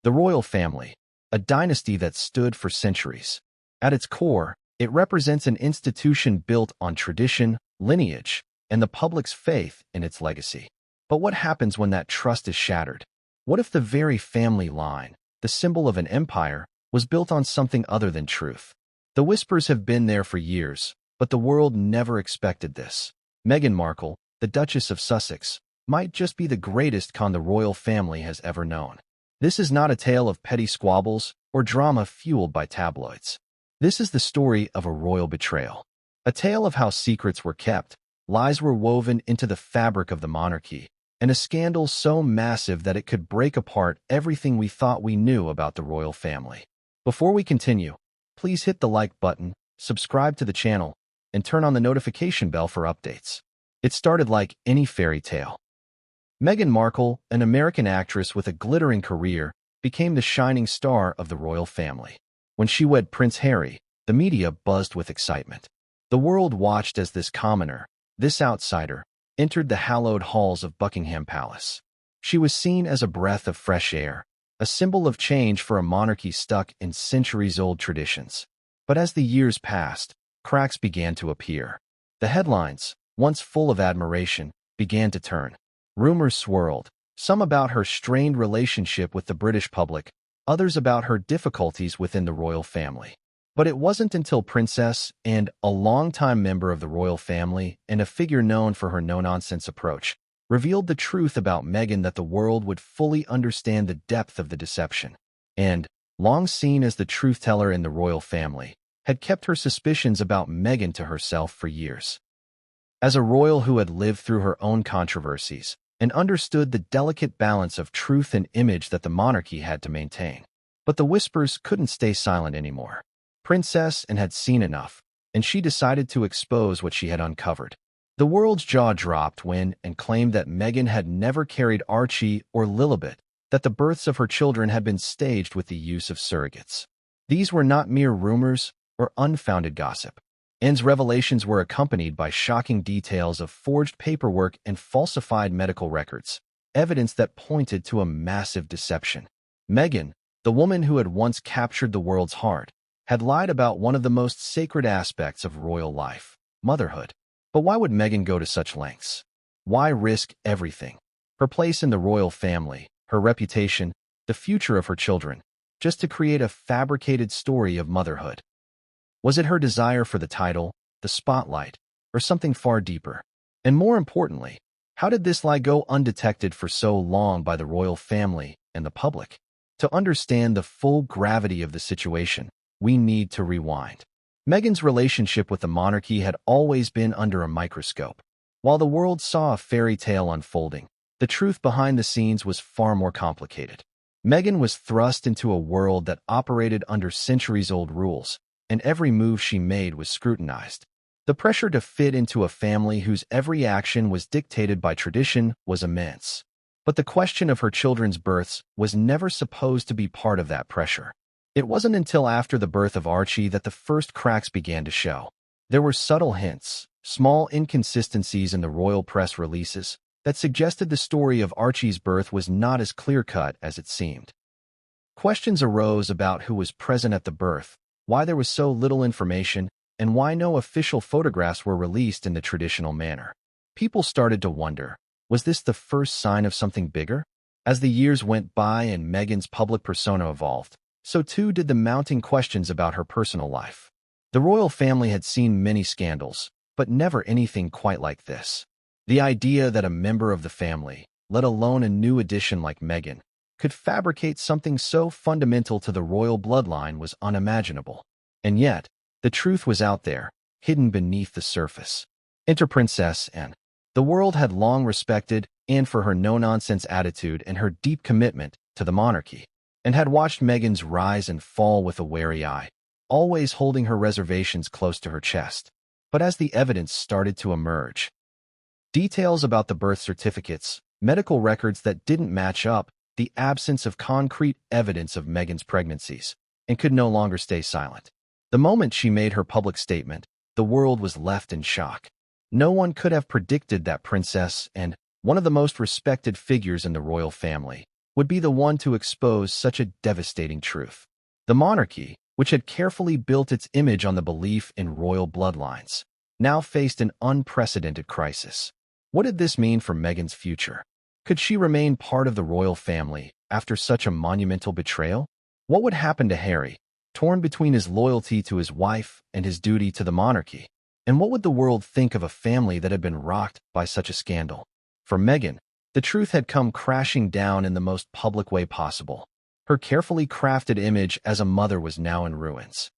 The royal family, a dynasty that stood for centuries. At its core, it represents an institution built on tradition, lineage, and the public's faith in its legacy. But what happens when that trust is shattered? What if the very family line, the symbol of an empire, was built on something other than truth? The whispers have been there for years, but the world never expected this. Meghan Markle, the Duchess of Sussex, might just be the greatest con the royal family has ever known. This is not a tale of petty squabbles or drama fueled by tabloids. This is the story of a royal betrayal. A tale of how secrets were kept, lies were woven into the fabric of the monarchy, and a scandal so massive that it could break apart everything we thought we knew about the royal family. Before we continue, please hit the like button, subscribe to the channel, and turn on the notification bell for updates. It started like any fairy tale. Meghan Markle, an American actress with a glittering career, became the shining star of the royal family. When she wed Prince Harry, the media buzzed with excitement. The world watched as this commoner, this outsider, entered the hallowed halls of Buckingham Palace. She was seen as a breath of fresh air, a symbol of change for a monarchy stuck in centuries-old traditions. But as the years passed, cracks began to appear. The headlines, once full of admiration, began to turn. Rumors swirled, some about her strained relationship with the British public, others about her difficulties within the royal family. But it wasn't until Princess and a longtime member of the royal family and a figure known for her no-nonsense approach revealed the truth about Meghan that the world would fully understand the depth of the deception. And, long seen as the truth-teller in the royal family, had kept her suspicions about Meghan to herself for years. As a royal who had lived through her own controversies and understood the delicate balance of truth and image that the monarchy had to maintain. But the whispers couldn't stay silent anymore. Princess Anne had seen enough, and she decided to expose what she had uncovered. The world's jaw dropped when Anne claimed that Meghan had never carried Archie or Lilibet, that the births of her children had been staged with the use of surrogates. These were not mere rumors or unfounded gossip. Anne's revelations were accompanied by shocking details of forged paperwork and falsified medical records, evidence that pointed to a massive deception. Meghan, the woman who had once captured the world's heart, had lied about one of the most sacred aspects of royal life, motherhood. But why would Meghan go to such lengths? Why risk everything? Her place in the royal family, her reputation, the future of her children, just to create a fabricated story of motherhood. Was it her desire for the title, the spotlight, or something far deeper? And more importantly, how did this lie go undetected for so long by the royal family and the public? To understand the full gravity of the situation, we need to rewind. Meghan's relationship with the monarchy had always been under a microscope. While the world saw a fairy tale unfolding, the truth behind the scenes was far more complicated. Meghan was thrust into a world that operated under centuries-old rules, and every move she made was scrutinized. The pressure to fit into a family whose every action was dictated by tradition was immense. But the question of her children's births was never supposed to be part of that pressure. It wasn't until after the birth of Archie that the first cracks began to show. There were subtle hints, small inconsistencies in the royal press releases, that suggested the story of Archie's birth was not as clear-cut as it seemed. Questions arose about who was present at the birth, why there was so little information, and why no official photographs were released in the traditional manner. People started to wonder, was this the first sign of something bigger? As the years went by and Meghan's public persona evolved, so too did the mounting questions about her personal life. The royal family had seen many scandals, but never anything quite like this. The idea that a member of the family, let alone a new addition like Meghan, could fabricate something so fundamental to the royal bloodline was unimaginable. And yet, the truth was out there, hidden beneath the surface. Enter Princess Anne. The world had long respected Anne for her no-nonsense attitude and her deep commitment to the monarchy, and had watched Meghan's rise and fall with a wary eye, always holding her reservations close to her chest. But as the evidence started to emerge, details about the birth certificates, medical records that didn't match up, the absence of concrete evidence of Meghan's pregnancies, and could no longer stay silent. The moment she made her public statement, the world was left in shock. No one could have predicted that Princess Anne, one of the most respected figures in the royal family, would be the one to expose such a devastating truth. The monarchy, which had carefully built its image on the belief in royal bloodlines, now faced an unprecedented crisis. What did this mean for Meghan's future? Could she remain part of the royal family after such a monumental betrayal? What would happen to Harry, torn between his loyalty to his wife and his duty to the monarchy? And what would the world think of a family that had been rocked by such a scandal? For Meghan, the truth had come crashing down in the most public way possible. Her carefully crafted image as a mother was now in ruins.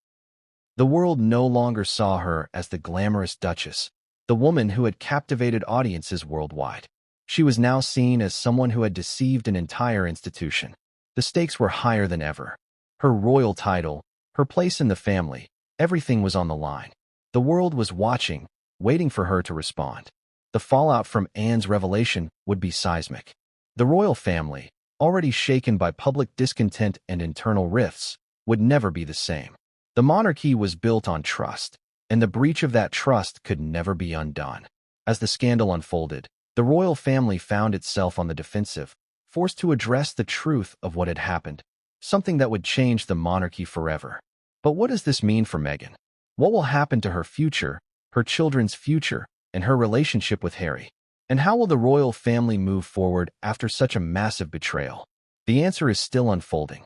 The world no longer saw her as the glamorous Duchess, the woman who had captivated audiences worldwide. She was now seen as someone who had deceived an entire institution. The stakes were higher than ever. Her royal title, her place in the family, everything was on the line. The world was watching, waiting for her to respond. The fallout from Anne's revelation would be seismic. The royal family, already shaken by public discontent and internal rifts, would never be the same. The monarchy was built on trust, and the breach of that trust could never be undone. As the scandal unfolded, the royal family found itself on the defensive, forced to address the truth of what had happened, something that would change the monarchy forever. But what does this mean for Meghan? What will happen to her future, her children's future, and her relationship with Harry? And how will the royal family move forward after such a massive betrayal? The answer is still unfolding.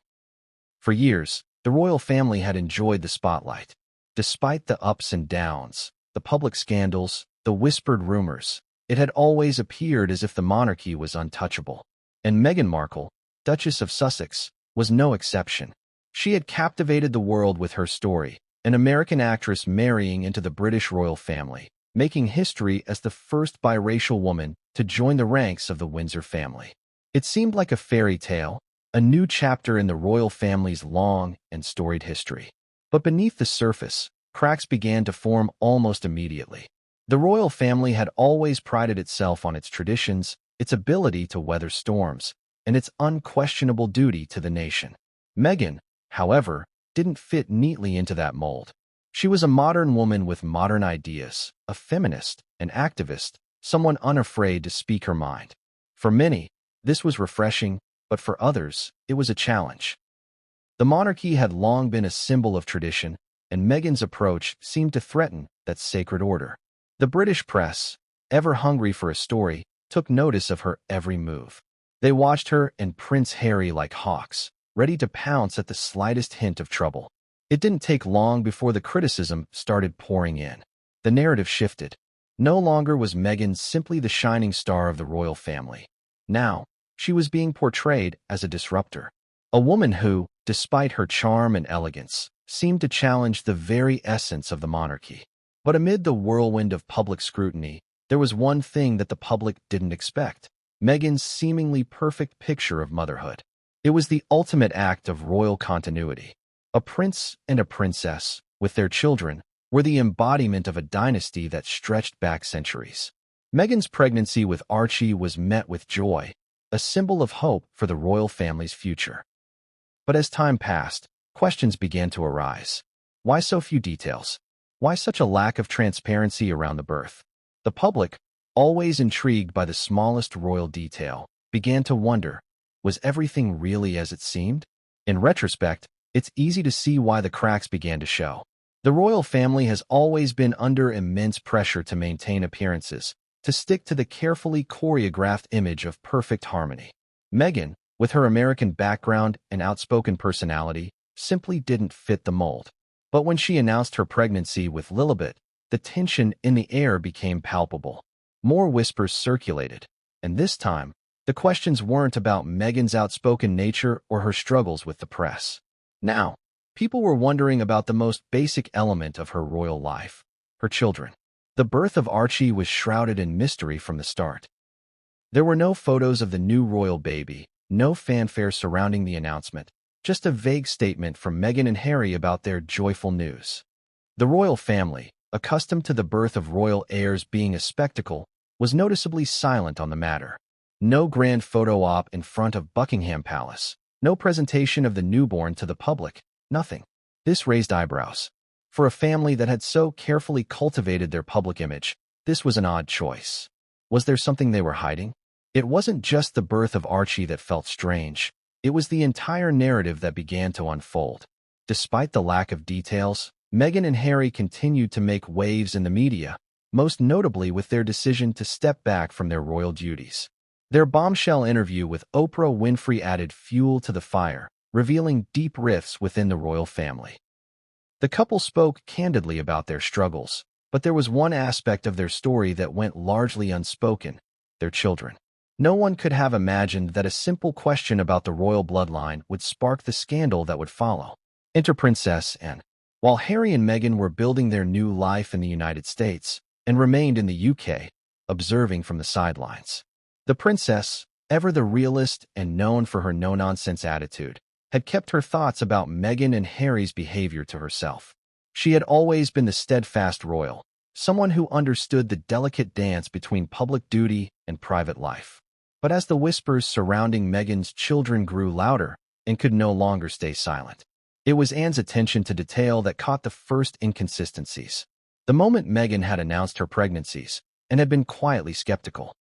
For years, the royal family had enjoyed the spotlight. Despite the ups and downs, the public scandals, the whispered rumors, it had always appeared as if the monarchy was untouchable. And Meghan Markle, Duchess of Sussex, was no exception. She had captivated the world with her story, an American actress marrying into the British royal family, making history as the first biracial woman to join the ranks of the Windsor family. It seemed like a fairy tale, a new chapter in the royal family's long and storied history. But beneath the surface, cracks began to form almost immediately. The royal family had always prided itself on its traditions, its ability to weather storms, and its unquestionable duty to the nation. Meghan, however, didn't fit neatly into that mold. She was a modern woman with modern ideas, a feminist, an activist, someone unafraid to speak her mind. For many, this was refreshing, but for others, it was a challenge. The monarchy had long been a symbol of tradition, and Meghan's approach seemed to threaten that sacred order. The British press, ever hungry for a story, took notice of her every move. They watched her and Prince Harry like hawks, ready to pounce at the slightest hint of trouble. It didn't take long before the criticism started pouring in. The narrative shifted. No longer was Meghan simply the shining star of the royal family. Now, she was being portrayed as a disruptor, a woman who, despite her charm and elegance, seemed to challenge the very essence of the monarchy. But amid the whirlwind of public scrutiny, there was one thing that the public didn't expect: Meghan's seemingly perfect picture of motherhood. It was the ultimate act of royal continuity. A prince and a princess, with their children, were the embodiment of a dynasty that stretched back centuries. Meghan's pregnancy with Archie was met with joy, a symbol of hope for the royal family's future. But as time passed, questions began to arise. Why so few details? Why such a lack of transparency around the birth? The public, always intrigued by the smallest royal detail, began to wonder, was everything really as it seemed? In retrospect, it's easy to see why the cracks began to show. The royal family has always been under immense pressure to maintain appearances, to stick to the carefully choreographed image of perfect harmony. Meghan, with her American background and outspoken personality, simply didn't fit the mold. But when she announced her pregnancy with Lilibet, the tension in the air became palpable. More whispers circulated, and this time, the questions weren't about Meghan's outspoken nature or her struggles with the press. Now, people were wondering about the most basic element of her royal life: her children. The birth of Archie was shrouded in mystery from the start. There were no photos of the new royal baby, no fanfare surrounding the announcement, just a vague statement from Meghan and Harry about their joyful news. The royal family, accustomed to the birth of royal heirs being a spectacle, was noticeably silent on the matter. No grand photo op in front of Buckingham Palace, no presentation of the newborn to the public, nothing. This raised eyebrows. For a family that had so carefully cultivated their public image, this was an odd choice. Was there something they were hiding? It wasn't just the birth of Archie that felt strange. It was the entire narrative that began to unfold. Despite the lack of details, Meghan and Harry continued to make waves in the media, most notably with their decision to step back from their royal duties. Their bombshell interview with Oprah Winfrey added fuel to the fire, revealing deep rifts within the royal family. The couple spoke candidly about their struggles, but there was one aspect of their story that went largely unspoken: their children. No one could have imagined that a simple question about the royal bloodline would spark the scandal that would follow. Enter Princess Anne. While Harry and Meghan were building their new life in the United States and remained in the UK, observing from the sidelines, the princess, ever the realist and known for her no-nonsense attitude, had kept her thoughts about Meghan and Harry's behavior to herself. She had always been the steadfast royal, someone who understood the delicate dance between public duty and private life. But as the whispers surrounding Meghan's children grew louder and could no longer stay silent, it was Anne's attention to detail that caught the first inconsistencies. The moment Meghan had announced her pregnancies and had been quietly skeptical.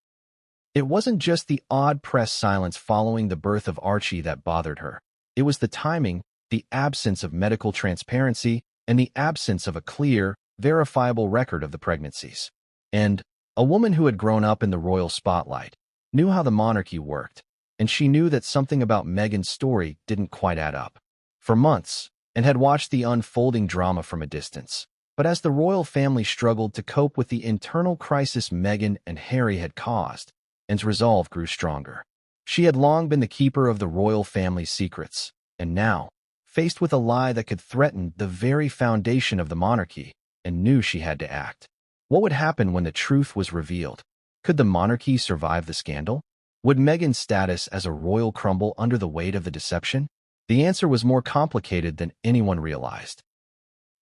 It wasn't just the odd press silence following the birth of Archie that bothered her. It was the timing, the absence of medical transparency, and the absence of a clear, verifiable record of the pregnancies. And a woman who had grown up in the royal spotlight knew how the monarchy worked, and she knew that something about Meghan's story didn't quite add up. For months, Anne had watched the unfolding drama from a distance. But as the royal family struggled to cope with the internal crisis Meghan and Harry had caused, Anne's resolve grew stronger. She had long been the keeper of the royal family's secrets, and now, faced with a lie that could threaten the very foundation of the monarchy, Anne knew she had to act. What would happen when the truth was revealed? Could the monarchy survive the scandal? Would Meghan's status as a royal crumble under the weight of the deception? The answer was more complicated than anyone realized.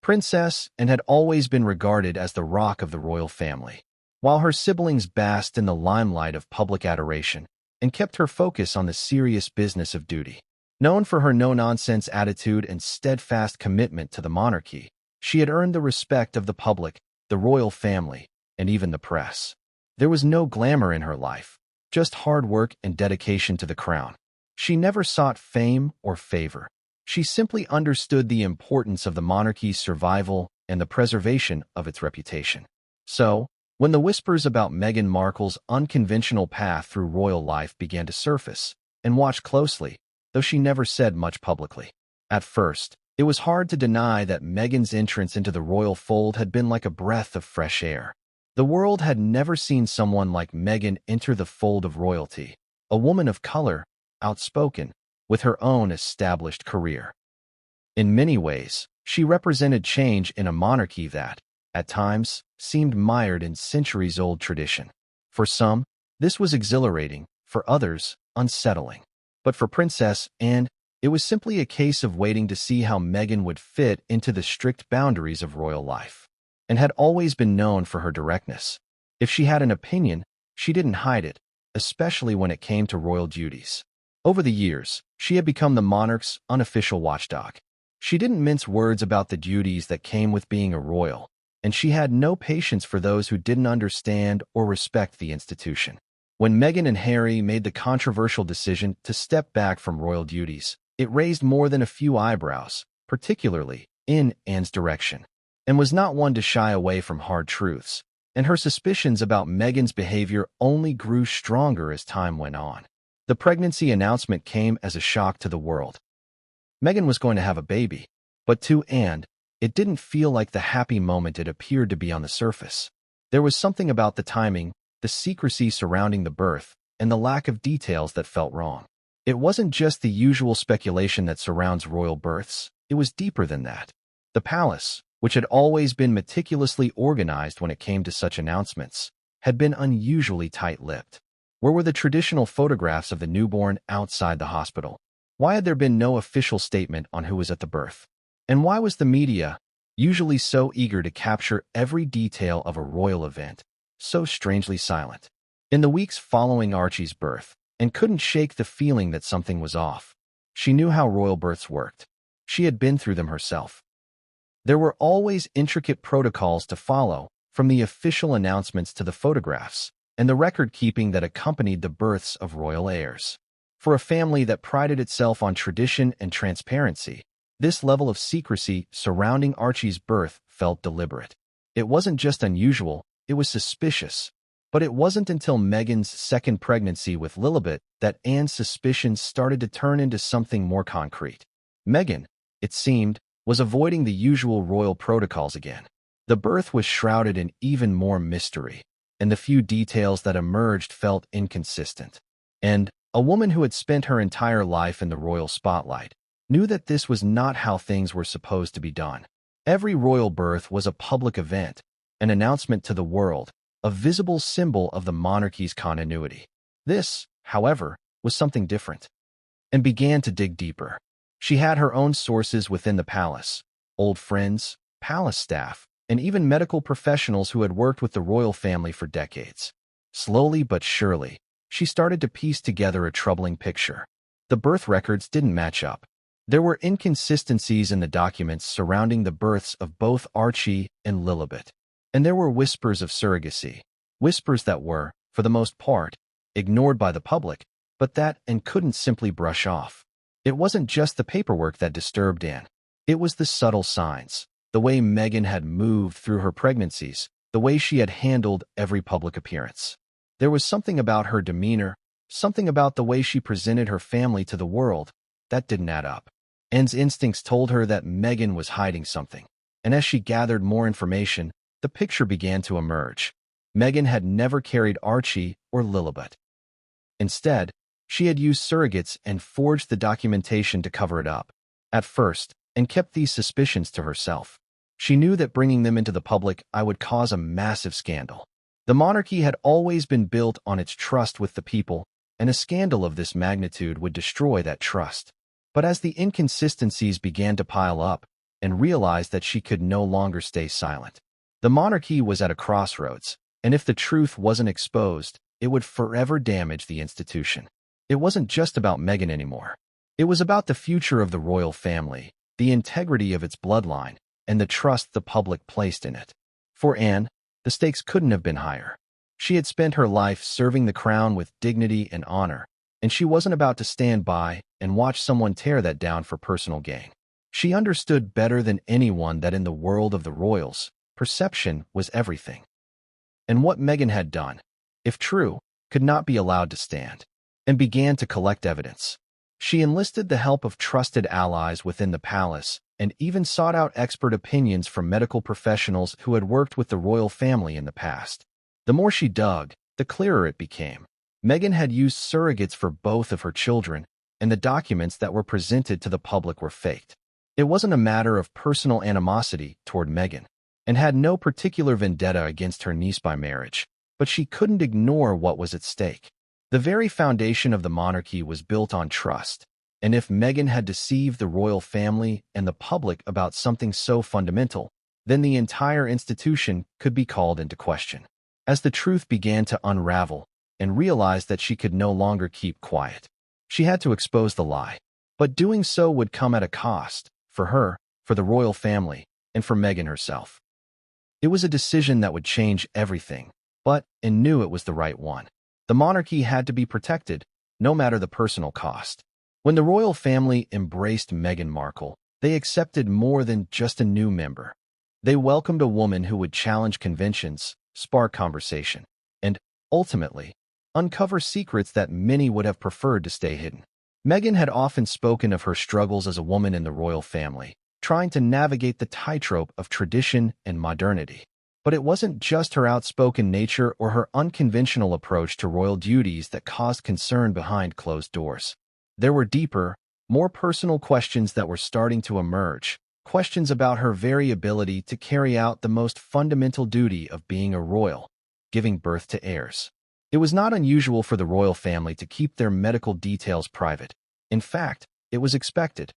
Princess Anne had always been regarded as the rock of the royal family, while her siblings basked in the limelight of public adoration and kept her focus on the serious business of duty. Known for her no-nonsense attitude and steadfast commitment to the monarchy, she had earned the respect of the public, the royal family, and even the press. There was no glamour in her life, just hard work and dedication to the crown. She never sought fame or favor. She simply understood the importance of the monarchy's survival and the preservation of its reputation. So, when the whispers about Meghan Markle's unconventional path through royal life began to surface, Anne watched closely, though she never said much publicly. At first, it was hard to deny that Meghan's entrance into the royal fold had been like a breath of fresh air. The world had never seen someone like Meghan enter the fold of royalty, a woman of color, outspoken, with her own established career. In many ways, she represented change in a monarchy that, at times, seemed mired in centuries-old tradition. For some, this was exhilarating, for others, unsettling. But for Princess Anne, it was simply a case of waiting to see how Meghan would fit into the strict boundaries of royal life, and had always been known for her directness. If she had an opinion, she didn't hide it, especially when it came to royal duties. Over the years, she had become the monarch's unofficial watchdog. She didn't mince words about the duties that came with being a royal, and she had no patience for those who didn't understand or respect the institution. When Meghan and Harry made the controversial decision to step back from royal duties, it raised more than a few eyebrows, particularly in Anne's direction, and was not one to shy away from hard truths, and her suspicions about Meghan's behavior only grew stronger as time went on. The pregnancy announcement came as a shock to the world. Meghan was going to have a baby, but to Anne, it didn't feel like the happy moment it appeared to be on the surface. There was something about the timing, the secrecy surrounding the birth, and the lack of details that felt wrong. It wasn't just the usual speculation that surrounds royal births, it was deeper than that. The palace, which had always been meticulously organized when it came to such announcements, had been unusually tight-lipped. Where were the traditional photographs of the newborn outside the hospital? Why had there been no official statement on who was at the birth? And why was the media, usually so eager to capture every detail of a royal event, so strangely silent? In the weeks following Archie's birth, Anne couldn't shake the feeling that something was off. She knew how royal births worked. She had been through them herself. There were always intricate protocols to follow, from the official announcements to the photographs, and the record-keeping that accompanied the births of royal heirs. For a family that prided itself on tradition and transparency, this level of secrecy surrounding Archie's birth felt deliberate. It wasn't just unusual, it was suspicious. But it wasn't until Meghan's second pregnancy with Lilibet that Anne's suspicions started to turn into something more concrete. Meghan, it seemed, was avoiding the usual royal protocols again. The birth was shrouded in even more mystery, and the few details that emerged felt inconsistent. And a woman who had spent her entire life in the royal spotlight knew that this was not how things were supposed to be done. Every royal birth was a public event, an announcement to the world, a visible symbol of the monarchy's continuity. This, however, was something different, and began to dig deeper. She had her own sources within the palace, old friends, palace staff, and even medical professionals who had worked with the royal family for decades. Slowly but surely, she started to piece together a troubling picture. The birth records didn't match up. There were inconsistencies in the documents surrounding the births of both Archie and Lilibet. And there were whispers of surrogacy, whispers that were, for the most part, ignored by the public, but that Anne couldn't simply brush off. It wasn't just the paperwork that disturbed Anne. It was the subtle signs, the way Meghan had moved through her pregnancies, the way she had handled every public appearance. There was something about her demeanor, something about the way she presented her family to the world, that didn't add up. Anne's instincts told her that Meghan was hiding something, and as she gathered more information, the picture began to emerge. Meghan had never carried Archie or Lilibet. Instead, she had used surrogates and forged the documentation to cover it up. At first, Anne kept these suspicions to herself. She knew that bringing them into the public eye would cause a massive scandal. The monarchy had always been built on its trust with the people, and a scandal of this magnitude would destroy that trust. But as the inconsistencies began to pile up, Anne realized that she could no longer stay silent. The monarchy was at a crossroads, and if the truth wasn't exposed, it would forever damage the institution. It wasn't just about Meghan anymore. It was about the future of the royal family, the integrity of its bloodline, and the trust the public placed in it. For Anne, the stakes couldn't have been higher. She had spent her life serving the crown with dignity and honor, and she wasn't about to stand by and watch someone tear that down for personal gain. She understood better than anyone that in the world of the royals, perception was everything. And what Meghan had done, if true, could not be allowed to stand, and began to collect evidence. She enlisted the help of trusted allies within the palace and even sought out expert opinions from medical professionals who had worked with the royal family in the past. The more she dug, the clearer it became. Meghan had used surrogates for both of her children, and the documents that were presented to the public were faked. It wasn't a matter of personal animosity toward Meghan, and had no particular vendetta against her niece by marriage, but she couldn't ignore what was at stake. The very foundation of the monarchy was built on trust, and if Meghan had deceived the royal family and the public about something so fundamental, then the entire institution could be called into question. As the truth began to unravel, and realized that she could no longer keep quiet, she had to expose the lie. But doing so would come at a cost, for her, for the royal family, and for Meghan herself. It was a decision that would change everything, but Anne knew it was the right one. The monarchy had to be protected, no matter the personal cost. When the royal family embraced Meghan Markle, they accepted more than just a new member. They welcomed a woman who would challenge conventions, spark conversation, and, ultimately, uncover secrets that many would have preferred to stay hidden. Meghan had often spoken of her struggles as a woman in the royal family, trying to navigate the tightrope of tradition and modernity. But it wasn't just her outspoken nature or her unconventional approach to royal duties that caused concern behind closed doors. There were deeper, more personal questions that were starting to emerge, questions about her very ability to carry out the most fundamental duty of being a royal, giving birth to heirs. It was not unusual for the royal family to keep their medical details private. In fact, it was expected.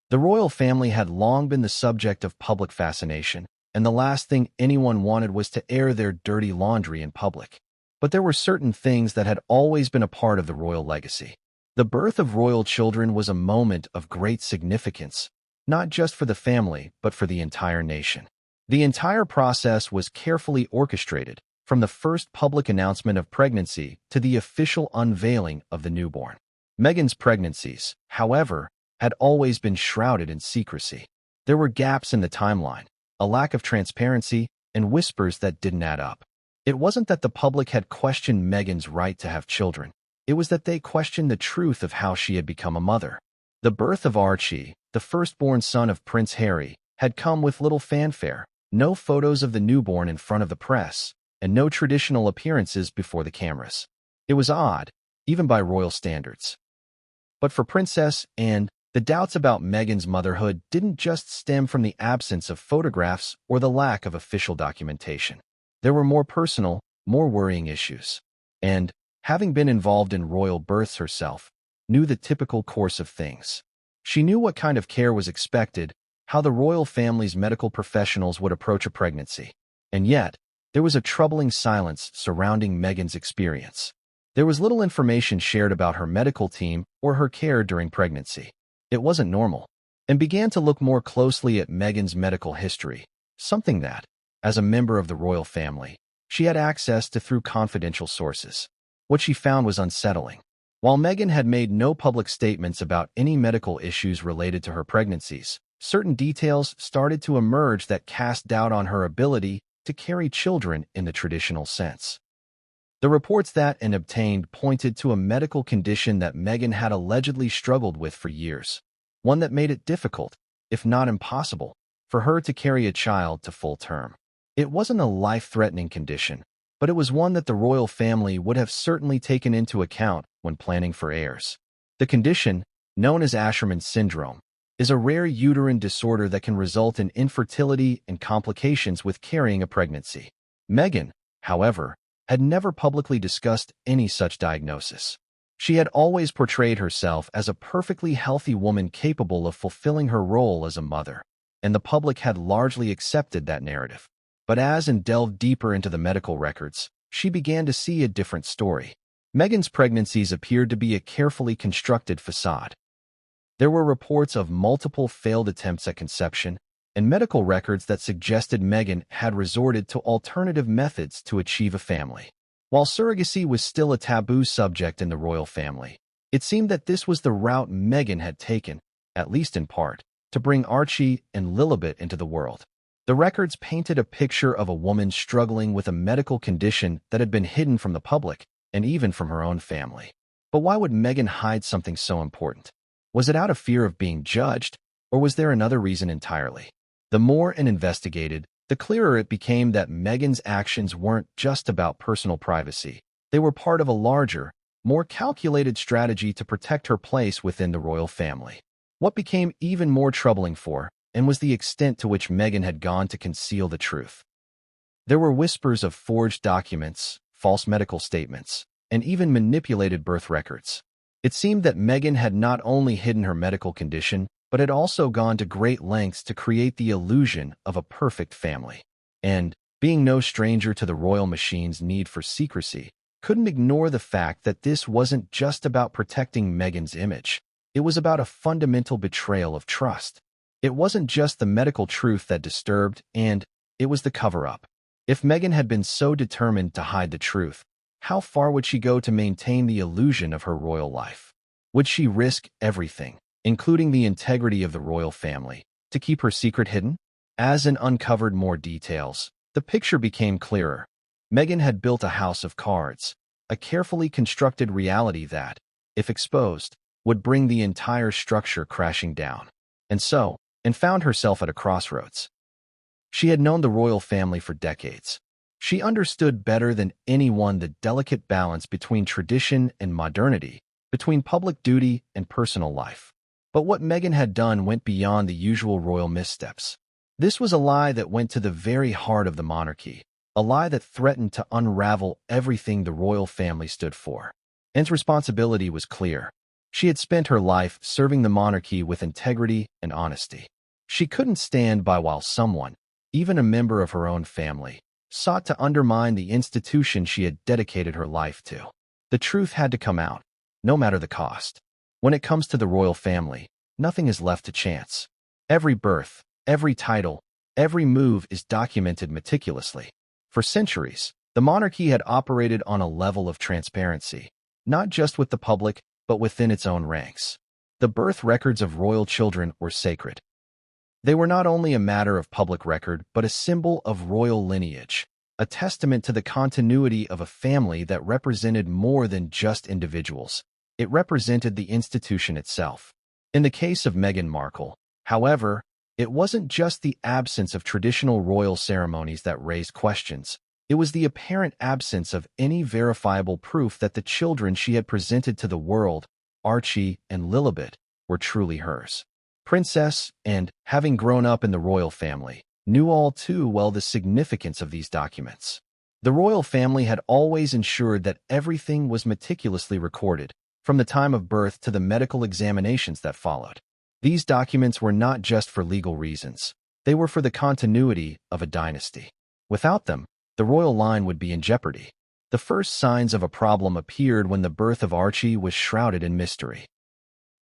The royal family had long been the subject of public fascination, and the last thing anyone wanted was to air their dirty laundry in public. But there were certain things that had always been a part of the royal legacy. The birth of royal children was a moment of great significance, not just for the family, but for the entire nation. The entire process was carefully orchestrated, from the first public announcement of pregnancy to the official unveiling of the newborn. Meghan's pregnancies, however, had always been shrouded in secrecy. There were gaps in the timeline, a lack of transparency, and whispers that didn't add up. It wasn't that the public had questioned Meghan's right to have children. It was that they questioned the truth of how she had become a mother. The birth of Archie, the firstborn son of Prince Harry, had come with little fanfare, no photos of the newborn in front of the press, and no traditional appearances before the cameras. It was odd, even by royal standards. But for Princess Anne, the doubts about Meghan's motherhood didn't just stem from the absence of photographs or the lack of official documentation. There were more personal, more worrying issues. And, having been involved in royal births herself, knew the typical course of things. She knew what kind of care was expected, how the royal family's medical professionals would approach a pregnancy. And yet, there was a troubling silence surrounding Meghan's experience. There was little information shared about her medical team or her care during pregnancy. It wasn't normal, and began to look more closely at Meghan's medical history, something that, as a member of the royal family, she had access to through confidential sources. What she found was unsettling. While Meghan had made no public statements about any medical issues related to her pregnancies, certain details started to emerge that cast doubt on her ability to carry children in the traditional sense. The reports that Anne obtained pointed to a medical condition that Meghan had allegedly struggled with for years, one that made it difficult, if not impossible, for her to carry a child to full term. It wasn't a life-threatening condition, but it was one that the royal family would have certainly taken into account when planning for heirs. The condition, known as Asherman syndrome, is a rare uterine disorder that can result in infertility and complications with carrying a pregnancy. Meghan, however, had never publicly discussed any such diagnosis. She had always portrayed herself as a perfectly healthy woman capable of fulfilling her role as a mother, and the public had largely accepted that narrative. But as Anne delved deeper into the medical records, she began to see a different story. Meghan's pregnancies appeared to be a carefully constructed facade. There were reports of multiple failed attempts at conception, and medical records that suggested Meghan had resorted to alternative methods to achieve a family. While surrogacy was still a taboo subject in the royal family, it seemed that this was the route Meghan had taken, at least in part, to bring Archie and Lilibet into the world. The records painted a picture of a woman struggling with a medical condition that had been hidden from the public and even from her own family. But why would Meghan hide something so important? Was it out of fear of being judged, or was there another reason entirely? The more Anne investigated, the clearer it became that Meghan's actions weren't just about personal privacy. They were part of a larger, more calculated strategy to protect her place within the royal family. What became even more troubling for Anne was the extent to which Meghan had gone to conceal the truth. There were whispers of forged documents, false medical statements, and even manipulated birth records. It seemed that Meghan had not only hidden her medical condition, but had also gone to great lengths to create the illusion of a perfect family. And, being no stranger to the royal machine's need for secrecy, couldn't ignore the fact that this wasn't just about protecting Meghan's image. It was about a fundamental betrayal of trust. It wasn't just the medical truth that disturbed, and it was the cover-up. If Meghan had been so determined to hide the truth, how far would she go to maintain the illusion of her royal life? Would she risk everything, including the integrity of the royal family, to keep her secret hidden? As Anne uncovered more details, the picture became clearer. Meghan had built a house of cards, a carefully constructed reality that, if exposed, would bring the entire structure crashing down. And found herself at a crossroads. She had known the royal family for decades. She understood better than anyone the delicate balance between tradition and modernity, between public duty and personal life. But what Meghan had done went beyond the usual royal missteps. This was a lie that went to the very heart of the monarchy, a lie that threatened to unravel everything the royal family stood for. Anne's responsibility was clear. She had spent her life serving the monarchy with integrity and honesty. She couldn't stand by while someone, even a member of her own family, sought to undermine the institution she had dedicated her life to. The truth had to come out, no matter the cost. When it comes to the royal family, nothing is left to chance. Every birth, every title, every move is documented meticulously. For centuries, The monarchy had operated on a level of transparency, not just with the public, but within its own ranks. The birth records of royal children were sacred. They were not only a matter of public record, but a symbol of royal lineage, a testament to the continuity of a family that represented more than just individuals. It represented the institution itself. In the case of Meghan Markle, however, it wasn't just the absence of traditional royal ceremonies that raised questions. It was the apparent absence of any verifiable proof that the children she had presented to the world, Archie and Lilibet, were truly hers. Princess, and, having grown up in the royal family, knew all too well the significance of these documents. The royal family had always ensured that everything was meticulously recorded, from the time of birth to the medical examinations that followed. These documents were not just for legal reasons. They were for the continuity of a dynasty. Without them, the royal line would be in jeopardy. The first signs of a problem appeared when the birth of Archie was shrouded in mystery.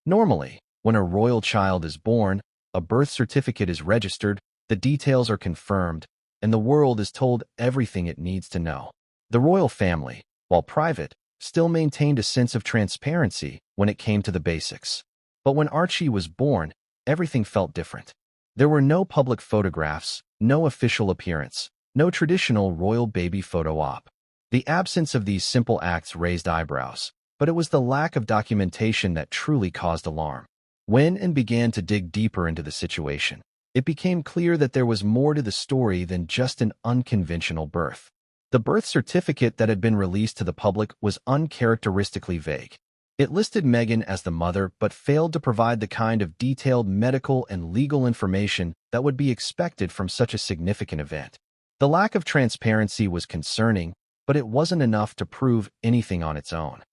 Normally, when a royal child is born, a birth certificate is registered, the details are confirmed, and the world is told everything it needs to know. The royal family, while private, still maintained a sense of transparency when it came to the basics. But when Archie was born, everything felt different. There were no public photographs, no official appearance, no traditional royal baby photo op. The absence of these simple acts raised eyebrows, but it was the lack of documentation that truly caused alarm. When and began to dig deeper into the situation, it became clear that there was more to the story than just an unconventional birth. The birth certificate that had been released to the public was uncharacteristically vague. It listed Meghan as the mother but failed to provide the kind of detailed medical and legal information that would be expected from such a significant event. The lack of transparency was concerning, but it wasn't enough to prove anything on its own.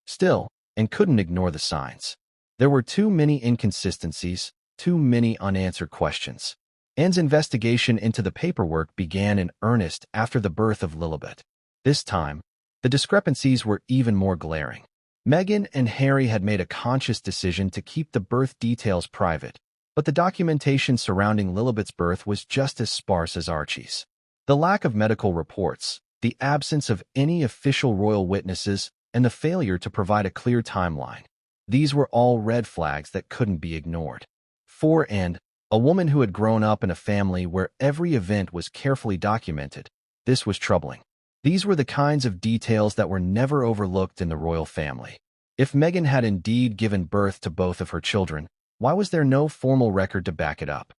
Still, and couldn't ignore the signs. There were too many inconsistencies, too many unanswered questions. Anne's investigation into the paperwork began in earnest after the birth of Lilibet. This time, the discrepancies were even more glaring. Meghan and Harry had made a conscious decision to keep the birth details private, but the documentation surrounding Lilibet's birth was just as sparse as Archie's. The lack of medical reports, the absence of any official royal witnesses, and the failure to provide a clear timeline. These were all red flags that couldn't be ignored. For Anne, a woman who had grown up in a family where every event was carefully documented, this was troubling. These were the kinds of details that were never overlooked in the royal family. If Meghan had indeed given birth to both of her children, why was there no formal record to back it up?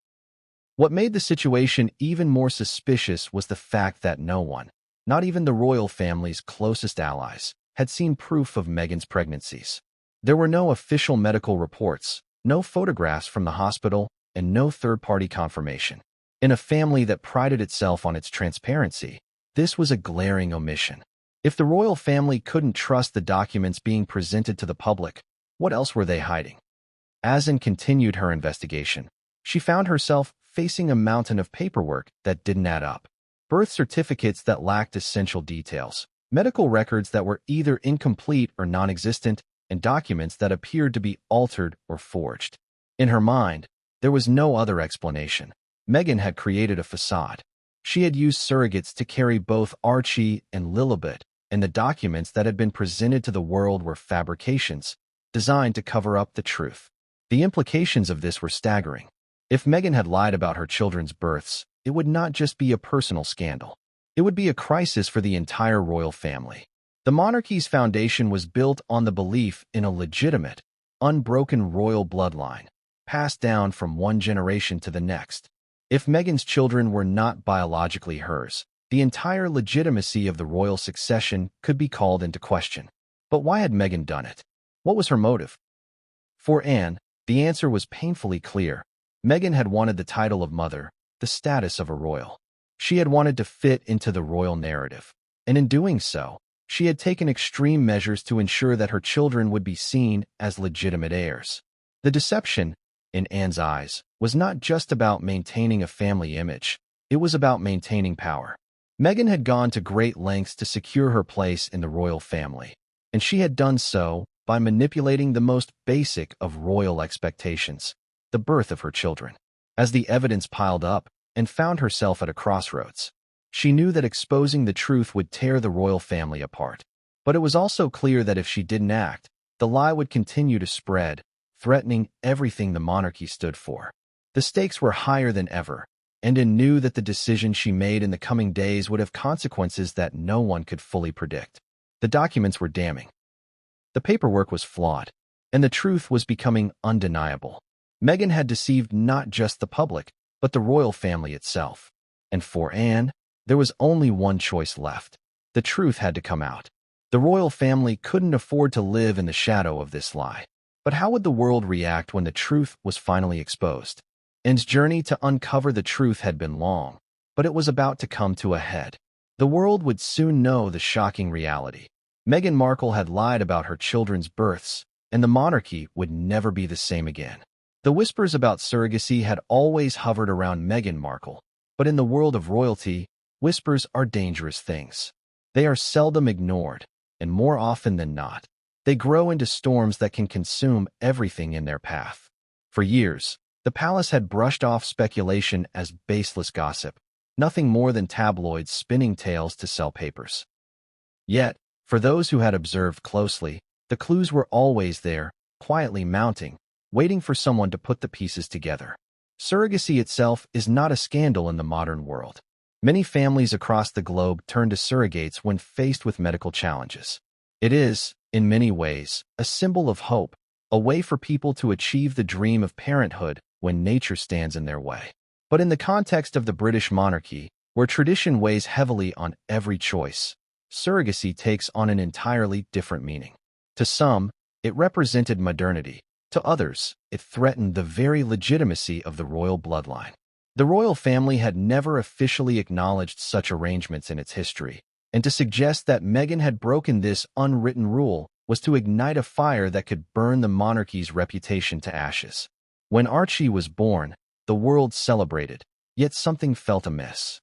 What made the situation even more suspicious was the fact that no one, not even the royal family's closest allies, had seen proof of Meghan's pregnancies. There were no official medical reports, no photographs from the hospital, and no third-party confirmation. In a family that prided itself on its transparency, this was a glaring omission. If the royal family couldn't trust the documents being presented to the public, what else were they hiding? As Anne continued her investigation, she found herself facing a mountain of paperwork that didn't add up. Birth certificates that lacked essential details, medical records that were either incomplete or non-existent, and documents that appeared to be altered or forged. In her mind, there was no other explanation. Meghan had created a facade. She had used surrogates to carry both Archie and Lilibet, and the documents that had been presented to the world were fabrications, designed to cover up the truth. The implications of this were staggering. If Meghan had lied about her children's births, it would not just be a personal scandal. It would be a crisis for the entire royal family. The monarchy's foundation was built on the belief in a legitimate, unbroken royal bloodline, passed down from one generation to the next. If Meghan's children were not biologically hers, the entire legitimacy of the royal succession could be called into question. But why had Meghan done it? What was her motive? For Anne, the answer was painfully clear. Meghan had wanted the title of mother, the status of a royal. She had wanted to fit into the royal narrative, and in doing so, she had taken extreme measures to ensure that her children would be seen as legitimate heirs. The deception, in Anne's eyes, was not just about maintaining a family image, it was about maintaining power. Meghan had gone to great lengths to secure her place in the royal family, and she had done so by manipulating the most basic of royal expectations, the birth of her children. As the evidence piled up, Anne found herself at a crossroads. She knew that exposing the truth would tear the royal family apart. But it was also clear that if she didn't act, the lie would continue to spread, threatening everything the monarchy stood for. The stakes were higher than ever, and Anne knew that the decision she made in the coming days would have consequences that no one could fully predict. The documents were damning. The paperwork was flawed, and the truth was becoming undeniable. Meghan had deceived not just the public, but the royal family itself. And for Anne, there was only one choice left. The truth had to come out. The royal family couldn't afford to live in the shadow of this lie. But how would the world react when the truth was finally exposed? Anne's journey to uncover the truth had been long, but it was about to come to a head. The world would soon know the shocking reality. Meghan Markle had lied about her children's births, and the monarchy would never be the same again. The whispers about surrogacy had always hovered around Meghan Markle, but in the world of royalty, whispers are dangerous things. They are seldom ignored, and more often than not, they grow into storms that can consume everything in their path. For years, the palace had brushed off speculation as baseless gossip, nothing more than tabloids spinning tales to sell papers. Yet, for those who had observed closely, the clues were always there, quietly mounting, waiting for someone to put the pieces together. Surrogacy itself is not a scandal in the modern world. Many families across the globe turn to surrogates when faced with medical challenges. It is, in many ways, a symbol of hope, a way for people to achieve the dream of parenthood when nature stands in their way. But in the context of the British monarchy, where tradition weighs heavily on every choice, surrogacy takes on an entirely different meaning. To some, it represented modernity. To others, it threatened the very legitimacy of the royal bloodline. The royal family had never officially acknowledged such arrangements in its history, and to suggest that Meghan had broken this unwritten rule was to ignite a fire that could burn the monarchy's reputation to ashes. When Archie was born, the world celebrated, yet something felt amiss.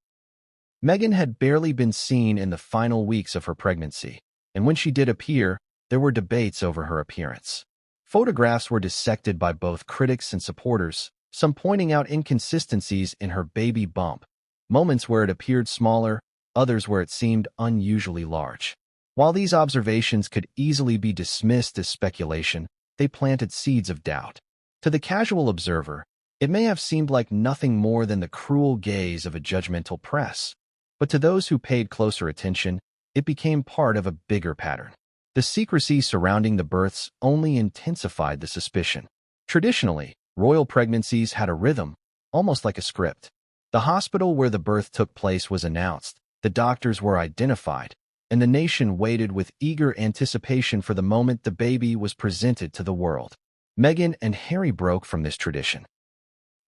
Meghan had barely been seen in the final weeks of her pregnancy, and when she did appear, there were debates over her appearance. Photographs were dissected by both critics and supporters, some pointing out inconsistencies in her baby bump, moments where it appeared smaller, others where it seemed unusually large. While these observations could easily be dismissed as speculation, they planted seeds of doubt. To the casual observer, it may have seemed like nothing more than the cruel gaze of a judgmental press, but to those who paid closer attention, it became part of a bigger pattern. The secrecy surrounding the births only intensified the suspicion. Traditionally, royal pregnancies had a rhythm, almost like a script. The hospital where the birth took place was announced, the doctors were identified, and the nation waited with eager anticipation for the moment the baby was presented to the world. Meghan and Harry broke from this tradition.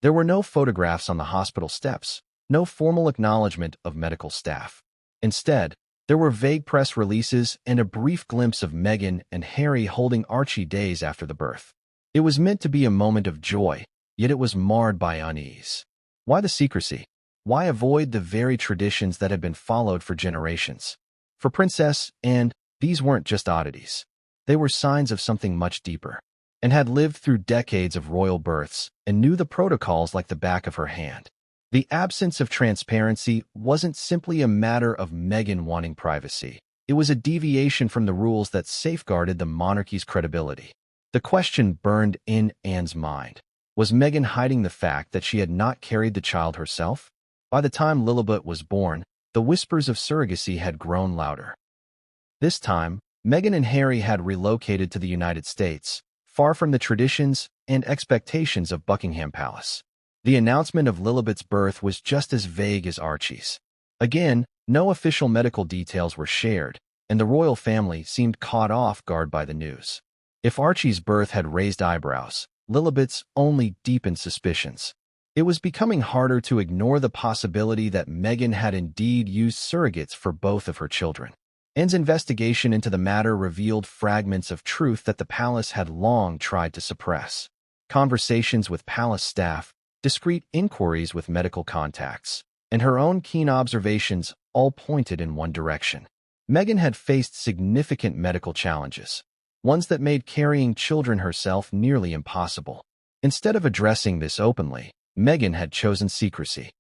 There were no photographs on the hospital steps, no formal acknowledgement of medical staff. Instead, there were vague press releases and a brief glimpse of Meghan and Harry holding Archie days after the birth. It was meant to be a moment of joy, yet it was marred by unease. Why the secrecy? Why avoid the very traditions that had been followed for generations? For Princess Anne, these weren't just oddities. They were signs of something much deeper, and had lived through decades of royal births and knew the protocols like the back of her hand. The absence of transparency wasn't simply a matter of Meghan wanting privacy. It was a deviation from the rules that safeguarded the monarchy's credibility. The question burned in Anne's mind. Was Meghan hiding the fact that she had not carried the child herself? By the time Lilibet was born, the whispers of surrogacy had grown louder. This time, Meghan and Harry had relocated to the United States, far from the traditions and expectations of Buckingham Palace. The announcement of Lilibet's birth was just as vague as Archie's. Again, no official medical details were shared, and the royal family seemed caught off guard by the news. If Archie's birth had raised eyebrows, Lilibet's only deepened suspicions. It was becoming harder to ignore the possibility that Meghan had indeed used surrogates for both of her children. Anne's investigation into the matter revealed fragments of truth that the palace had long tried to suppress. Conversations with palace staff, discreet inquiries with medical contacts, and her own keen observations all pointed in one direction. Meghan had faced significant medical challenges, ones that made carrying children herself nearly impossible. Instead of addressing this openly, Meghan had chosen secrecy.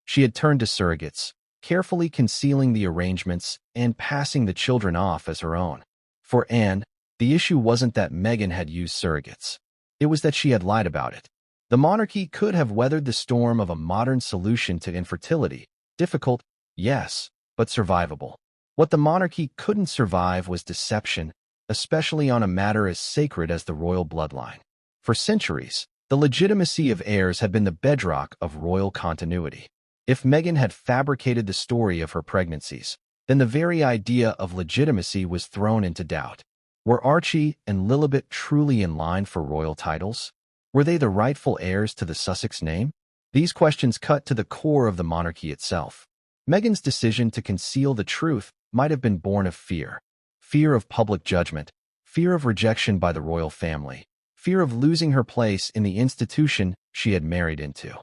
She had turned to surrogates, carefully concealing the arrangements and passing the children off as her own. For Anne, the issue wasn't that Meghan had used surrogates. It was that she had lied about it. The monarchy could have weathered the storm of a modern solution to infertility. Difficult, yes, but survivable. What the monarchy couldn't survive was deception, especially on a matter as sacred as the royal bloodline. For centuries, the legitimacy of heirs had been the bedrock of royal continuity. If Meghan had fabricated the story of her pregnancies, then the very idea of legitimacy was thrown into doubt. Were Archie and Lilibet truly in line for royal titles? Were they the rightful heirs to the Sussex name? These questions cut to the core of the monarchy itself. Meghan's decision to conceal the truth might have been born of fear. Fear of public judgment, fear of rejection by the royal family, fear of losing her place in the institution she had married into.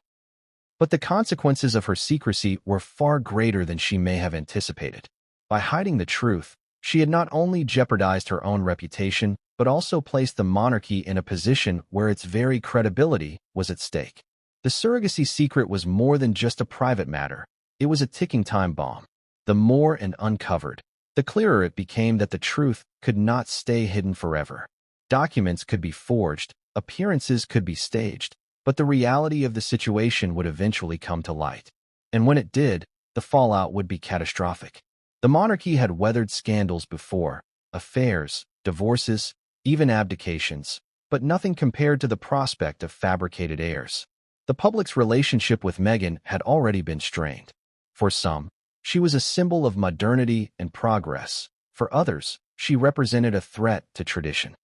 But the consequences of her secrecy were far greater than she may have anticipated. By hiding the truth, she had not only jeopardized her own reputation, but also placed the monarchy in a position where its very credibility was at stake. The surrogacy secret was more than just a private matter. It was a ticking time bomb. The more it uncovered, the clearer it became that the truth could not stay hidden forever. Documents could be forged, appearances could be staged, but the reality of the situation would eventually come to light. And when it did, the fallout would be catastrophic. The monarchy had weathered scandals before, affairs, divorces, even abdications, but nothing compared to the prospect of fabricated heirs. The public's relationship with Meghan had already been strained. For some, she was a symbol of modernity and progress. For others, she represented a threat to tradition.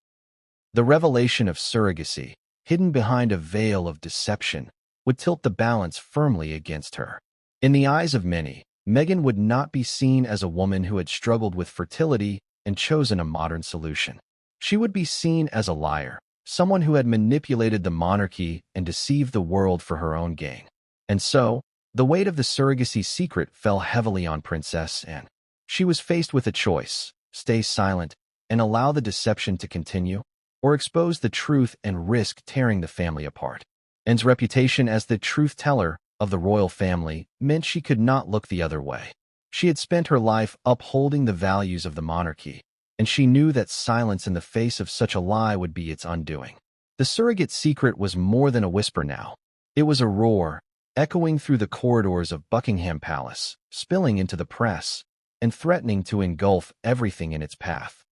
The revelation of surrogacy, hidden behind a veil of deception, would tilt the balance firmly against her. In the eyes of many, Meghan would not be seen as a woman who had struggled with fertility and chosen a modern solution. She would be seen as a liar, someone who had manipulated the monarchy and deceived the world for her own gain. And so, the weight of the surrogacy secret fell heavily on Princess Anne. She was faced with a choice: stay silent and allow the deception to continue, or expose the truth and risk tearing the family apart. Anne's reputation as the truth-teller of the royal family meant she could not look the other way. She had spent her life upholding the values of the monarchy, and she knew that silence in the face of such a lie would be its undoing. The surrogate secret was more than a whisper now. It was a roar, echoing through the corridors of Buckingham Palace, spilling into the press, and threatening to engulf everything in its path.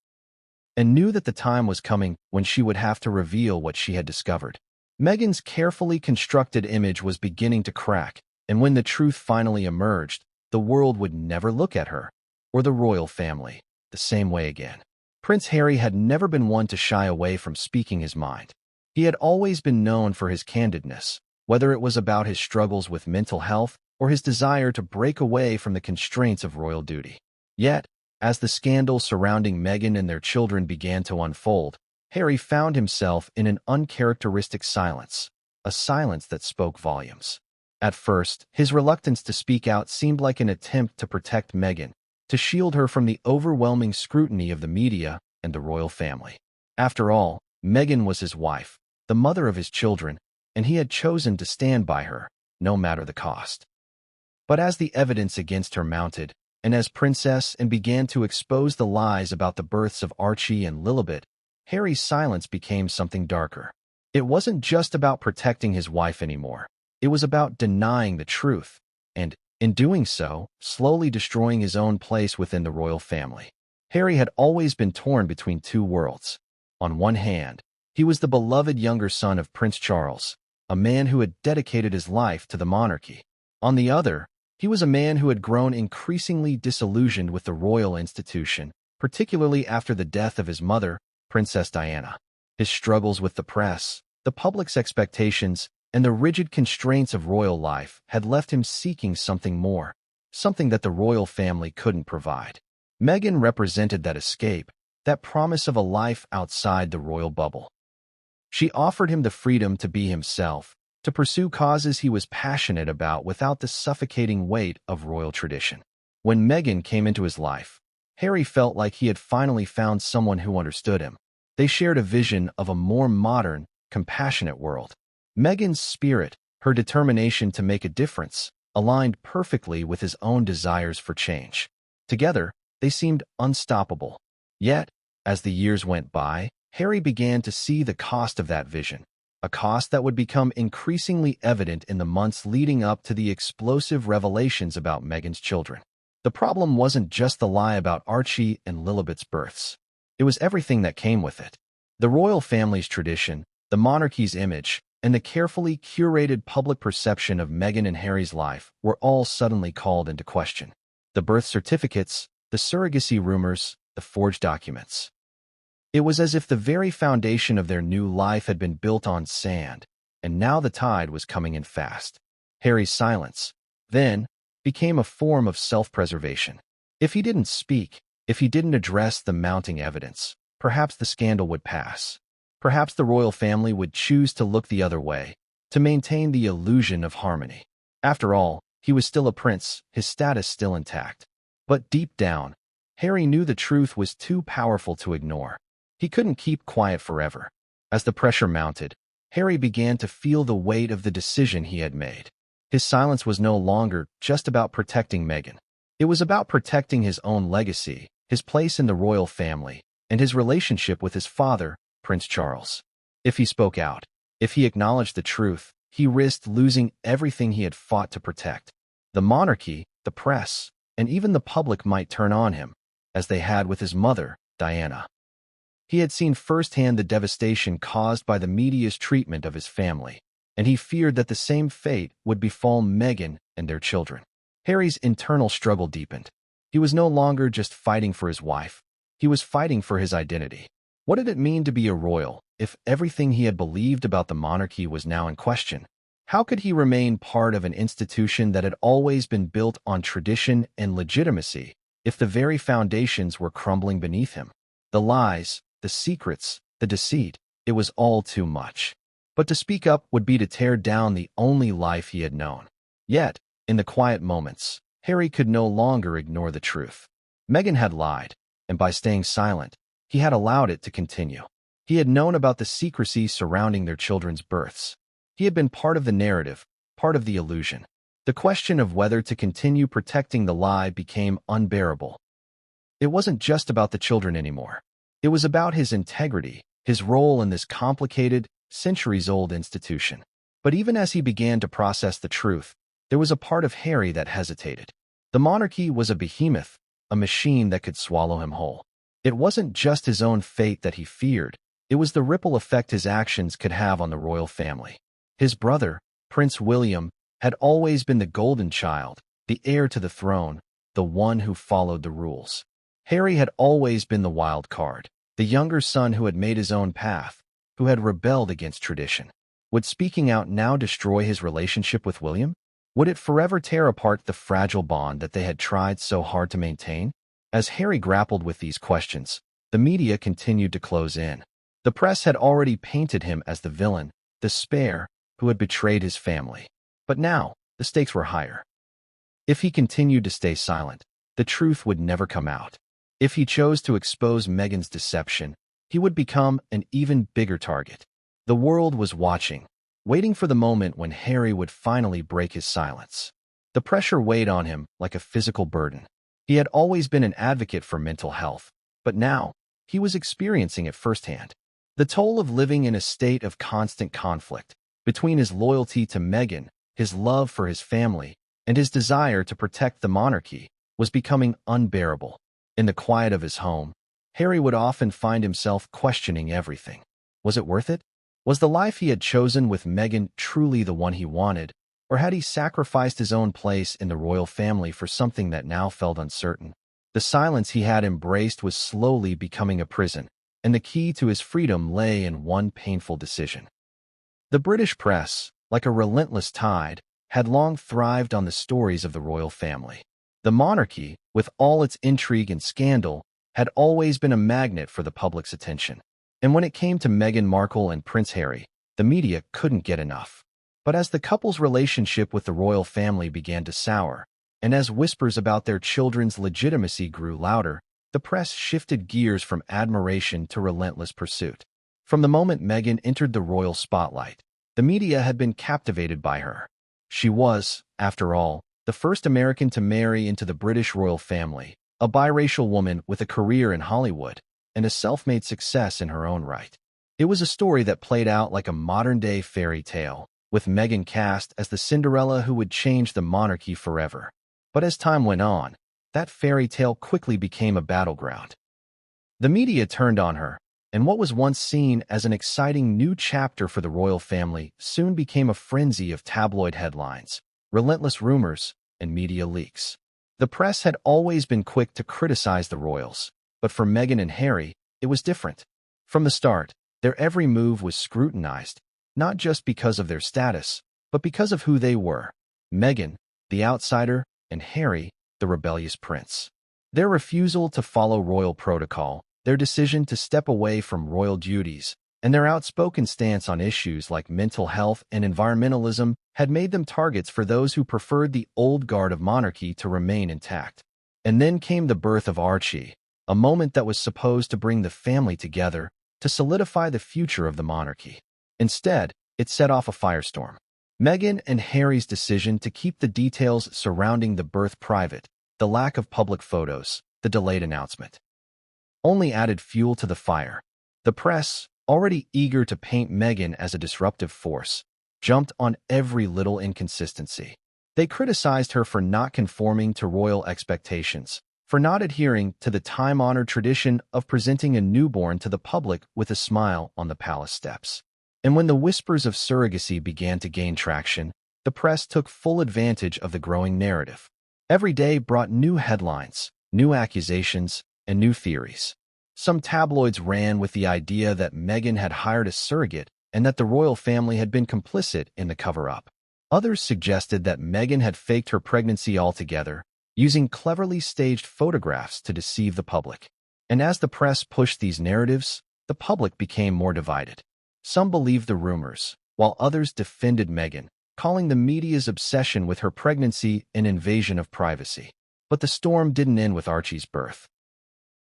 Anne knew that the time was coming when she would have to reveal what she had discovered. Meghan's carefully constructed image was beginning to crack, and when the truth finally emerged, the world would never look at her, or the royal family, the same way again. Prince Harry had never been one to shy away from speaking his mind. He had always been known for his candidness, whether it was about his struggles with mental health or his desire to break away from the constraints of royal duty. Yet, as the scandal surrounding Meghan and their children began to unfold, Harry found himself in an uncharacteristic silence, a silence that spoke volumes. At first, his reluctance to speak out seemed like an attempt to protect Meghan, to shield her from the overwhelming scrutiny of the media and the royal family. After all, Meghan was his wife, the mother of his children, and he had chosen to stand by her, no matter the cost. But as the evidence against her mounted, and as Princess Anne began to expose the lies about the births of Archie and Lilibet, Harry's silence became something darker. It wasn't just about protecting his wife anymore. It was about denying the truth, and, in doing so, slowly destroying his own place within the royal family. Harry had always been torn between two worlds. On one hand, he was the beloved younger son of Prince Charles, a man who had dedicated his life to the monarchy. On the other, he was a man who had grown increasingly disillusioned with the royal institution, particularly after the death of his mother, Princess Diana. His struggles with the press, the public's expectations, and the rigid constraints of royal life had left him seeking something more, something that the royal family couldn't provide. Meghan represented that escape, that promise of a life outside the royal bubble. She offered him the freedom to be himself, to pursue causes he was passionate about without the suffocating weight of royal tradition. When Meghan came into his life, Harry felt like he had finally found someone who understood him. They shared a vision of a more modern, compassionate world. Meghan's spirit, her determination to make a difference, aligned perfectly with his own desires for change. Together, they seemed unstoppable. Yet, as the years went by, Harry began to see the cost of that vision, a cost that would become increasingly evident in the months leading up to the explosive revelations about Meghan's children. The problem wasn't just the lie about Archie and Lilibet's births. It was everything that came with it. The royal family's tradition, the monarchy's image, and the carefully curated public perception of Meghan and Harry's life were all suddenly called into question. The birth certificates, the surrogacy rumors, the forged documents. It was as if the very foundation of their new life had been built on sand, and now the tide was coming in fast. Harry's silence, then, became a form of self-preservation. If he didn't speak, if he didn't address the mounting evidence, perhaps the scandal would pass. Perhaps the royal family would choose to look the other way, to maintain the illusion of harmony. After all, he was still a prince, his status still intact. But deep down, Harry knew the truth was too powerful to ignore. He couldn't keep quiet forever. As the pressure mounted, Harry began to feel the weight of the decision he had made. His silence was no longer just about protecting Meghan. It was about protecting his own legacy, his place in the royal family, and his relationship with his father, Prince Charles. If he spoke out, if he acknowledged the truth, he risked losing everything he had fought to protect. The monarchy, the press, and even the public might turn on him, as they had with his mother, Diana. He had seen firsthand the devastation caused by the media's treatment of his family, and he feared that the same fate would befall Meghan and their children. Harry's internal struggle deepened. He was no longer just fighting for his wife. He was fighting for his identity. What did it mean to be a royal if everything he had believed about the monarchy was now in question? How could he remain part of an institution that had always been built on tradition and legitimacy if the very foundations were crumbling beneath him? The lies, the secrets, the deceit, it was all too much. But to speak up would be to tear down the only life he had known. Yet, in the quiet moments, Harry could no longer ignore the truth. Meghan had lied, and by staying silent, he had allowed it to continue. He had known about the secrecy surrounding their children's births. He had been part of the narrative, part of the illusion. The question of whether to continue protecting the lie became unbearable. It wasn't just about the children anymore. It was about his integrity, his role in this complicated, centuries-old institution. But even as he began to process the truth, there was a part of Harry that hesitated. The monarchy was a behemoth, a machine that could swallow him whole. It wasn't just his own fate that he feared. It was the ripple effect his actions could have on the royal family. His brother, Prince William, had always been the golden child, the heir to the throne, the one who followed the rules. Harry had always been the wild card, the younger son who had made his own path, who had rebelled against tradition. Would speaking out now destroy his relationship with William? Would it forever tear apart the fragile bond that they had tried so hard to maintain? As Harry grappled with these questions, the media continued to close in. The press had already painted him as the villain, the spare, who had betrayed his family. But now, the stakes were higher. If he continued to stay silent, the truth would never come out. If he chose to expose Meghan's deception, he would become an even bigger target. The world was watching, waiting for the moment when Harry would finally break his silence. The pressure weighed on him like a physical burden. He had always been an advocate for mental health, but now, he was experiencing it firsthand. The toll of living in a state of constant conflict between his loyalty to Meghan, his love for his family, and his desire to protect the monarchy was becoming unbearable. In the quiet of his home, Harry would often find himself questioning everything. Was it worth it? Was the life he had chosen with Meghan truly the one he wanted, or had he sacrificed his own place in the royal family for something that now felt uncertain? The silence he had embraced was slowly becoming a prison, and the key to his freedom lay in one painful decision. The British press, like a relentless tide, had long thrived on the stories of the royal family. The monarchy, with all its intrigue and scandal, had always been a magnet for the public's attention. And when it came to Meghan Markle and Prince Harry, the media couldn't get enough. But as the couple's relationship with the royal family began to sour, and as whispers about their children's legitimacy grew louder, the press shifted gears from admiration to relentless pursuit. From the moment Meghan entered the royal spotlight, the media had been captivated by her. She was, after all, the first American to marry into the British royal family, a biracial woman with a career in Hollywood, and a self-made success in her own right. It was a story that played out like a modern-day fairy tale, with Meghan cast as the Cinderella who would change the monarchy forever. But as time went on, that fairy tale quickly became a battleground. The media turned on her, and what was once seen as an exciting new chapter for the royal family soon became a frenzy of tabloid headlines, relentless rumors, and media leaks. The press had always been quick to criticize the royals, but for Meghan and Harry, it was different. From the start, their every move was scrutinized, not just because of their status, but because of who they were. Meghan, the outsider, and Harry, the rebellious prince. Their refusal to follow royal protocol, their decision to step away from royal duties, and their outspoken stance on issues like mental health and environmentalism had made them targets for those who preferred the old guard of monarchy to remain intact. And then came the birth of Archie, a moment that was supposed to bring the family together, to solidify the future of the monarchy. Instead, it set off a firestorm. Meghan and Harry's decision to keep the details surrounding the birth private, the lack of public photos, the delayed announcement, only added fuel to the fire. The press, already eager to paint Meghan as a disruptive force, jumped on every little inconsistency. They criticized her for not conforming to royal expectations, for not adhering to the time-honored tradition of presenting a newborn to the public with a smile on the palace steps. And when the whispers of surrogacy began to gain traction, the press took full advantage of the growing narrative. Every day brought new headlines, new accusations, and new theories. Some tabloids ran with the idea that Meghan had hired a surrogate and that the royal family had been complicit in the cover-up. Others suggested that Meghan had faked her pregnancy altogether, using cleverly staged photographs to deceive the public. And as the press pushed these narratives, the public became more divided. Some believed the rumors, while others defended Meghan, calling the media's obsession with her pregnancy an invasion of privacy. But the storm didn't end with Archie's birth.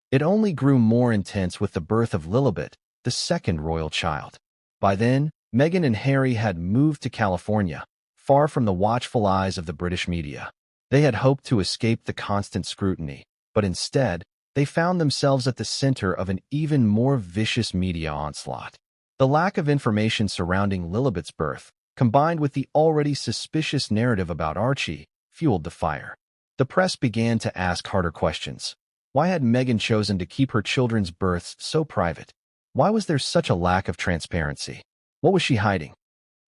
It only grew more intense with the birth of Lilibet, the second royal child. By then, Meghan and Harry had moved to California, far from the watchful eyes of the British media. They had hoped to escape the constant scrutiny, but instead, they found themselves at the center of an even more vicious media onslaught. The lack of information surrounding Lilibet's birth, combined with the already suspicious narrative about Archie, fueled the fire. The press began to ask harder questions. Why had Meghan chosen to keep her children's births so private? Why was there such a lack of transparency? What was she hiding?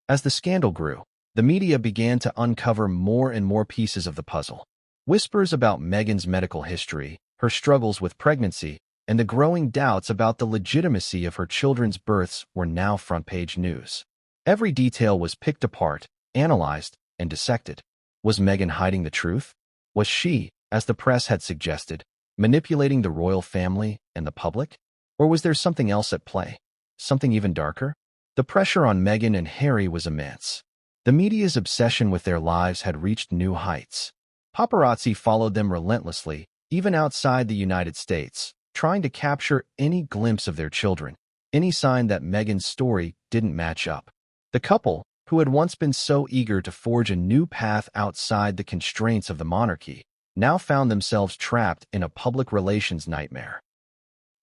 As the scandal grew, the media began to uncover more and more pieces of the puzzle. Whispers about Meghan's medical history, her struggles with pregnancy, and the growing doubts about the legitimacy of her children's births were now front-page news. Every detail was picked apart, analyzed, and dissected. Was Meghan hiding the truth? Was she, as the press had suggested, manipulating the royal family and the public? Or was there something else at play? Something even darker? The pressure on Meghan and Harry was immense. The media's obsession with their lives had reached new heights. Paparazzi followed them relentlessly, even outside the United States, trying to capture any glimpse of their children, any sign that Meghan's story didn't match up. The couple, who had once been so eager to forge a new path outside the constraints of the monarchy, now found themselves trapped in a public relations nightmare.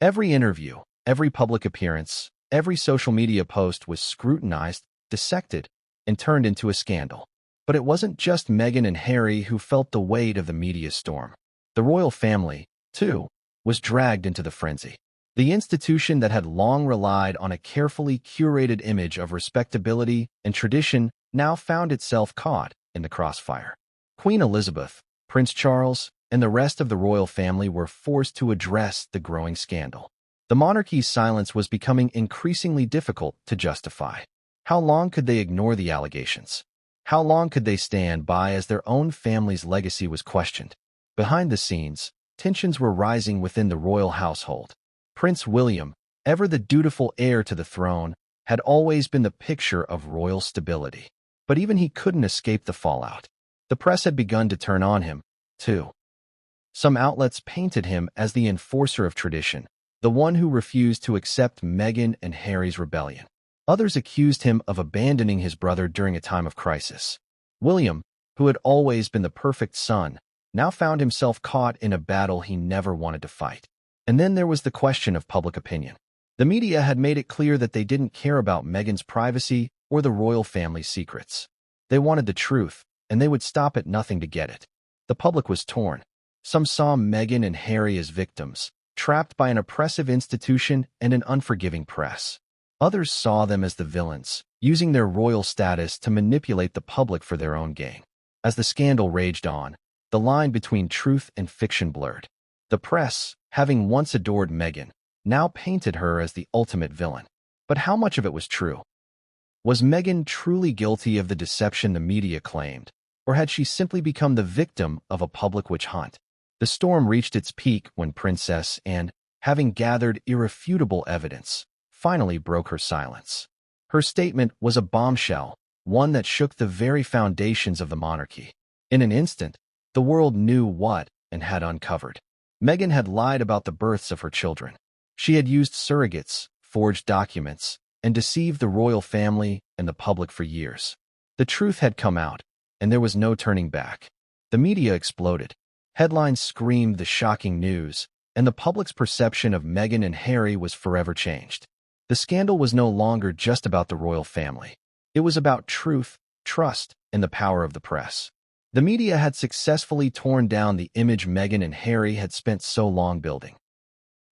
Every interview, every public appearance, every social media post was scrutinized, dissected, and turned into a scandal. But it wasn't just Meghan and Harry who felt the weight of the media storm. The royal family, too, was dragged into the frenzy. The institution that had long relied on a carefully curated image of respectability and tradition now found itself caught in the crossfire. Queen Elizabeth, Prince Charles, and the rest of the royal family were forced to address the growing scandal. The monarchy's silence was becoming increasingly difficult to justify. How long could they ignore the allegations? How long could they stand by as their own family's legacy was questioned? Behind the scenes, tensions were rising within the royal household. Prince William, ever the dutiful heir to the throne, had always been the picture of royal stability. But even he couldn't escape the fallout. The press had begun to turn on him, too. Some outlets painted him as the enforcer of tradition, the one who refused to accept Meghan and Harry's rebellion. Others accused him of abandoning his brother during a time of crisis. William, who had always been the perfect son, now found himself caught in a battle he never wanted to fight. And then there was the question of public opinion. The media had made it clear that they didn't care about Meghan's privacy or the royal family's secrets. They wanted the truth, and they would stop at nothing to get it. The public was torn. Some saw Meghan and Harry as victims, trapped by an oppressive institution and an unforgiving press. Others saw them as the villains, using their royal status to manipulate the public for their own gain. As the scandal raged on, the line between truth and fiction blurred. The press, having once adored Meghan, now painted her as the ultimate villain. But how much of it was true? Was Meghan truly guilty of the deception the media claimed, or had she simply become the victim of a public witch hunt? The storm reached its peak when Princess Anne, having gathered irrefutable evidence, finally broke her silence. Her statement was a bombshell, one that shook the very foundations of the monarchy. In an instant, the world knew what and had uncovered. Meghan had lied about the births of her children. She had used surrogates, forged documents, and deceived the royal family and the public for years. The truth had come out, and there was no turning back. The media exploded. Headlines screamed the shocking news, and the public's perception of Meghan and Harry was forever changed. The scandal was no longer just about the royal family. It was about truth, trust, and the power of the press. The media had successfully torn down the image Meghan and Harry had spent so long building.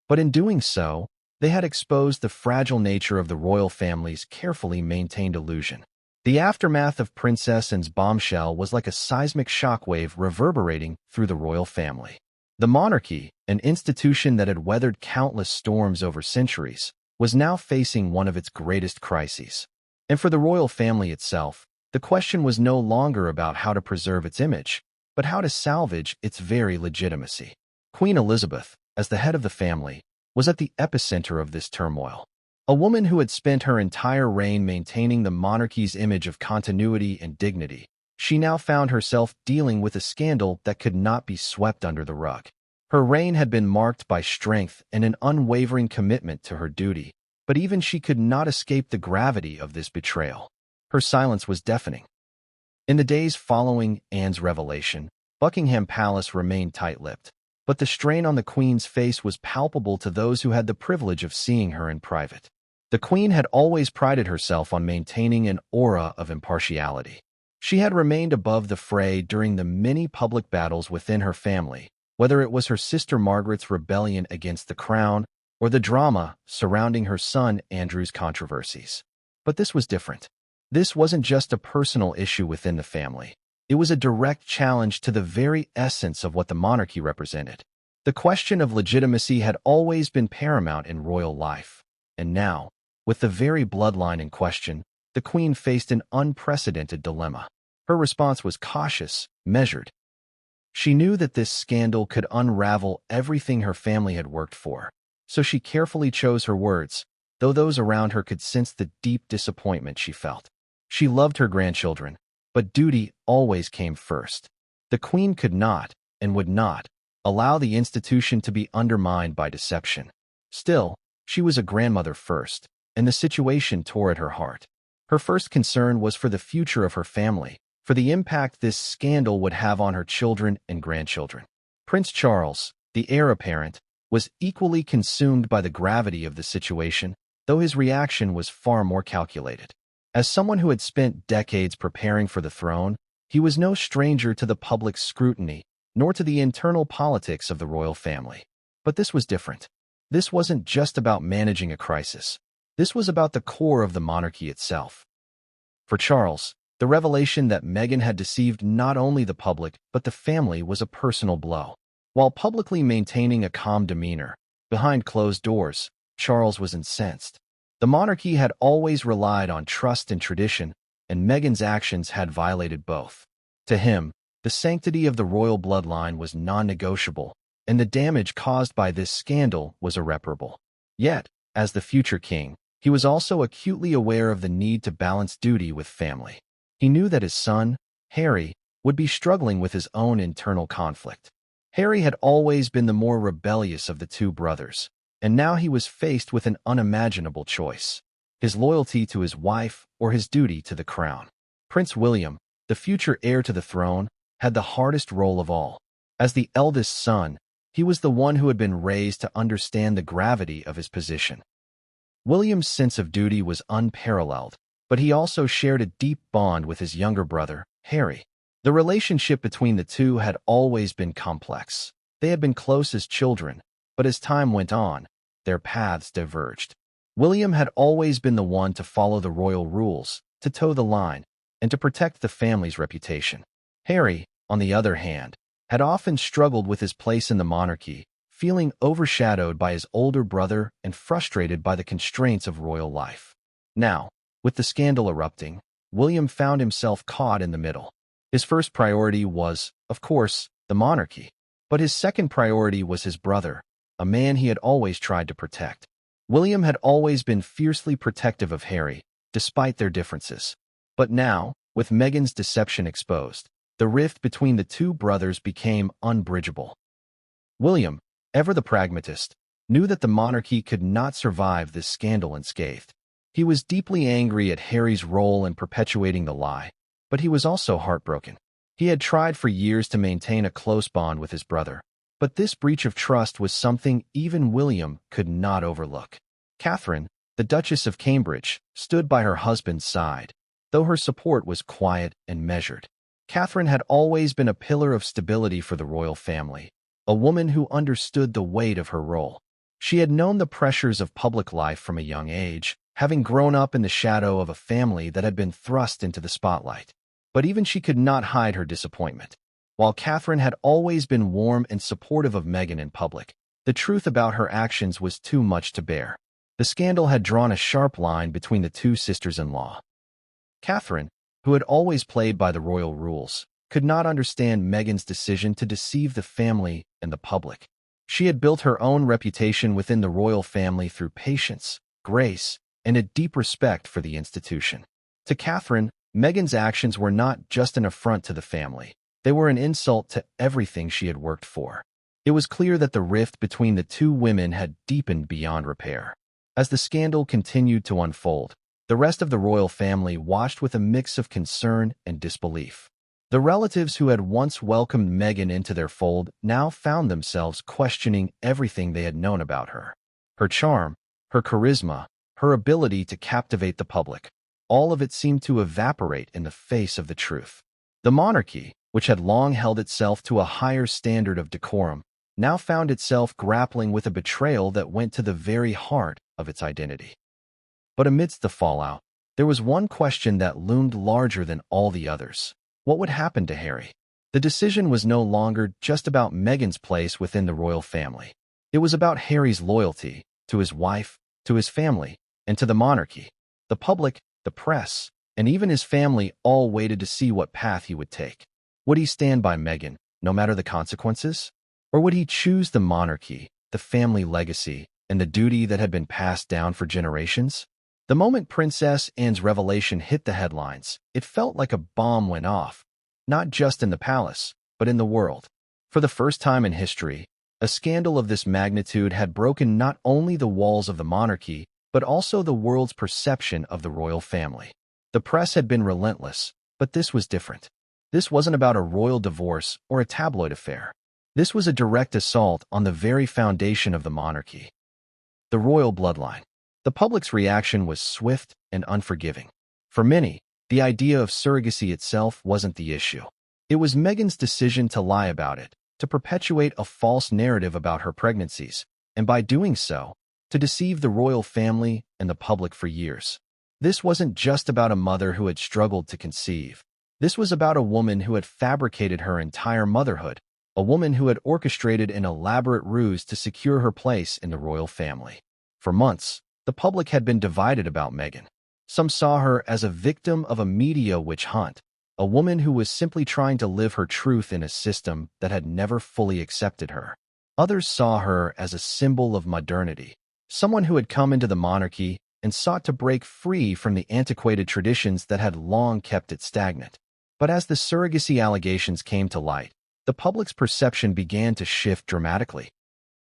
But in doing so, they had exposed the fragile nature of the royal family's carefully maintained illusion. The aftermath of Princess Anne's bombshell was like a seismic shockwave reverberating through the royal family. The monarchy, an institution that had weathered countless storms over centuries, was now facing one of its greatest crises. And for the royal family itself, the question was no longer about how to preserve its image, but how to salvage its very legitimacy. Queen Elizabeth, as the head of the family, was at the epicenter of this turmoil. A woman who had spent her entire reign maintaining the monarchy's image of continuity and dignity, she now found herself dealing with a scandal that could not be swept under the rug. Her reign had been marked by strength and an unwavering commitment to her duty, but even she could not escape the gravity of this betrayal. Her silence was deafening. In the days following Anne's revelation, Buckingham Palace remained tight-lipped, but the strain on the Queen's face was palpable to those who had the privilege of seeing her in private. The Queen had always prided herself on maintaining an aura of impartiality. She had remained above the fray during the many public battles within her family, whether it was her sister Margaret's rebellion against the crown or the drama surrounding her son Andrew's controversies. But this was different. This wasn't just a personal issue within the family. It was a direct challenge to the very essence of what the monarchy represented. The question of legitimacy had always been paramount in royal life. And now, with the very bloodline in question, the Queen faced an unprecedented dilemma. Her response was cautious, measured. She knew that this scandal could unravel everything her family had worked for, so she carefully chose her words, though those around her could sense the deep disappointment she felt. She loved her grandchildren, but duty always came first. The Queen could not, and would not, allow the institution to be undermined by deception. Still, she was a grandmother first, and the situation tore at her heart. Her first concern was for the future of her family, for the impact this scandal would have on her children and grandchildren. Prince Charles, the heir apparent, was equally consumed by the gravity of the situation, though his reaction was far more calculated. As someone who had spent decades preparing for the throne, he was no stranger to the public's scrutiny, nor to the internal politics of the royal family. But this was different. This wasn't just about managing a crisis. This was about the core of the monarchy itself. For Charles, the revelation that Meghan had deceived not only the public but the family was a personal blow. While publicly maintaining a calm demeanor, behind closed doors, Charles was incensed. The monarchy had always relied on trust and tradition, and Meghan's actions had violated both. To him, the sanctity of the royal bloodline was non-negotiable, and the damage caused by this scandal was irreparable. Yet, as the future king, he was also acutely aware of the need to balance duty with family. He knew that his son, Harry, would be struggling with his own internal conflict. Harry had always been the more rebellious of the two brothers, and now he was faced with an unimaginable choice: his loyalty to his wife or his duty to the crown. Prince William, the future heir to the throne, had the hardest role of all. As the eldest son, he was the one who had been raised to understand the gravity of his position. William's sense of duty was unparalleled, but he also shared a deep bond with his younger brother, Harry. The relationship between the two had always been complex. They had been close as children, but as time went on, their paths diverged. William had always been the one to follow the royal rules, to toe the line, and to protect the family's reputation. Harry, on the other hand, had often struggled with his place in the monarchy, feeling overshadowed by his older brother and frustrated by the constraints of royal life. Now, with the scandal erupting, William found himself caught in the middle. His first priority was, of course, the monarchy, but his second priority was his brother, a man he had always tried to protect. William had always been fiercely protective of Harry, despite their differences. But now, with Meghan's deception exposed, the rift between the two brothers became unbridgeable. William, ever the pragmatist, knew that the monarchy could not survive this scandal unscathed. He was deeply angry at Harry's role in perpetuating the lie, but he was also heartbroken. He had tried for years to maintain a close bond with his brother, but this breach of trust was something even William could not overlook. Catherine, the Duchess of Cambridge, stood by her husband's side, though her support was quiet and measured. Catherine had always been a pillar of stability for the royal family, a woman who understood the weight of her role. She had known the pressures of public life from a young age, having grown up in the shadow of a family that had been thrust into the spotlight. But even she could not hide her disappointment. While Catherine had always been warm and supportive of Meghan in public, the truth about her actions was too much to bear. The scandal had drawn a sharp line between the two sisters-in-law. Catherine, who had always played by the royal rules, could not understand Meghan's decision to deceive the family and the public. She had built her own reputation within the royal family through patience, grace, and a deep respect for the institution. To Catherine, Meghan's actions were not just an affront to the family. They were an insult to everything she had worked for. It was clear that the rift between the two women had deepened beyond repair. As the scandal continued to unfold, the rest of the royal family watched with a mix of concern and disbelief. The relatives who had once welcomed Meghan into their fold now found themselves questioning everything they had known about her. Her charm, her charisma, her ability to captivate the public, all of it seemed to evaporate in the face of the truth. The monarchy, which had long held itself to a higher standard of decorum, now found itself grappling with a betrayal that went to the very heart of its identity. But amidst the fallout, there was one question that loomed larger than all the others. What would happen to Harry? The decision was no longer just about Meghan's place within the royal family. It was about Harry's loyalty to his wife, to his family, and to the monarchy. The public, the press, and even his family all waited to see what path he would take. Would he stand by Meghan, no matter the consequences? Or would he choose the monarchy, the family legacy, and the duty that had been passed down for generations? The moment Princess Anne's revelation hit the headlines, it felt like a bomb went off, not just in the palace, but in the world. For the first time in history, a scandal of this magnitude had broken not only the walls of the monarchy, but also the world's perception of the royal family. The press had been relentless, but this was different. This wasn't about a royal divorce or a tabloid affair. This was a direct assault on the very foundation of the monarchy, the royal bloodline. The public's reaction was swift and unforgiving. For many, the idea of surrogacy itself wasn't the issue. It was Meghan's decision to lie about it, to perpetuate a false narrative about her pregnancies, and by doing so, to deceive the royal family and the public for years. This wasn't just about a mother who had struggled to conceive. This was about a woman who had fabricated her entire motherhood, a woman who had orchestrated an elaborate ruse to secure her place in the royal family. For months, the public had been divided about Meghan. Some saw her as a victim of a media witch hunt, a woman who was simply trying to live her truth in a system that had never fully accepted her. Others saw her as a symbol of modernity, someone who had come into the monarchy and sought to break free from the antiquated traditions that had long kept it stagnant. But as the surrogacy allegations came to light, the public's perception began to shift dramatically.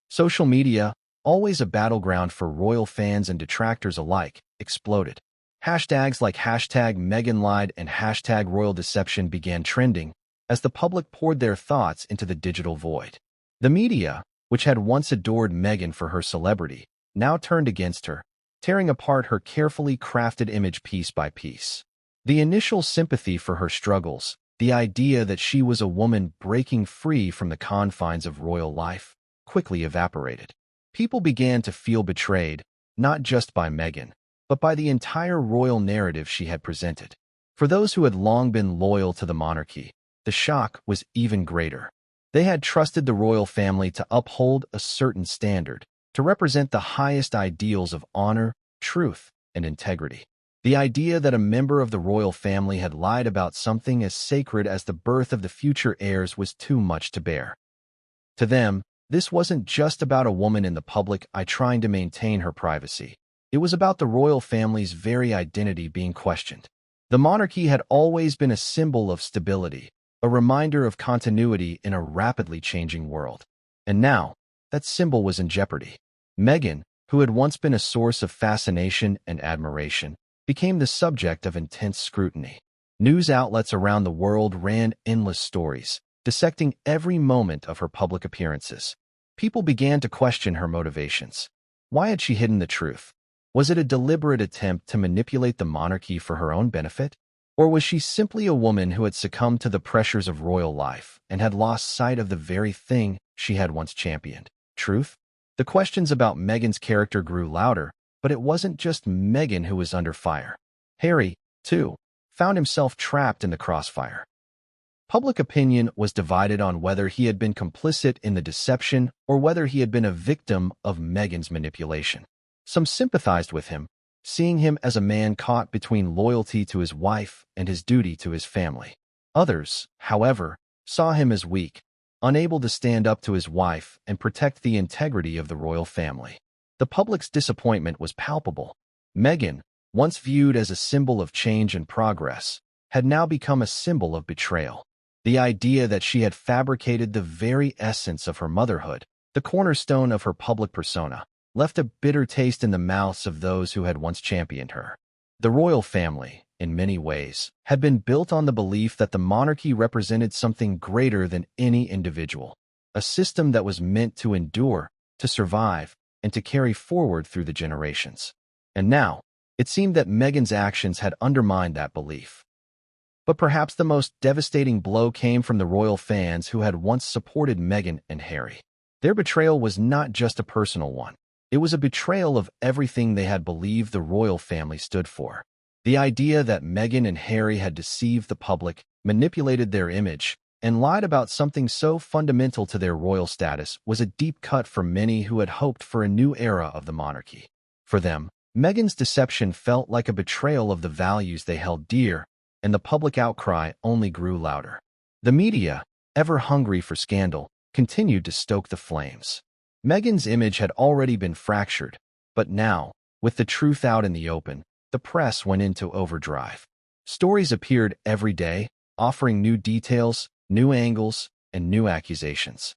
Social media, always a battleground for royal fans and detractors alike, exploded. Hashtags like hashtag Meghan lied and hashtag royal deception began trending as the public poured their thoughts into the digital void. The media, which had once adored Meghan for her celebrity, now turned against her, tearing apart her carefully crafted image piece by piece. The initial sympathy for her struggles, the idea that she was a woman breaking free from the confines of royal life, quickly evaporated. People began to feel betrayed, not just by Meghan, but by the entire royal narrative she had presented. For those who had long been loyal to the monarchy, the shock was even greater. They had trusted the royal family to uphold a certain standard, to represent the highest ideals of honor, truth, and integrity. The idea that a member of the royal family had lied about something as sacred as the birth of the future heirs was too much to bear. To them, this wasn't just about a woman in the public eye trying to maintain her privacy. It was about the royal family's very identity being questioned. The monarchy had always been a symbol of stability, a reminder of continuity in a rapidly changing world. And now, that symbol was in jeopardy. Meghan, who had once been a source of fascination and admiration, became the subject of intense scrutiny. News outlets around the world ran endless stories, dissecting every moment of her public appearances. People began to question her motivations. Why had she hidden the truth? Was it a deliberate attempt to manipulate the monarchy for her own benefit? Or was she simply a woman who had succumbed to the pressures of royal life and had lost sight of the very thing she had once championed? Truth? The questions about Meghan's character grew louder, but it wasn't just Meghan who was under fire. Harry, too, found himself trapped in the crossfire. Public opinion was divided on whether he had been complicit in the deception or whether he had been a victim of Meghan's manipulation. Some sympathized with him, seeing him as a man caught between loyalty to his wife and his duty to his family. Others, however, saw him as weak, unable to stand up to his wife and protect the integrity of the royal family. The public's disappointment was palpable. Meghan, once viewed as a symbol of change and progress, had now become a symbol of betrayal. The idea that she had fabricated the very essence of her motherhood, the cornerstone of her public persona, left a bitter taste in the mouths of those who had once championed her. The royal family, in many ways, had been built on the belief that the monarchy represented something greater than any individual, a system that was meant to endure, to survive, and to carry forward through the generations. And now, it seemed that Meghan's actions had undermined that belief. But perhaps the most devastating blow came from the royal fans who had once supported Meghan and Harry. Their betrayal was not just a personal one. It was a betrayal of everything they had believed the royal family stood for. The idea that Meghan and Harry had deceived the public, manipulated their image, and lied about something so fundamental to their royal status was a deep cut for many who had hoped for a new era of the monarchy. For them, Meghan's deception felt like a betrayal of the values they held dear, and the public outcry only grew louder. The media, ever hungry for scandal, continued to stoke the flames. Meghan's image had already been fractured, but now, with the truth out in the open, the press went into overdrive. Stories appeared every day, offering new details, new angles, and new accusations.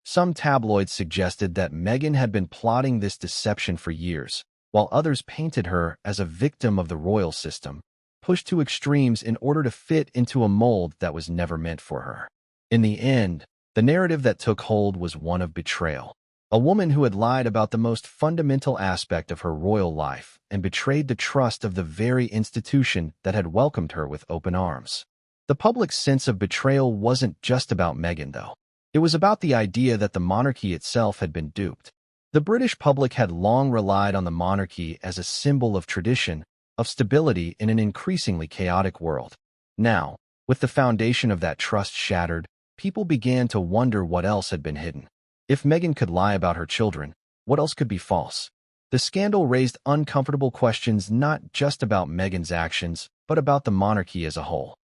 Some tabloids suggested that Meghan had been plotting this deception for years, while others painted her as a victim of the royal system, pushed to extremes in order to fit into a mold that was never meant for her. In the end, the narrative that took hold was one of betrayal. A woman who had lied about the most fundamental aspect of her royal life and betrayed the trust of the very institution that had welcomed her with open arms. The public's sense of betrayal wasn't just about Meghan, though. It was about the idea that the monarchy itself had been duped. The British public had long relied on the monarchy as a symbol of tradition, of stability in an increasingly chaotic world. Now, with the foundation of that trust shattered, people began to wonder what else had been hidden. If Meghan could lie about her children, what else could be false? The scandal raised uncomfortable questions not just about Meghan's actions, but about the monarchy as a whole.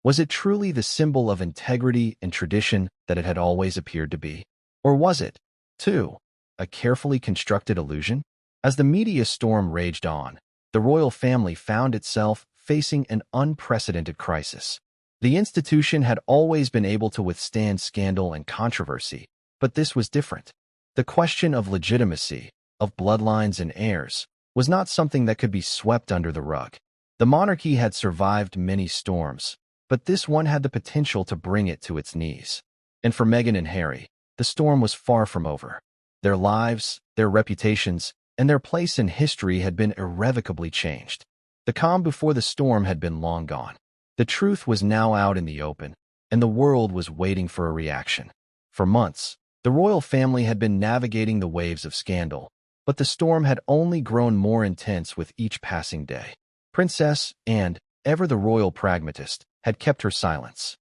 Was it truly the symbol of integrity and tradition that it had always appeared to be? Or was it, too, a carefully constructed illusion? As the media storm raged on, the royal family found itself facing an unprecedented crisis. The institution had always been able to withstand scandal and controversy, but this was different. The question of legitimacy, of bloodlines and heirs, was not something that could be swept under the rug. The monarchy had survived many storms, but this one had the potential to bring it to its knees. And for Meghan and Harry, the storm was far from over. Their lives, their reputations, and their place in history had been irrevocably changed. The calm before the storm had been long gone. The truth was now out in the open, and the world was waiting for a reaction. For months, the royal family had been navigating the waves of scandal, but the storm had only grown more intense with each passing day. Princess Anne, ever the royal pragmatist, had kept her silence,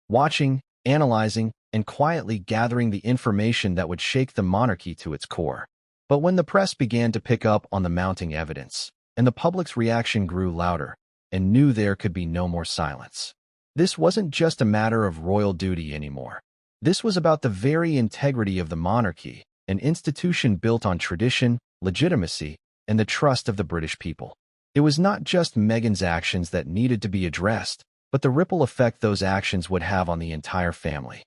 watching, analyzing, and quietly gathering the information that would shake the monarchy to its core. But when the press began to pick up on the mounting evidence, and the public's reaction grew louder, and knew there could be no more silence. This wasn't just a matter of royal duty anymore. This was about the very integrity of the monarchy, an institution built on tradition, legitimacy, and the trust of the British people. It was not just Meghan's actions that needed to be addressed, but the ripple effect those actions would have on the entire family.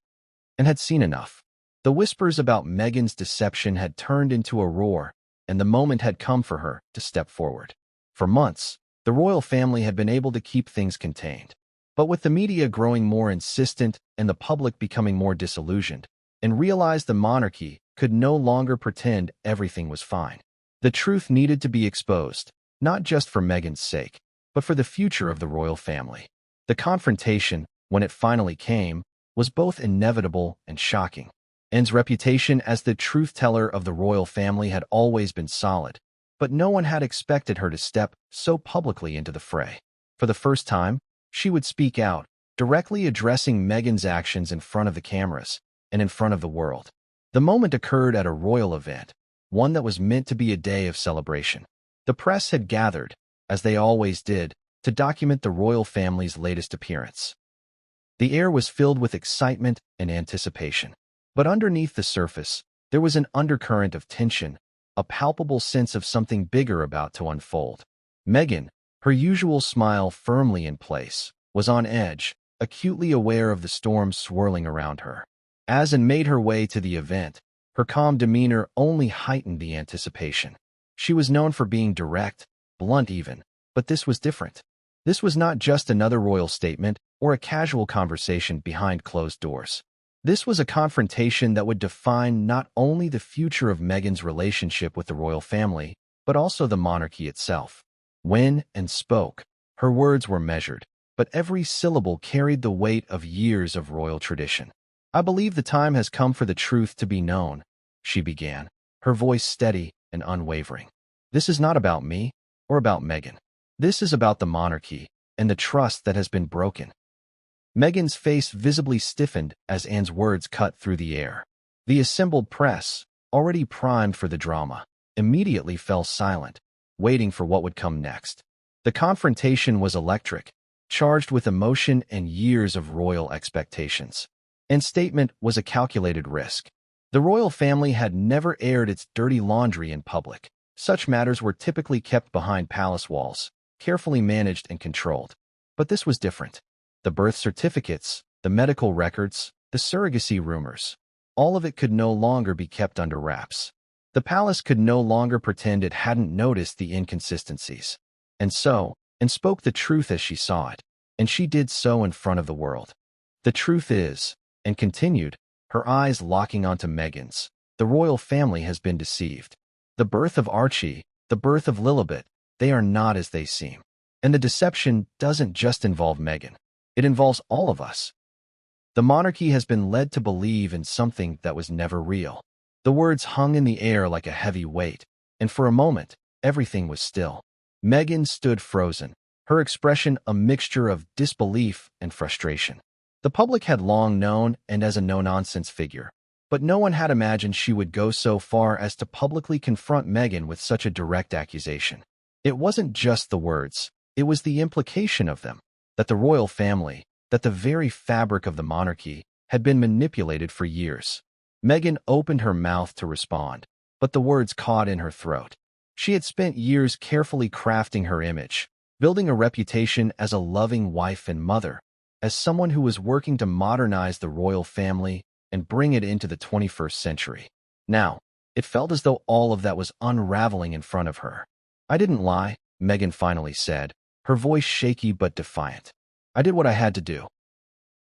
And had seen enough. The whispers about Meghan's deception had turned into a roar, and the moment had come for her to step forward. For months, the royal family had been able to keep things contained. But with the media growing more insistent and the public becoming more disillusioned, and realized the monarchy could no longer pretend everything was fine. The truth needed to be exposed, not just for Meghan's sake, but for the future of the royal family. The confrontation, when it finally came, was both inevitable and shocking. Anne's reputation as the truth-teller of the royal family had always been solid, but no one had expected her to step so publicly into the fray. For the first time, she would speak out, directly addressing Meghan's actions in front of the cameras and in front of the world. The moment occurred at a royal event, one that was meant to be a day of celebration. The press had gathered, as they always did, to document the royal family's latest appearance. The air was filled with excitement and anticipation. But underneath the surface, there was an undercurrent of tension, a palpable sense of something bigger about to unfold. Meghan, her usual smile firmly in place, was on edge, acutely aware of the storm swirling around her. As Anne made her way to the event, her calm demeanor only heightened the anticipation. She was known for being direct, blunt even, but this was different. This was not just another royal statement or a casual conversation behind closed doors. This was a confrontation that would define not only the future of Meghan's relationship with the royal family, but also the monarchy itself. When Anne spoke, her words were measured, but every syllable carried the weight of years of royal tradition. "I believe the time has come for the truth to be known," she began, her voice steady and unwavering. "This is not about me or about Meghan. This is about the monarchy and the trust that has been broken." Meghan's face visibly stiffened as Anne's words cut through the air. The assembled press, already primed for the drama, immediately fell silent, waiting for what would come next. The confrontation was electric, charged with emotion and years of royal expectations. Anne's statement was a calculated risk. The royal family had never aired its dirty laundry in public. Such matters were typically kept behind palace walls, carefully managed and controlled. But this was different. The birth certificates, the medical records, the surrogacy rumors, all of it could no longer be kept under wraps. The palace could no longer pretend it hadn't noticed the inconsistencies. And spoke the truth as she saw it, and she did so in front of the world. "The truth is," and continued, her eyes locking onto Meghan's, "the royal family has been deceived. The birth of Archie, the birth of Lilibet, they are not as they seem. And the deception doesn't just involve Meghan. It involves all of us. The monarchy has been led to believe in something that was never real." The words hung in the air like a heavy weight, and for a moment, everything was still. Meghan stood frozen, her expression a mixture of disbelief and frustration. The public had long known Anne as a no-nonsense figure, but no one had imagined she would go so far as to publicly confront Meghan with such a direct accusation. It wasn't just the words, it was the implication of them, that the royal family, that the very fabric of the monarchy, had been manipulated for years. Meghan opened her mouth to respond, but the words caught in her throat. She had spent years carefully crafting her image, building a reputation as a loving wife and mother, as someone who was working to modernize the royal family and bring it into the 21st century. Now, it felt as though all of that was unraveling in front of her. "I didn't lie," Meghan finally said, her voice shaky but defiant. "I did what I had to do.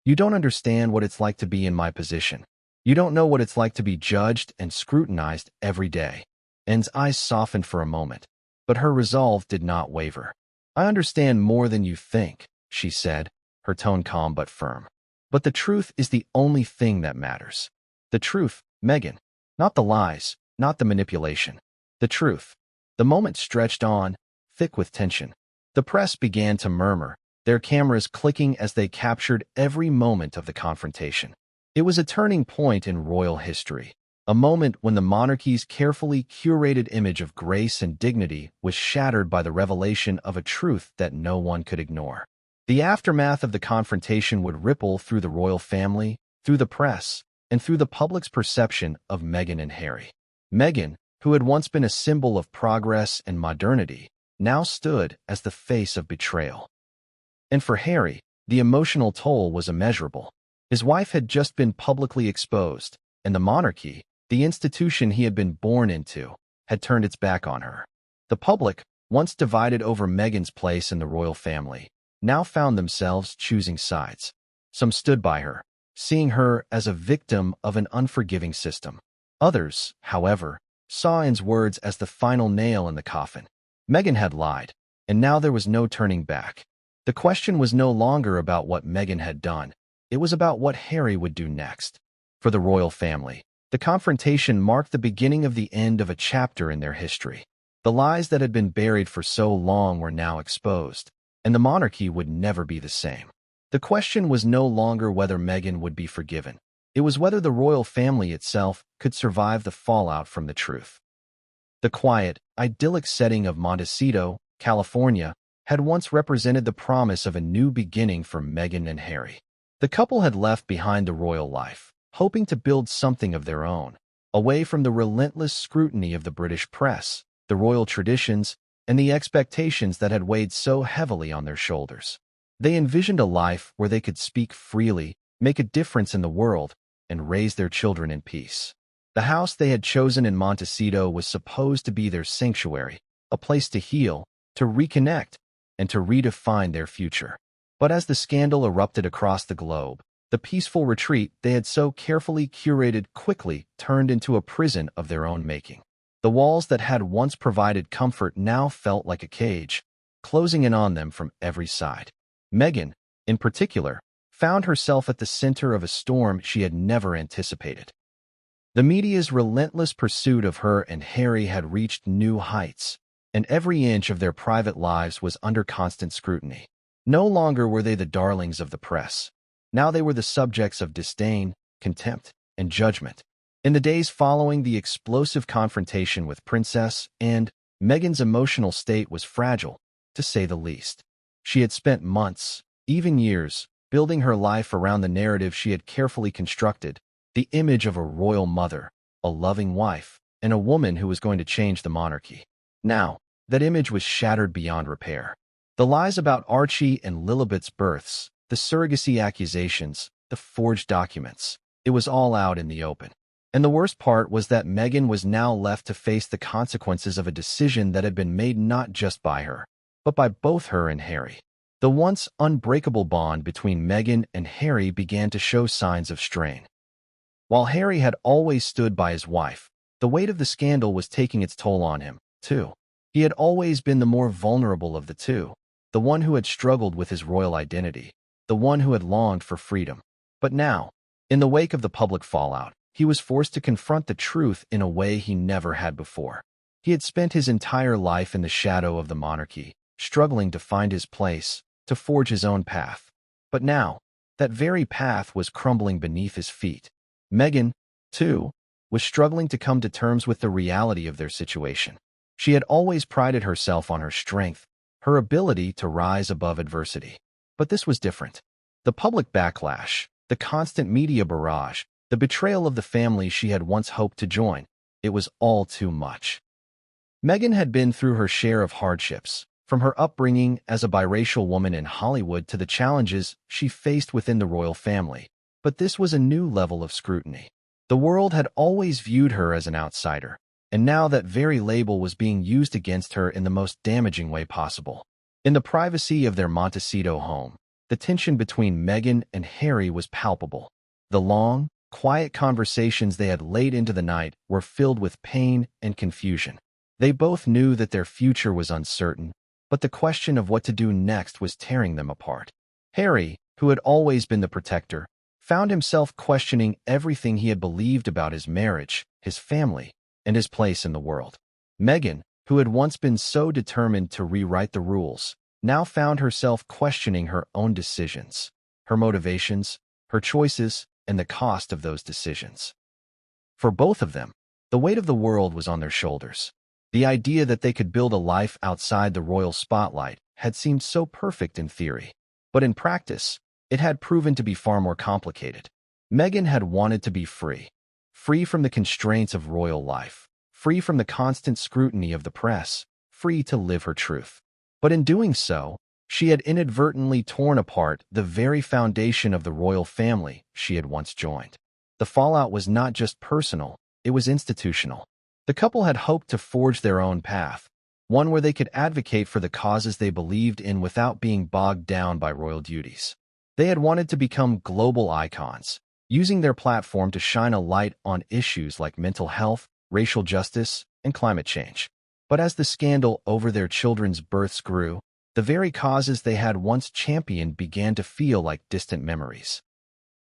You don't understand what it's like to be in my position. You don't know what it's like to be judged and scrutinized every day." Anne's eyes softened for a moment, but her resolve did not waver. "I understand more than you think," she said, her tone calm but firm. "But the truth is the only thing that matters. The truth, Meghan. Not the lies, not the manipulation. The truth." The moment stretched on, thick with tension. The press began to murmur, their cameras clicking as they captured every moment of the confrontation. It was a turning point in royal history, a moment when the monarchy's carefully curated image of grace and dignity was shattered by the revelation of a truth that no one could ignore. The aftermath of the confrontation would ripple through the royal family, through the press, and through the public's perception of Meghan and Harry. Meghan, who had once been a symbol of progress and modernity, now stood as the face of betrayal. And for Harry, the emotional toll was immeasurable. His wife had just been publicly exposed, and the monarchy, the institution he had been born into, had turned its back on her. The public, once divided over Meghan's place in the royal family, now found themselves choosing sides. Some stood by her, seeing her as a victim of an unforgiving system. Others, however, saw Anne's words as the final nail in the coffin. Meghan had lied, and now there was no turning back. The question was no longer about what Meghan had done. It was about what Harry would do next. For the royal family, the confrontation marked the beginning of the end of a chapter in their history. The lies that had been buried for so long were now exposed, and the monarchy would never be the same. The question was no longer whether Meghan would be forgiven. It was whether the royal family itself could survive the fallout from the truth. The quiet, idyllic setting of Montecito, California, had once represented the promise of a new beginning for Meghan and Harry. The couple had left behind the royal life, hoping to build something of their own, away from the relentless scrutiny of the British press, the royal traditions, and the expectations that had weighed so heavily on their shoulders. They envisioned a life where they could speak freely, make a difference in the world, and raise their children in peace. The house they had chosen in Montecito was supposed to be their sanctuary, a place to heal, to reconnect, and to redefine their future. But as the scandal erupted across the globe, the peaceful retreat they had so carefully curated quickly turned into a prison of their own making. The walls that had once provided comfort now felt like a cage, closing in on them from every side. Meghan, in particular, found herself at the center of a storm she had never anticipated. The media's relentless pursuit of her and Harry had reached new heights, and every inch of their private lives was under constant scrutiny. No longer were they the darlings of the press. Now they were the subjects of disdain, contempt, and judgment. In the days following the explosive confrontation with Princess Anne, Meghan's emotional state was fragile, to say the least. She had spent months, even years, building her life around the narrative she had carefully constructed, the image of a royal mother, a loving wife, and a woman who was going to change the monarchy. Now, that image was shattered beyond repair. The lies about Archie and Lilibet's births, the surrogacy accusations, the forged documents, it was all out in the open. And the worst part was that Meghan was now left to face the consequences of a decision that had been made not just by her, but by both her and Harry. The once unbreakable bond between Meghan and Harry began to show signs of strain. While Harry had always stood by his wife, the weight of the scandal was taking its toll on him, too. He had always been the more vulnerable of the two, the one who had struggled with his royal identity, the one who had longed for freedom. But now, in the wake of the public fallout, he was forced to confront the truth in a way he never had before. He had spent his entire life in the shadow of the monarchy, struggling to find his place, to forge his own path. But now, that very path was crumbling beneath his feet. Meghan, too, was struggling to come to terms with the reality of their situation. She had always prided herself on her strength, her ability to rise above adversity. But this was different. The public backlash, the constant media barrage, the betrayal of the family she had once hoped to join, it was all too much. Meghan had been through her share of hardships, from her upbringing as a biracial woman in Hollywood to the challenges she faced within the royal family. But this was a new level of scrutiny. The world had always viewed her as an outsider, and now that very label was being used against her in the most damaging way possible. In the privacy of their Montecito home, the tension between Meghan and Harry was palpable. The long, quiet conversations they had late into the night were filled with pain and confusion. They both knew that their future was uncertain, but the question of what to do next was tearing them apart. Harry, who had always been the protector, found himself questioning everything he had believed about his marriage, his family, and his place in the world. Meghan, who had once been so determined to rewrite the rules, now found herself questioning her own decisions, her motivations, her choices, and the cost of those decisions. For both of them, the weight of the world was on their shoulders. The idea that they could build a life outside the royal spotlight had seemed so perfect in theory, but in practice, it had proven to be far more complicated. Meghan had wanted to be free from the constraints of royal life, free from the constant scrutiny of the press, free to live her truth. But in doing so, she had inadvertently torn apart the very foundation of the royal family she had once joined. The fallout was not just personal, it was institutional. The couple had hoped to forge their own path, one where they could advocate for the causes they believed in without being bogged down by royal duties. They had wanted to become global icons, using their platform to shine a light on issues like mental health, racial justice, and climate change. But as the scandal over their children's births grew, the very causes they had once championed began to feel like distant memories.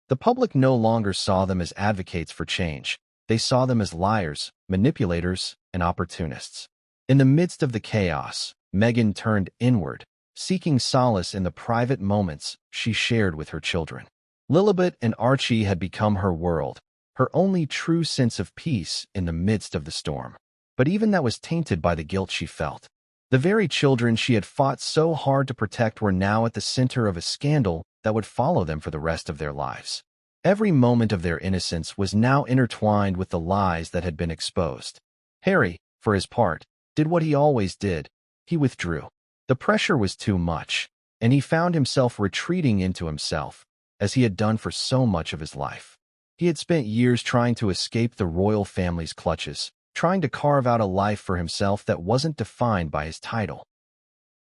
The public no longer saw them as advocates for change. They saw them as liars, manipulators, and opportunists. In the midst of the chaos, Meghan turned inward, seeking solace in the private moments she shared with her children. Lilibet and Archie had become her world, her only true sense of peace in the midst of the storm. But even that was tainted by the guilt she felt. The very children she had fought so hard to protect were now at the center of a scandal that would follow them for the rest of their lives. Every moment of their innocence was now intertwined with the lies that had been exposed. Harry, for his part, did what he always did. He withdrew. The pressure was too much, and he found himself retreating into himself, as he had done for so much of his life. He had spent years trying to escape the royal family's clutches, trying to carve out a life for himself that wasn't defined by his title.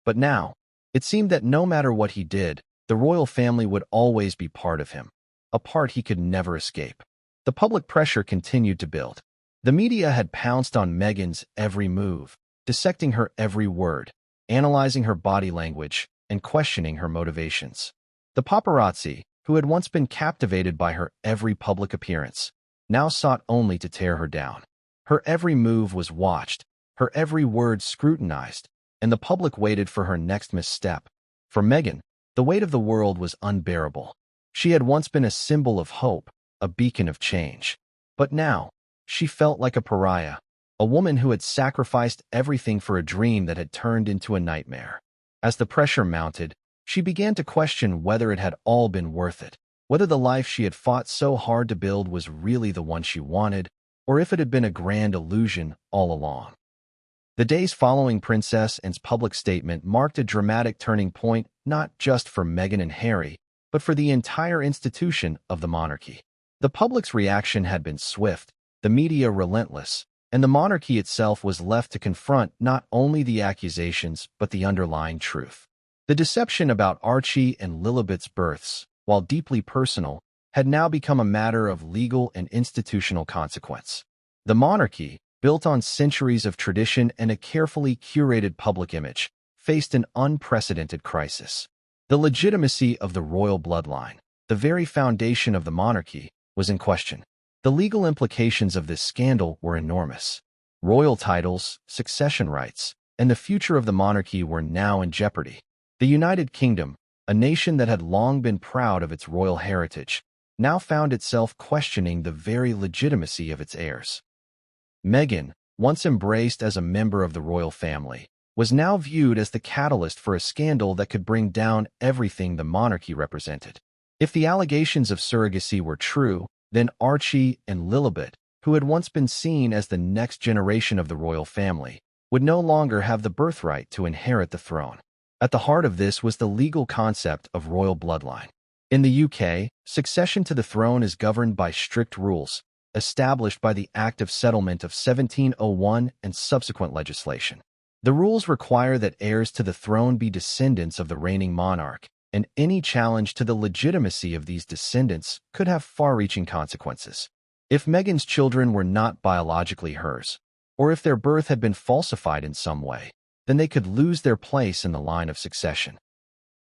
But now, it seemed that no matter what he did, the royal family would always be part of him, a part he could never escape. The public pressure continued to build. The media had pounced on Meghan's every move, dissecting her every word, analyzing her body language, and questioning her motivations. The paparazzi, who had once been captivated by her every public appearance, now sought only to tear her down. Her every move was watched, her every word scrutinized, and the public waited for her next misstep. For Meghan, the weight of the world was unbearable. She had once been a symbol of hope, a beacon of change. But now, she felt like a pariah, a woman who had sacrificed everything for a dream that had turned into a nightmare. As the pressure mounted, she began to question whether it had all been worth it, whether the life she had fought so hard to build was really the one she wanted, or if it had been a grand illusion all along. The days following Princess Anne's public statement marked a dramatic turning point not just for Meghan and Harry, but for the entire institution of the monarchy. The public's reaction had been swift, the media relentless, and the monarchy itself was left to confront not only the accusations but the underlying truth. The deception about Archie and Lilibet's births, while deeply personal, had now become a matter of legal and institutional consequence. The monarchy, built on centuries of tradition and a carefully curated public image, faced an unprecedented crisis. The legitimacy of the royal bloodline, the very foundation of the monarchy, was in question. The legal implications of this scandal were enormous. Royal titles, succession rights, and the future of the monarchy were now in jeopardy. The United Kingdom, a nation that had long been proud of its royal heritage, now found itself questioning the very legitimacy of its heirs. Meghan, once embraced as a member of the royal family, was now viewed as the catalyst for a scandal that could bring down everything the monarchy represented. If the allegations of surrogacy were true, then Archie and Lilibet, who had once been seen as the next generation of the royal family, would no longer have the birthright to inherit the throne. At the heart of this was the legal concept of royal bloodline. In the UK, succession to the throne is governed by strict rules, established by the Act of Settlement of 1701 and subsequent legislation. The rules require that heirs to the throne be descendants of the reigning monarch, and any challenge to the legitimacy of these descendants could have far-reaching consequences. If Meghan's children were not biologically hers, or if their birth had been falsified in some way, then they could lose their place in the line of succession.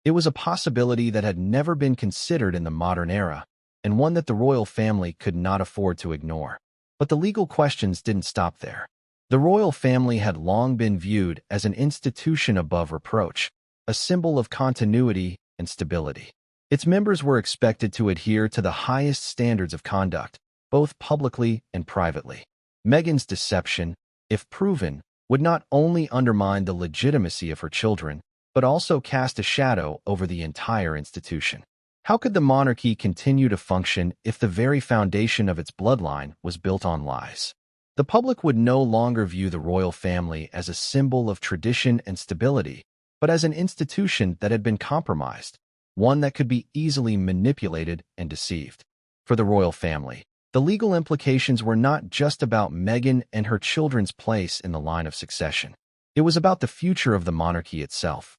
It was a possibility that had never been considered in the modern era, and one that the royal family could not afford to ignore. But the legal questions didn't stop there. The royal family had long been viewed as an institution above reproach, a symbol of continuity and stability. Its members were expected to adhere to the highest standards of conduct, both publicly and privately. Meghan's deception, if proven, would not only undermine the legitimacy of her children, but also cast a shadow over the entire institution. How could the monarchy continue to function if the very foundation of its bloodline was built on lies? The public would no longer view the royal family as a symbol of tradition and stability, but as an institution that had been compromised, one that could be easily manipulated and deceived. For the royal family, the legal implications were not just about Meghan and her children's place in the line of succession. It was about the future of the monarchy itself.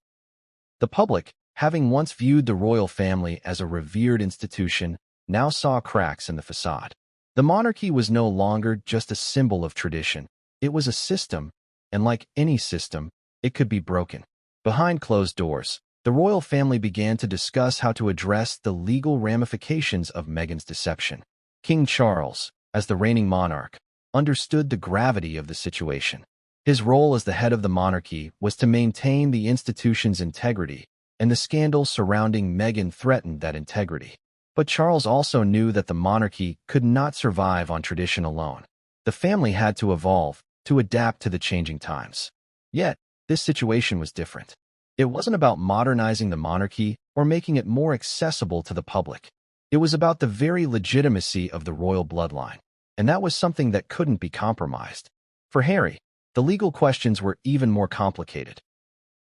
The public, having once viewed the royal family as a revered institution, now saw cracks in the facade. The monarchy was no longer just a symbol of tradition. It was a system, and like any system, it could be broken. Behind closed doors, the royal family began to discuss how to address the legal ramifications of Meghan's deception. King Charles, as the reigning monarch, understood the gravity of the situation. His role as the head of the monarchy was to maintain the institution's integrity, and the scandal surrounding Meghan threatened that integrity. But Charles also knew that the monarchy could not survive on tradition alone. The family had to evolve, to adapt to the changing times. Yet, this situation was different. It wasn't about modernizing the monarchy or making it more accessible to the public. It was about the very legitimacy of the royal bloodline, and that was something that couldn't be compromised. For Harry, the legal questions were even more complicated.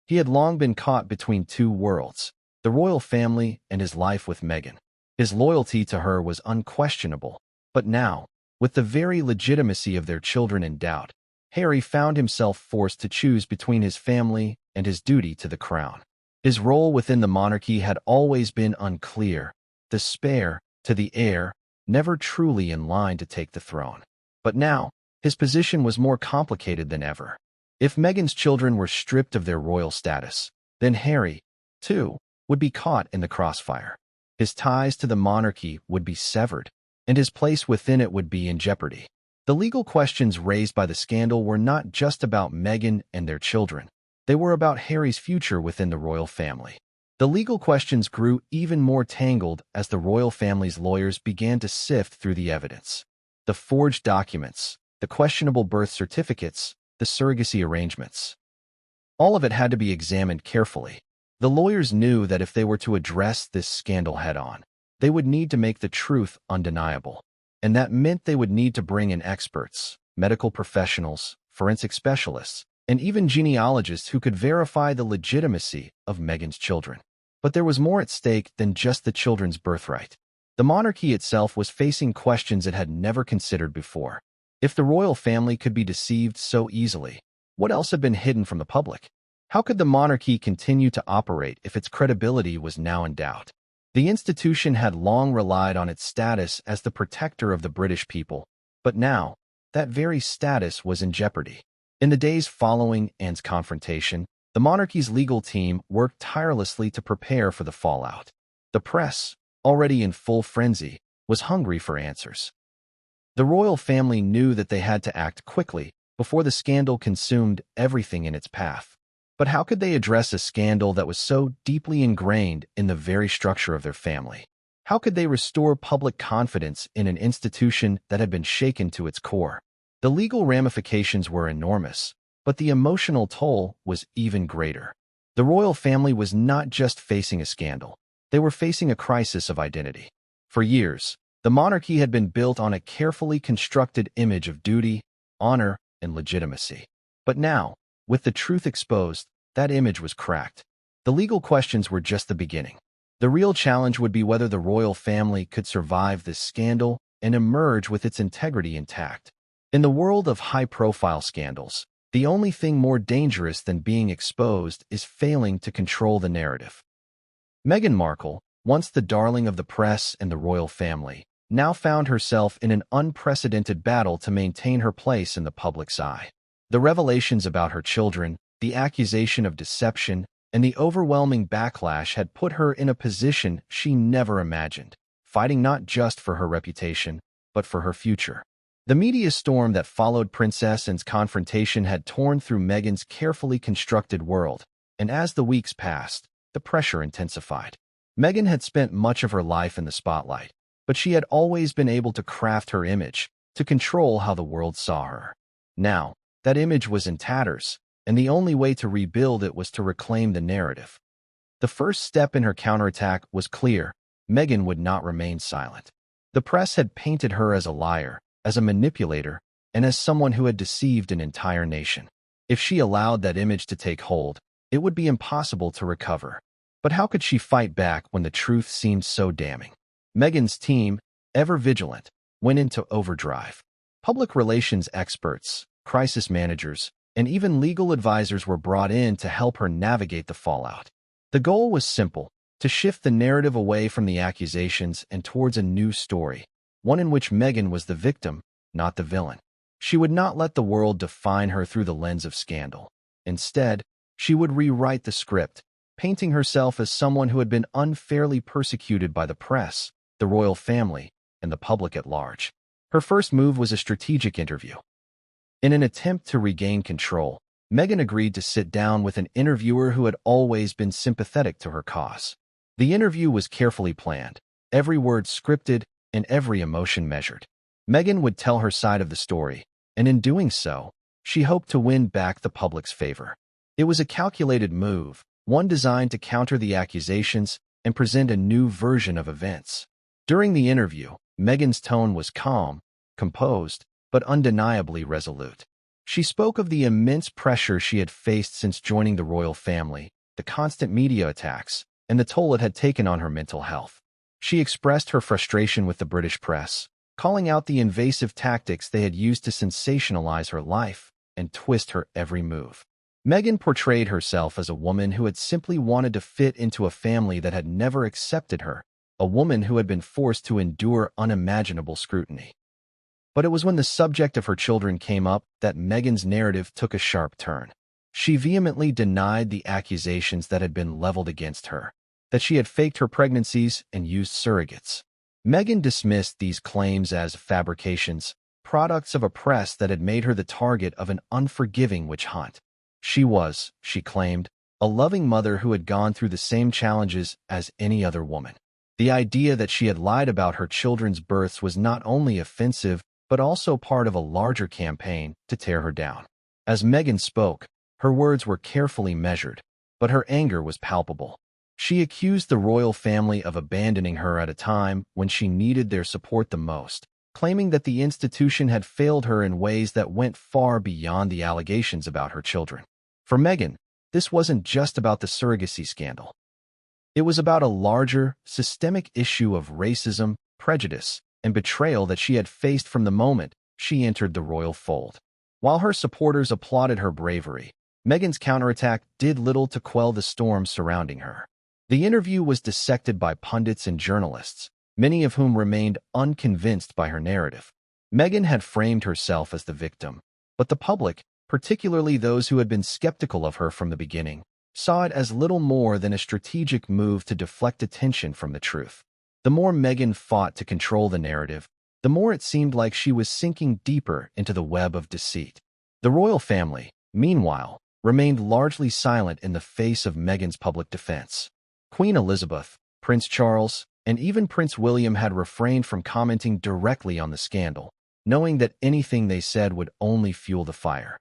He had long been caught between two worlds, the royal family and his life with Meghan. His loyalty to her was unquestionable, but now, with the very legitimacy of their children in doubt, Harry found himself forced to choose between his family and his duty to the crown. His role within the monarchy had always been unclear, the spare to the heir, never truly in line to take the throne. But now, his position was more complicated than ever. If Meghan's children were stripped of their royal status, then Harry, too, would be caught in the crossfire. His ties to the monarchy would be severed, and his place within it would be in jeopardy. The legal questions raised by the scandal were not just about Meghan and their children. They were about Harry's future within the royal family. The legal questions grew even more tangled as the royal family's lawyers began to sift through the evidence. The forged documents, the questionable birth certificates, the surrogacy arrangements. All of it had to be examined carefully. The lawyers knew that if they were to address this scandal head-on, they would need to make the truth undeniable. And that meant they would need to bring in experts, medical professionals, forensic specialists, and even genealogists who could verify the legitimacy of Meghan's children. But there was more at stake than just the children's birthright. The monarchy itself was facing questions it had never considered before. If the royal family could be deceived so easily, what else had been hidden from the public? How could the monarchy continue to operate if its credibility was now in doubt? The institution had long relied on its status as the protector of the British people, but now, that very status was in jeopardy. In the days following Anne's confrontation, the monarchy's legal team worked tirelessly to prepare for the fallout. The press, already in full frenzy, was hungry for answers. The royal family knew that they had to act quickly before the scandal consumed everything in its path. But how could they address a scandal that was so deeply ingrained in the very structure of their family? How could they restore public confidence in an institution that had been shaken to its core? The legal ramifications were enormous, but the emotional toll was even greater. The royal family was not just facing a scandal. They were facing a crisis of identity. For years, the monarchy had been built on a carefully constructed image of duty, honor, and legitimacy. But now, with the truth exposed, that image was cracked. The legal questions were just the beginning. The real challenge would be whether the royal family could survive this scandal and emerge with its integrity intact. In the world of high-profile scandals, the only thing more dangerous than being exposed is failing to control the narrative. Meghan Markle, once the darling of the press and the royal family, now found herself in an unprecedented battle to maintain her place in the public's eye. The revelations about her children, the accusation of deception, and the overwhelming backlash had put her in a position she never imagined, fighting not just for her reputation, but for her future. The media storm that followed Princess Anne's confrontation had torn through Meghan's carefully constructed world, and as the weeks passed, the pressure intensified. Meghan had spent much of her life in the spotlight, but she had always been able to craft her image, to control how the world saw her. Now, that image was in tatters, and the only way to rebuild it was to reclaim the narrative. The first step in her counterattack was clear: Meghan would not remain silent. The press had painted her as a liar, as a manipulator, and as someone who had deceived an entire nation. If she allowed that image to take hold, it would be impossible to recover. But how could she fight back when the truth seemed so damning? Meghan's team, ever vigilant, went into overdrive. Public relations experts, crisis managers, and even legal advisors were brought in to help her navigate the fallout. The goal was simple: to shift the narrative away from the accusations and towards a new story, one in which Meghan was the victim, not the villain. She would not let the world define her through the lens of scandal. Instead, she would rewrite the script, painting herself as someone who had been unfairly persecuted by the press, the royal family, and the public at large. Her first move was a strategic interview. In an attempt to regain control, Meghan agreed to sit down with an interviewer who had always been sympathetic to her cause. The interview was carefully planned, every word scripted, and every emotion measured. Meghan would tell her side of the story, and in doing so, she hoped to win back the public's favor. It was a calculated move, one designed to counter the accusations and present a new version of events. During the interview, Meghan's tone was calm, composed, but undeniably resolute. She spoke of the immense pressure she had faced since joining the royal family, the constant media attacks, and the toll it had taken on her mental health. She expressed her frustration with the British press, calling out the invasive tactics they had used to sensationalize her life and twist her every move. Meghan portrayed herself as a woman who had simply wanted to fit into a family that had never accepted her, a woman who had been forced to endure unimaginable scrutiny. But it was when the subject of her children came up that Meghan's narrative took a sharp turn. She vehemently denied the accusations that had been leveled against her, that she had faked her pregnancies and used surrogates. Meghan dismissed these claims as fabrications, products of a press that had made her the target of an unforgiving witch hunt. She was, she claimed, a loving mother who had gone through the same challenges as any other woman. The idea that she had lied about her children's births was not only offensive, but also part of a larger campaign to tear her down. As Meghan spoke, her words were carefully measured, but her anger was palpable. She accused the royal family of abandoning her at a time when she needed their support the most, claiming that the institution had failed her in ways that went far beyond the allegations about her children. For Meghan, this wasn't just about the surrogacy scandal. It was about a larger, systemic issue of racism, prejudice, and betrayal that she had faced from the moment she entered the royal fold. While her supporters applauded her bravery, Meghan's counterattack did little to quell the storm surrounding her. The interview was dissected by pundits and journalists, many of whom remained unconvinced by her narrative. Meghan had framed herself as the victim, but the public, particularly those who had been skeptical of her from the beginning, saw it as little more than a strategic move to deflect attention from the truth. The more Meghan fought to control the narrative, the more it seemed like she was sinking deeper into the web of deceit. The royal family, meanwhile, remained largely silent in the face of Meghan's public defense. Queen Elizabeth, Prince Charles, and even Prince William had refrained from commenting directly on the scandal, knowing that anything they said would only fuel the fire.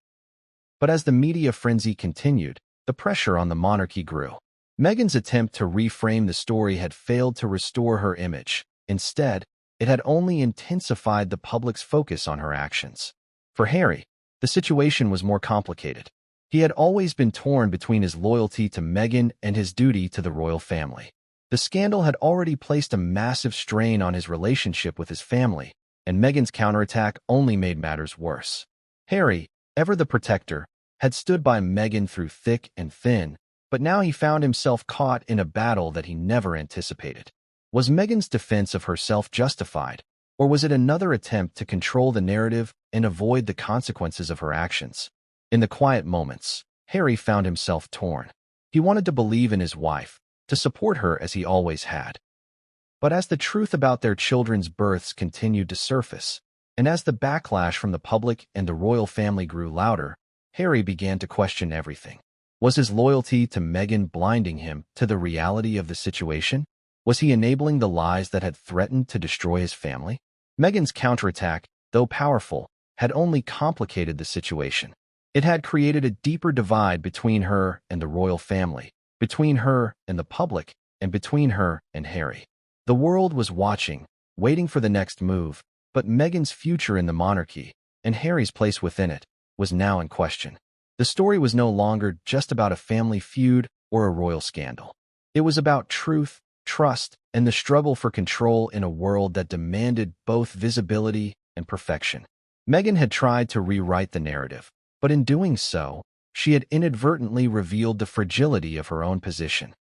But as the media frenzy continued, the pressure on the monarchy grew. Meghan's attempt to reframe the story had failed to restore her image. Instead, it had only intensified the public's focus on her actions. For Harry, the situation was more complicated. He had always been torn between his loyalty to Meghan and his duty to the royal family. The scandal had already placed a massive strain on his relationship with his family, and Meghan's counterattack only made matters worse. Harry, ever the protector, had stood by Meghan through thick and thin, but now he found himself caught in a battle that he never anticipated. Was Meghan's defense of herself justified, or was it another attempt to control the narrative and avoid the consequences of her actions? In the quiet moments, Harry found himself torn. He wanted to believe in his wife, to support her as he always had. But as the truth about their children's births continued to surface, and as the backlash from the public and the royal family grew louder, Harry began to question everything. Was his loyalty to Meghan blinding him to the reality of the situation? Was he enabling the lies that had threatened to destroy his family? Meghan's counterattack, though powerful, had only complicated the situation. It had created a deeper divide between her and the royal family, between her and the public, and between her and Harry. The world was watching, waiting for the next move, but Meghan's future in the monarchy, and Harry's place within it, was now in question. The story was no longer just about a family feud or a royal scandal. It was about truth, trust, and the struggle for control in a world that demanded both visibility and perfection. Meghan had tried to rewrite the narrative, but in doing so, she had inadvertently revealed the fragility of her own position.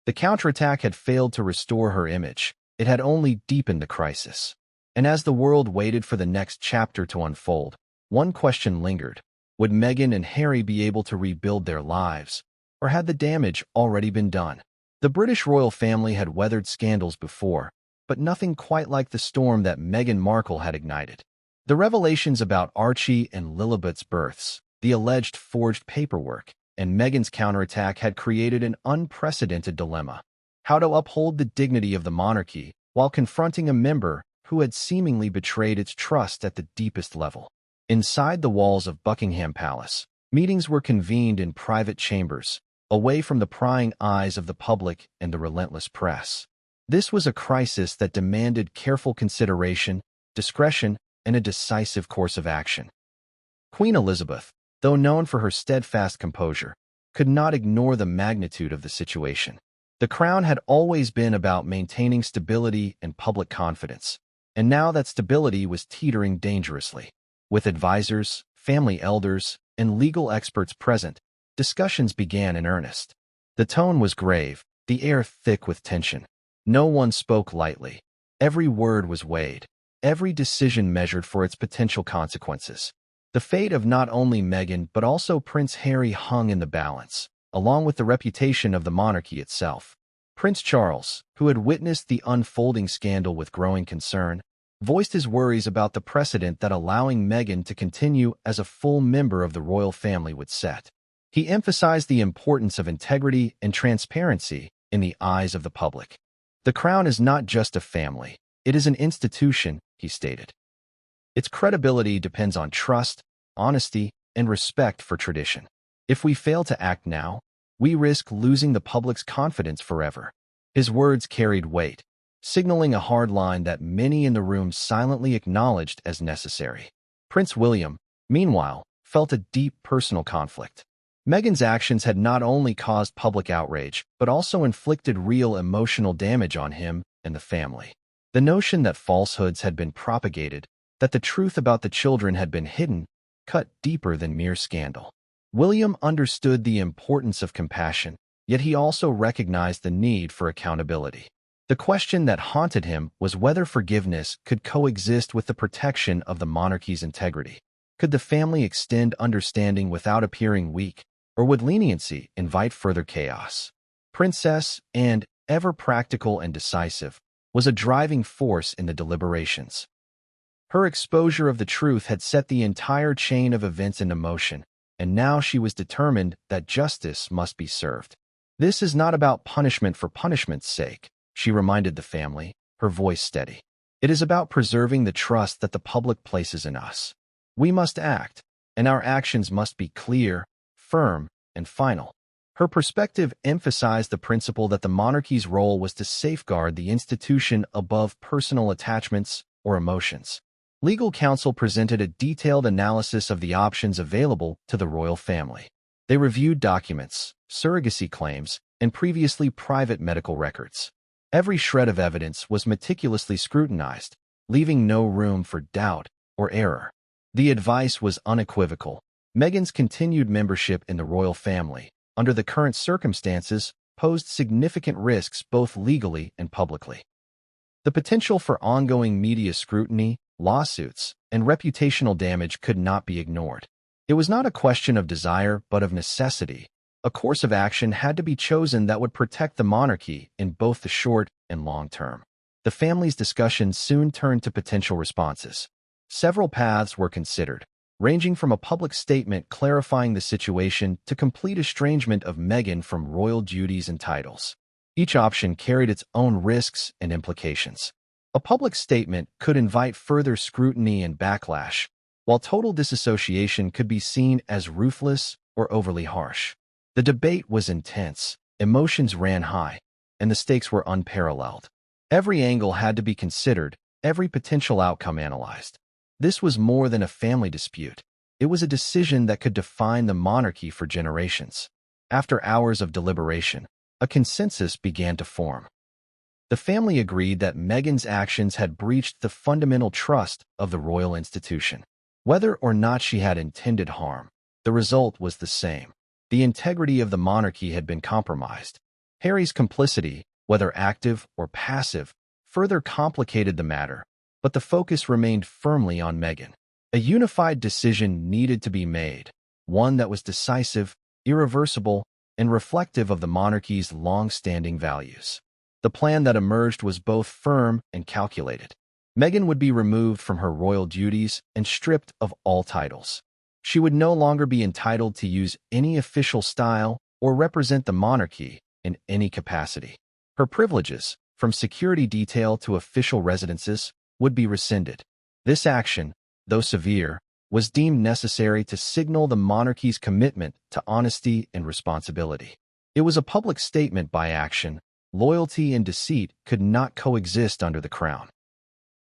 The counterattack had failed to restore her image. It had only deepened the crisis. And as the world waited for the next chapter to unfold, one question lingered. Would Meghan and Harry be able to rebuild their lives, or had the damage already been done? The British royal family had weathered scandals before, but nothing quite like the storm that Meghan Markle had ignited. The revelations about Archie and Lilibet's births, the alleged forged paperwork, and Meghan's counterattack had created an unprecedented dilemma: how to uphold the dignity of the monarchy while confronting a member who had seemingly betrayed its trust at the deepest level. Inside the walls of Buckingham Palace, meetings were convened in private chambers, away from the prying eyes of the public and the relentless press. This was a crisis that demanded careful consideration, discretion, and a decisive course of action. Queen Elizabeth, though known for her steadfast composure, could not ignore the magnitude of the situation. The crown had always been about maintaining stability and public confidence, and now that stability was teetering dangerously. With advisors, family elders, and legal experts present, discussions began in earnest. The tone was grave, the air thick with tension. No one spoke lightly. Every word was weighed, every decision measured for its potential consequences. The fate of not only Meghan but also Prince Harry hung in the balance, along with the reputation of the monarchy itself. Prince Charles, who had witnessed the unfolding scandal with growing concern, voiced his worries about the precedent that allowing Meghan to continue as a full member of the royal family would set. He emphasized the importance of integrity and transparency in the eyes of the public. The crown is not just a family, it is an institution, he stated. Its credibility depends on trust, honesty, and respect for tradition. If we fail to act now, we risk losing the public's confidence forever. His words carried weight, signaling a hard line that many in the room silently acknowledged as necessary. Prince William, meanwhile, felt a deep personal conflict. Meghan's actions had not only caused public outrage, but also inflicted real emotional damage on him and the family. The notion that falsehoods had been propagated, that the truth about the children had been hidden, cut deeper than mere scandal. William understood the importance of compassion, yet he also recognized the need for accountability. The question that haunted him was whether forgiveness could coexist with the protection of the monarchy's integrity. Could the family extend understanding without appearing weak, or would leniency invite further chaos? Princess, and ever practical and decisive, was a driving force in the deliberations. Her exposure of the truth had set the entire chain of events into motion, and now she was determined that justice must be served. This is not about punishment for punishment's sake, she reminded the family, her voice steady. It is about preserving the trust that the public places in us. We must act, and our actions must be clear, firm, and final. Her perspective emphasized the principle that the monarchy's role was to safeguard the institution above personal attachments or emotions. Legal counsel presented a detailed analysis of the options available to the royal family. They reviewed documents, surrogacy claims, and previously private medical records. Every shred of evidence was meticulously scrutinized, leaving no room for doubt or error. The advice was unequivocal. Meghan's continued membership in the royal family, under the current circumstances, posed significant risks both legally and publicly. The potential for ongoing media scrutiny, lawsuits, and reputational damage could not be ignored. It was not a question of desire but of necessity. A course of action had to be chosen that would protect the monarchy in both the short and long term. The family's discussions soon turned to potential responses. Several paths were considered, ranging from a public statement clarifying the situation to complete estrangement of Meghan from royal duties and titles. Each option carried its own risks and implications. A public statement could invite further scrutiny and backlash, while total disassociation could be seen as ruthless or overly harsh. The debate was intense, emotions ran high, and the stakes were unparalleled. Every angle had to be considered, every potential outcome analyzed. This was more than a family dispute. It was a decision that could define the monarchy for generations. After hours of deliberation, a consensus began to form. The family agreed that Meghan's actions had breached the fundamental trust of the royal institution. Whether or not she had intended harm, the result was the same. The integrity of the monarchy had been compromised. Harry's complicity, whether active or passive, further complicated the matter, but the focus remained firmly on Meghan. A unified decision needed to be made, one that was decisive, irreversible, and reflective of the monarchy's long-standing values. The plan that emerged was both firm and calculated. Meghan would be removed from her royal duties and stripped of all titles. She would no longer be entitled to use any official style or represent the monarchy in any capacity. Her privileges, from security detail to official residences, would be rescinded. This action, though severe, was deemed necessary to signal the monarchy's commitment to honesty and responsibility. It was a public statement by action. Loyalty and deceit could not coexist under the crown.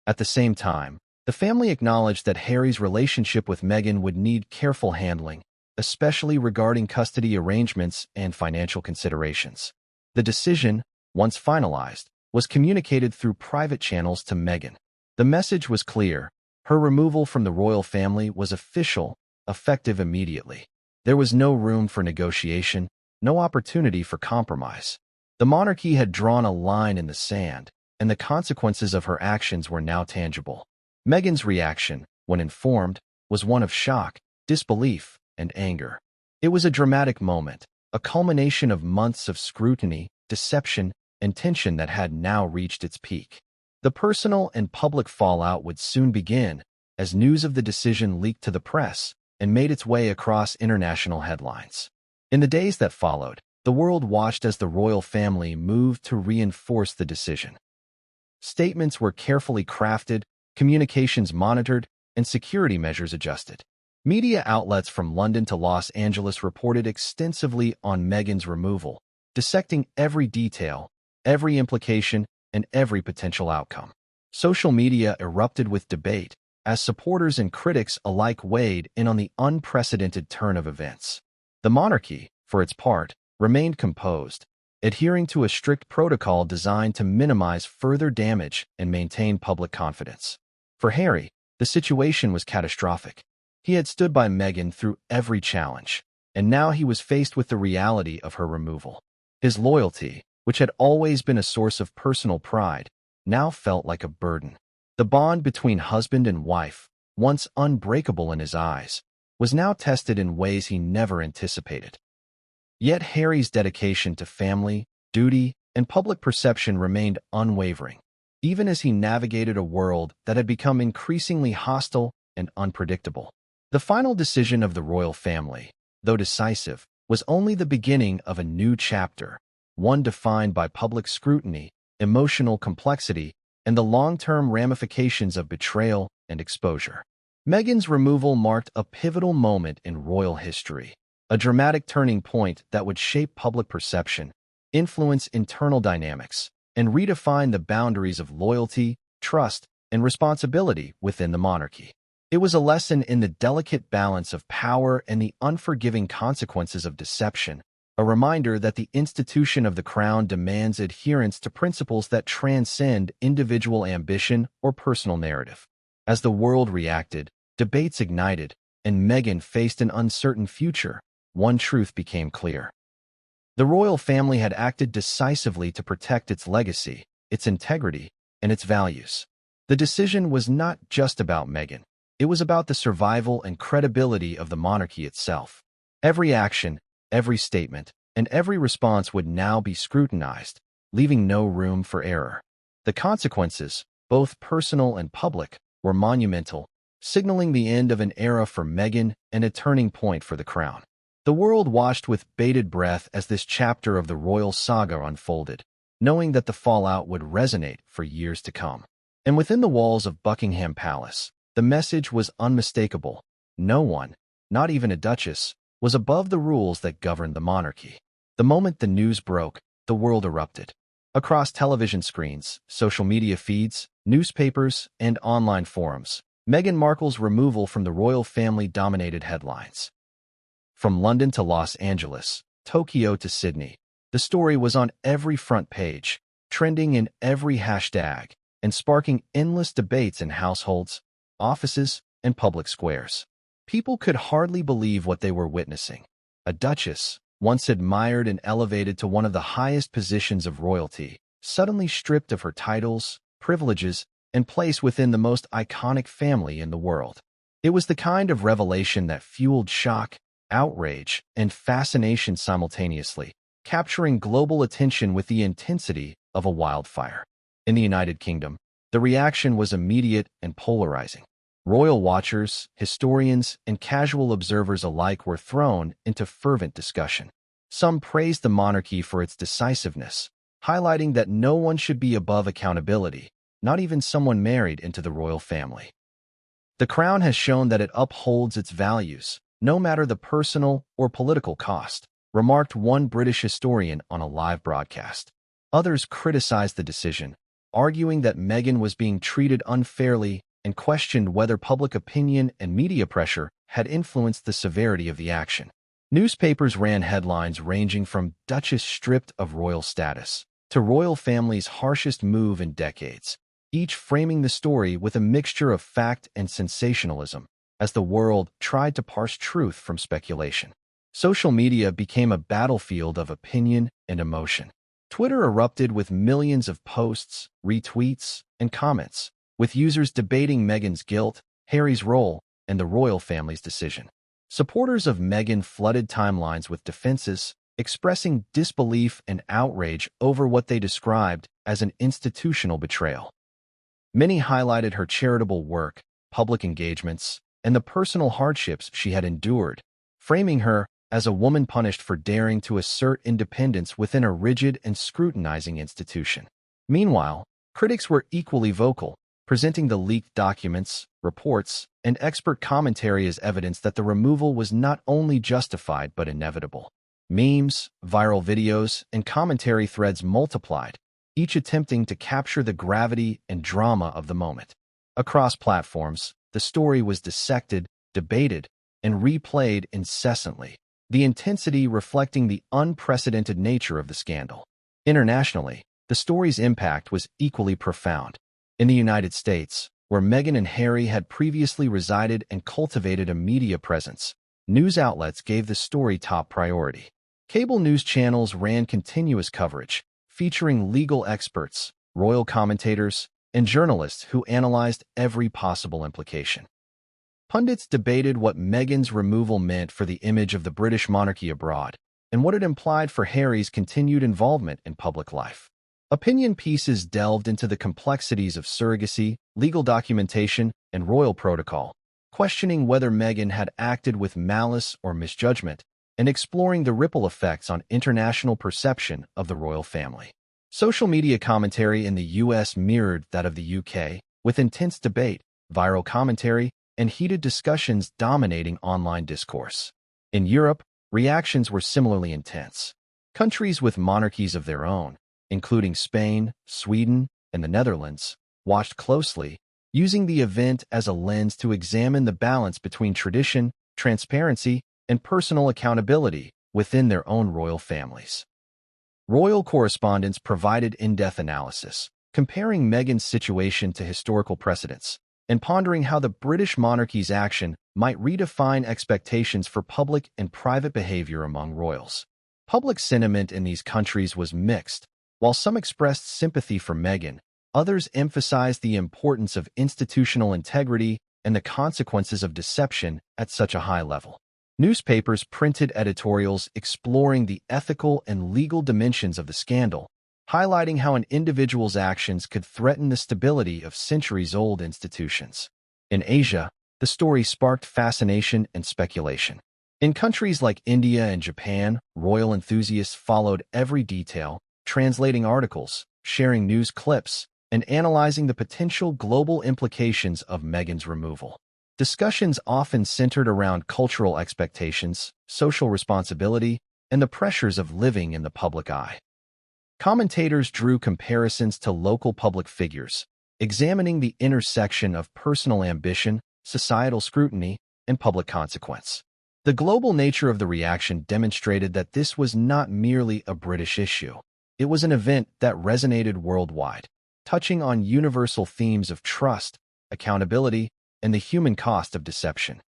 At the same time, the family acknowledged that Harry's relationship with Meghan would need careful handling, especially regarding custody arrangements and financial considerations. The decision, once finalized, was communicated through private channels to Meghan. The message was clear. Her removal from the royal family was official, effective immediately. There was no room for negotiation, no opportunity for compromise. The monarchy had drawn a line in the sand, and the consequences of her actions were now tangible. Meghan's reaction, when informed, was one of shock, disbelief, and anger. It was a dramatic moment, a culmination of months of scrutiny, deception, and tension that had now reached its peak. The personal and public fallout would soon begin, as news of the decision leaked to the press and made its way across international headlines. In the days that followed, the world watched as the royal family moved to reinforce the decision. Statements were carefully crafted, communications monitored, and security measures adjusted. Media outlets from London to Los Angeles reported extensively on Meghan's removal, dissecting every detail, every implication, and every potential outcome. Social media erupted with debate, as supporters and critics alike weighed in on the unprecedented turn of events. The monarchy, for its part, remained composed, adhering to a strict protocol designed to minimize further damage and maintain public confidence. For Harry, the situation was catastrophic. He had stood by Meghan through every challenge, and now he was faced with the reality of her removal. His loyalty, which had always been a source of personal pride, now felt like a burden. The bond between husband and wife, once unbreakable in his eyes, was now tested in ways he never anticipated. Yet Harry's dedication to family, duty, and public perception remained unwavering, even as he navigated a world that had become increasingly hostile and unpredictable. The final decision of the royal family, though decisive, was only the beginning of a new chapter, one defined by public scrutiny, emotional complexity, and the long-term ramifications of betrayal and exposure. Meghan's removal marked a pivotal moment in royal history, a dramatic turning point that would shape public perception, influence internal dynamics, and redefine the boundaries of loyalty, trust, and responsibility within the monarchy. It was a lesson in the delicate balance of power and the unforgiving consequences of deception, a reminder that the institution of the crown demands adherence to principles that transcend individual ambition or personal narrative. As the world reacted, debates ignited, and Meghan faced an uncertain future, one truth became clear. The royal family had acted decisively to protect its legacy, its integrity, and its values. The decision was not just about Meghan. It was about the survival and credibility of the monarchy itself. Every action, every statement, and every response would now be scrutinized, leaving no room for error. The consequences, both personal and public, were monumental, signaling the end of an era for Meghan and a turning point for the crown. The world watched with bated breath as this chapter of the royal saga unfolded, knowing that the fallout would resonate for years to come. And within the walls of Buckingham Palace, the message was unmistakable. No one, not even a duchess, was above the rules that governed the monarchy. The moment the news broke, the world erupted. Across television screens, social media feeds, newspapers, and online forums, Meghan Markle's removal from the royal family dominated headlines. From London to Los Angeles, Tokyo to Sydney, the story was on every front page, trending in every hashtag, and sparking endless debates in households, offices, and public squares. People could hardly believe what they were witnessing. A duchess, once admired and elevated to one of the highest positions of royalty, suddenly stripped of her titles, privileges, and place within the most iconic family in the world. It was the kind of revelation that fueled shock, outrage, and fascination simultaneously, capturing global attention with the intensity of a wildfire. In the United Kingdom, the reaction was immediate and polarizing. Royal watchers, historians, and casual observers alike were thrown into fervent discussion. Some praised the monarchy for its decisiveness, highlighting that no one should be above accountability, not even someone married into the royal family. The crown has shown that it upholds its values, no matter the personal or political cost, remarked one British historian on a live broadcast. Others criticized the decision, arguing that Meghan was being treated unfairly and questioned whether public opinion and media pressure had influenced the severity of the action. Newspapers ran headlines ranging from "Duchess stripped of royal status" to "Royal family's harshest move in decades," each framing the story with a mixture of fact and sensationalism, as the world tried to parse truth from speculation. Social media became a battlefield of opinion and emotion. Twitter erupted with millions of posts, retweets, and comments, with users debating Meghan's guilt, Harry's role, and the royal family's decision. Supporters of Meghan flooded timelines with defenses, expressing disbelief and outrage over what they described as an institutional betrayal. Many highlighted her charitable work, public engagements, and the personal hardships she had endured, framing her as a woman punished for daring to assert independence within a rigid and scrutinizing institution. Meanwhile, critics were equally vocal, presenting the leaked documents, reports, and expert commentary as evidence that the removal was not only justified but inevitable. Memes, viral videos, and commentary threads multiplied, each attempting to capture the gravity and drama of the moment. Across platforms, the story was dissected, debated, and replayed incessantly, the intensity reflecting the unprecedented nature of the scandal. Internationally, the story's impact was equally profound. In the United States, where Meghan and Harry had previously resided and cultivated a media presence, news outlets gave the story top priority. Cable news channels ran continuous coverage, featuring legal experts, royal commentators, and journalists who analyzed every possible implication. Pundits debated what Meghan's removal meant for the image of the British monarchy abroad, and what it implied for Harry's continued involvement in public life. Opinion pieces delved into the complexities of surrogacy, legal documentation, and royal protocol, questioning whether Meghan had acted with malice or misjudgment, and exploring the ripple effects on international perception of the royal family. Social media commentary in the US mirrored that of the UK, with intense debate, viral commentary, and heated discussions dominating online discourse. In Europe, reactions were similarly intense. Countries with monarchies of their own, including Spain, Sweden, and the Netherlands, watched closely, using the event as a lens to examine the balance between tradition, transparency, and personal accountability within their own royal families. Royal correspondents provided in-depth analysis, comparing Meghan's situation to historical precedents, and pondering how the British monarchy's action might redefine expectations for public and private behavior among royals. Public sentiment in these countries was mixed. While some expressed sympathy for Meghan, others emphasized the importance of institutional integrity and the consequences of deception at such a high level. Newspapers printed editorials exploring the ethical and legal dimensions of the scandal, highlighting how an individual's actions could threaten the stability of centuries-old institutions. In Asia, the story sparked fascination and speculation. In countries like India and Japan, royal enthusiasts followed every detail, translating articles, sharing news clips, and analyzing the potential global implications of Meghan's removal. Discussions often centered around cultural expectations, social responsibility, and the pressures of living in the public eye. Commentators drew comparisons to local public figures, examining the intersection of personal ambition, societal scrutiny, and public consequence. The global nature of the reaction demonstrated that this was not merely a British issue. It was an event that resonated worldwide, touching on universal themes of trust, accountability, and the human cost of deception.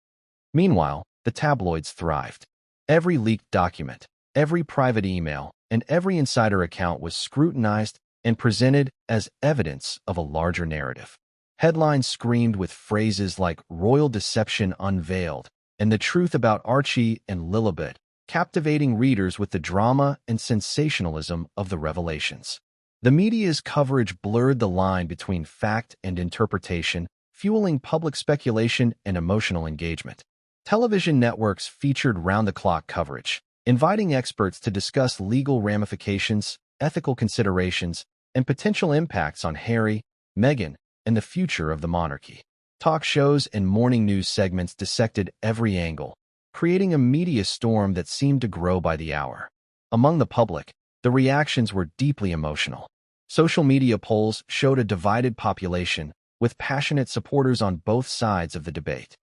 Meanwhile, the tabloids thrived. Every leaked document, every private email, and every insider account was scrutinized and presented as evidence of a larger narrative. Headlines screamed with phrases like "royal deception unveiled" and "the truth about Archie and Lilibet," captivating readers with the drama and sensationalism of the revelations. The media's coverage blurred the line between fact and interpretation, fueling public speculation and emotional engagement. Television networks featured round-the-clock coverage, inviting experts to discuss legal ramifications, ethical considerations, and potential impacts on Harry, Meghan, and the future of the monarchy. Talk shows and morning news segments dissected every angle, creating a media storm that seemed to grow by the hour. Among the public, the reactions were deeply emotional. Social media polls showed a divided population, with passionate supporters on both sides of the debate.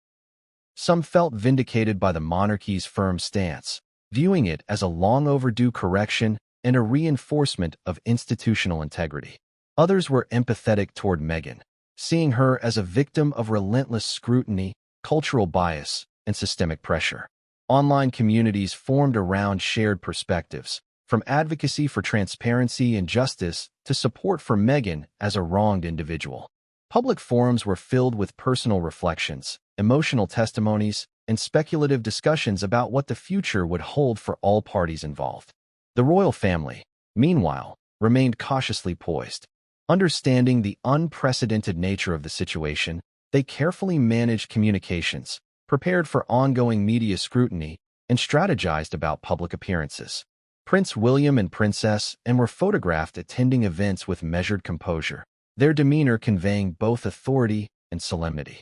Some felt vindicated by the monarchy's firm stance, viewing it as a long-overdue correction and a reinforcement of institutional integrity. Others were empathetic toward Meghan, seeing her as a victim of relentless scrutiny, cultural bias, and systemic pressure. Online communities formed around shared perspectives, from advocacy for transparency and justice to support for Meghan as a wronged individual. Public forums were filled with personal reflections, emotional testimonies, and speculative discussions about what the future would hold for all parties involved. The royal family, meanwhile, remained cautiously poised. Understanding the unprecedented nature of the situation, they carefully managed communications, prepared for ongoing media scrutiny, and strategized about public appearances. Prince William and Princess Anne were photographed attending events with measured composure, their demeanor conveying both authority and solemnity.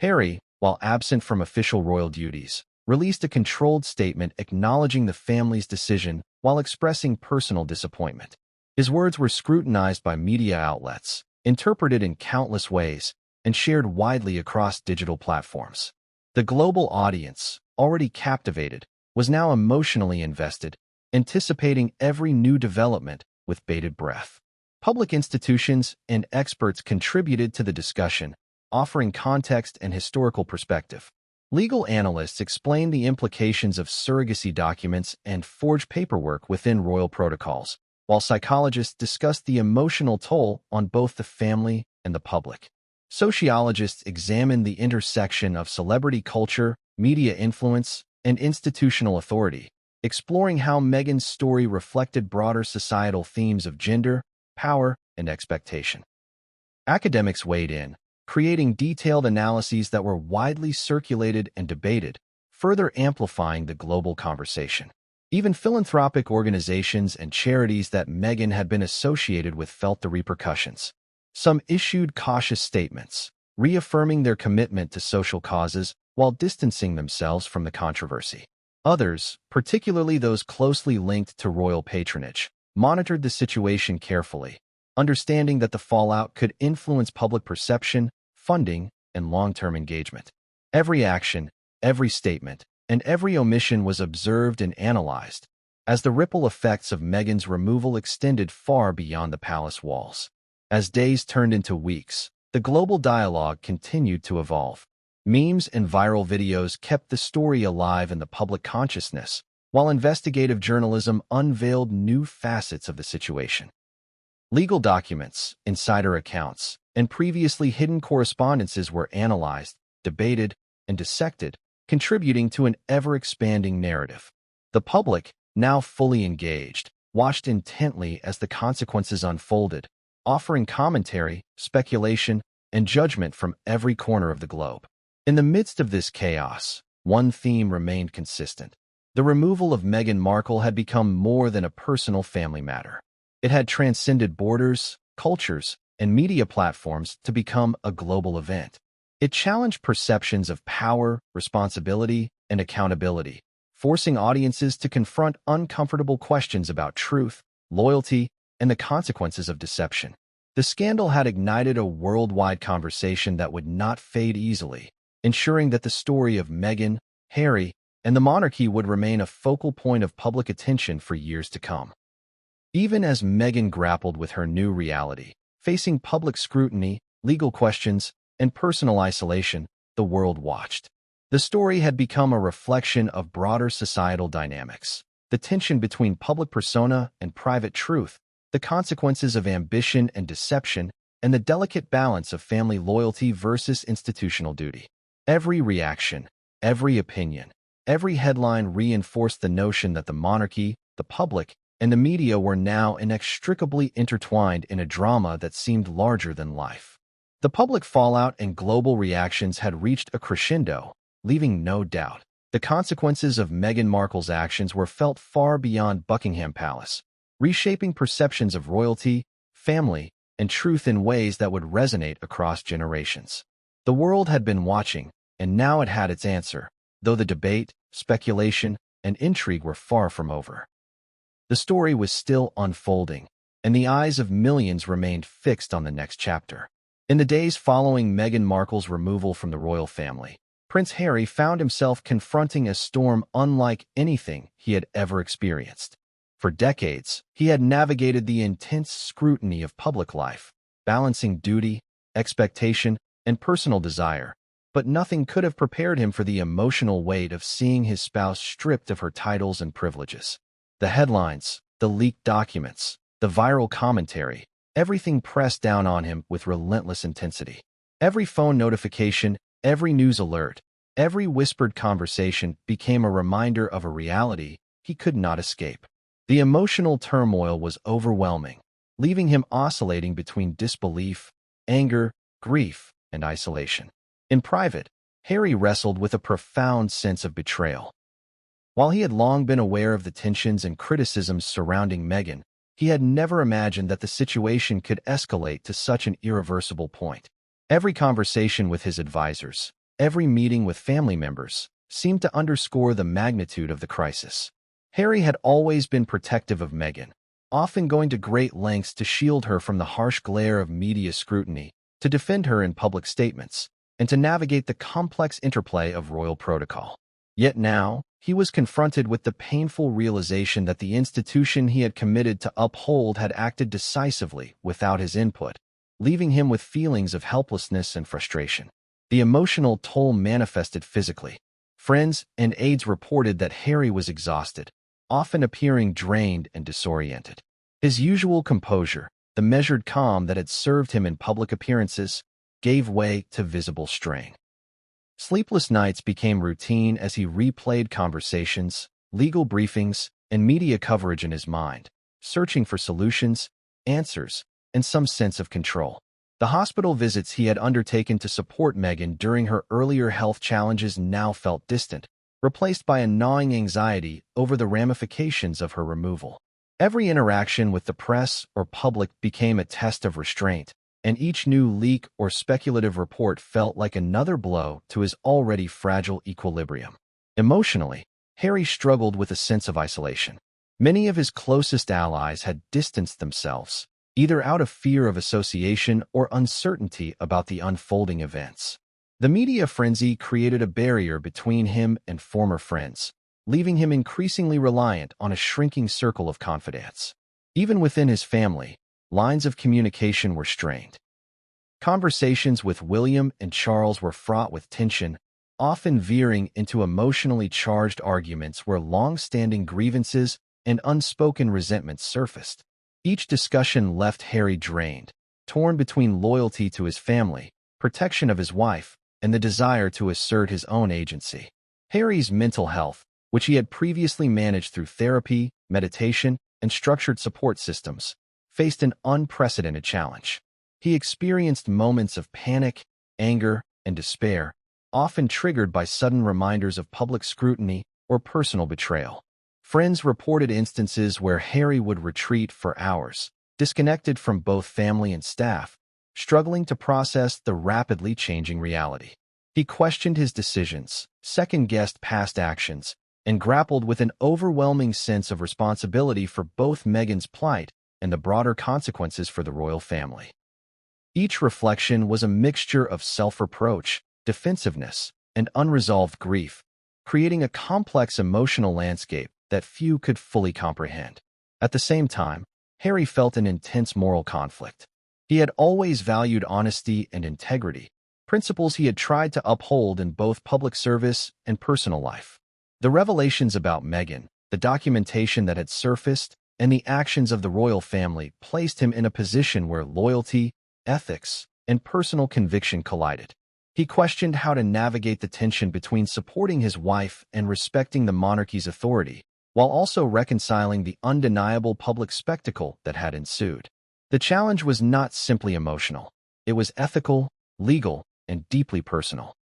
Harry, while absent from official royal duties, released a controlled statement acknowledging the family's decision while expressing personal disappointment. His words were scrutinized by media outlets, interpreted in countless ways, and shared widely across digital platforms. The global audience, already captivated, was now emotionally invested, anticipating every new development with bated breath. Public institutions and experts contributed to the discussion, offering context and historical perspective. Legal analysts explained the implications of surrogacy documents and forged paperwork within royal protocols, while psychologists discussed the emotional toll on both the family and the public. Sociologists examined the intersection of celebrity culture, media influence, and institutional authority, exploring how Meghan's story reflected broader societal themes of gender, power, and expectation. Academics weighed in, creating detailed analyses that were widely circulated and debated, further amplifying the global conversation. Even philanthropic organizations and charities that Meghan had been associated with felt the repercussions. Some issued cautious statements, reaffirming their commitment to social causes while distancing themselves from the controversy. Others, particularly those closely linked to royal patronage, monitored the situation carefully, understanding that the fallout could influence public perception, funding, and long-term engagement. Every action, every statement, and every omission was observed and analyzed, as the ripple effects of Meghan's removal extended far beyond the palace walls. As days turned into weeks, the global dialogue continued to evolve. Memes and viral videos kept the story alive in the public consciousness, while investigative journalism unveiled new facets of the situation. Legal documents, insider accounts, and previously hidden correspondences were analyzed, debated, and dissected, contributing to an ever-expanding narrative. The public, now fully engaged, watched intently as the consequences unfolded, offering commentary, speculation, and judgment from every corner of the globe. In the midst of this chaos, one theme remained consistent. The removal of Meghan Markle had become more than a personal family matter. It had transcended borders, cultures, and media platforms to become a global event. It challenged perceptions of power, responsibility, and accountability, forcing audiences to confront uncomfortable questions about truth, loyalty, and the consequences of deception. The scandal had ignited a worldwide conversation that would not fade easily, ensuring that the story of Meghan, Harry, and the monarchy would remain a focal point of public attention for years to come. Even as Meghan grappled with her new reality, facing public scrutiny, legal questions, and personal isolation, the world watched. The story had become a reflection of broader societal dynamics, the tension between public persona and private truth, the consequences of ambition and deception, and the delicate balance of family loyalty versus institutional duty. Every reaction, every opinion, every headline reinforced the notion that the monarchy, the public, and the media were now inextricably intertwined in a drama that seemed larger than life. The public fallout and global reactions had reached a crescendo, leaving no doubt. The consequences of Meghan Markle's actions were felt far beyond Buckingham Palace, reshaping perceptions of royalty, family, and truth in ways that would resonate across generations. The world had been watching, and now it had its answer, though the debate, speculation, and intrigue were far from over. The story was still unfolding, and the eyes of millions remained fixed on the next chapter. In the days following Meghan Markle's removal from the royal family, Prince Harry found himself confronting a storm unlike anything he had ever experienced. For decades, he had navigated the intense scrutiny of public life, balancing duty, expectation, and personal desire, but nothing could have prepared him for the emotional weight of seeing his spouse stripped of her titles and privileges. The headlines, the leaked documents, the viral commentary, everything pressed down on him with relentless intensity. Every phone notification, every news alert, every whispered conversation became a reminder of a reality he could not escape. The emotional turmoil was overwhelming, leaving him oscillating between disbelief, anger, grief, and isolation. In private, Harry wrestled with a profound sense of betrayal. While he had long been aware of the tensions and criticisms surrounding Meghan, he had never imagined that the situation could escalate to such an irreversible point. Every conversation with his advisors, every meeting with family members, seemed to underscore the magnitude of the crisis. Harry had always been protective of Meghan, often going to great lengths to shield her from the harsh glare of media scrutiny, to defend her in public statements, and to navigate the complex interplay of royal protocol. Yet now, he was confronted with the painful realization that the institution he had committed to uphold had acted decisively without his input, leaving him with feelings of helplessness and frustration. The emotional toll manifested physically. Friends and aides reported that Harry was exhausted, often appearing drained and disoriented. His usual composure, the measured calm that had served him in public appearances, gave way to visible strain. Sleepless nights became routine as he replayed conversations, legal briefings, and media coverage in his mind, searching for solutions, answers, and some sense of control. The hospital visits he had undertaken to support Meghan during her earlier health challenges now felt distant, replaced by a gnawing anxiety over the ramifications of her removal. Every interaction with the press or public became a test of restraint, and each new leak or speculative report felt like another blow to his already fragile equilibrium. Emotionally, Harry struggled with a sense of isolation. Many of his closest allies had distanced themselves, either out of fear of association or uncertainty about the unfolding events. The media frenzy created a barrier between him and former friends, leaving him increasingly reliant on a shrinking circle of confidants. Even within his family, lines of communication were strained. Conversations with William and Charles were fraught with tension, often veering into emotionally charged arguments where long-standing grievances and unspoken resentments surfaced. Each discussion left Harry drained, torn between loyalty to his family, protection of his wife, and the desire to assert his own agency. Harry's mental health, which he had previously managed through therapy, meditation, and structured support systems, faced an unprecedented challenge. He experienced moments of panic, anger, and despair, often triggered by sudden reminders of public scrutiny or personal betrayal. Friends reported instances where Harry would retreat for hours, disconnected from both family and staff, struggling to process the rapidly changing reality. He questioned his decisions, second-guessed past actions, and grappled with an overwhelming sense of responsibility for both Meghan's plight and the broader consequences for the royal family. Each reflection was a mixture of self-reproach, defensiveness, and unresolved grief, creating a complex emotional landscape that few could fully comprehend. At the same time, Harry felt an intense moral conflict. He had always valued honesty and integrity, principles he had tried to uphold in both public service and personal life. The revelations about Meghan, the documentation that had surfaced, and the actions of the royal family placed him in a position where loyalty, ethics, and personal conviction collided. He questioned how to navigate the tension between supporting his wife and respecting the monarchy's authority, while also reconciling the undeniable public spectacle that had ensued. The challenge was not simply emotional. It was ethical, legal, and deeply personal.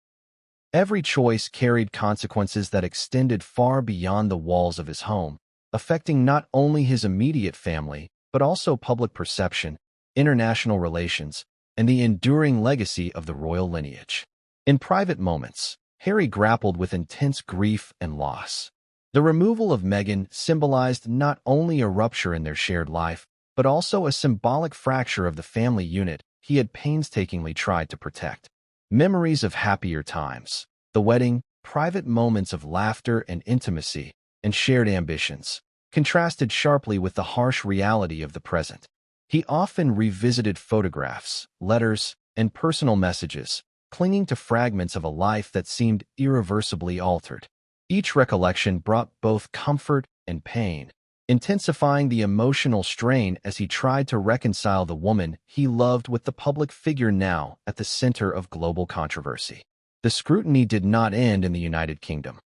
Every choice carried consequences that extended far beyond the walls of his home, affecting not only his immediate family, but also public perception, international relations, and the enduring legacy of the royal lineage. In private moments, Harry grappled with intense grief and loss. The removal of Meghan symbolized not only a rupture in their shared life, but also a symbolic fracture of the family unit he had painstakingly tried to protect. Memories of happier times, the wedding, private moments of laughter and intimacy, and shared ambitions, contrasted sharply with the harsh reality of the present. He often revisited photographs, letters, and personal messages, clinging to fragments of a life that seemed irreversibly altered. Each recollection brought both comfort and pain, intensifying the emotional strain as he tried to reconcile the woman he loved with the public figure now at the center of global controversy. The scrutiny did not end in the United Kingdom.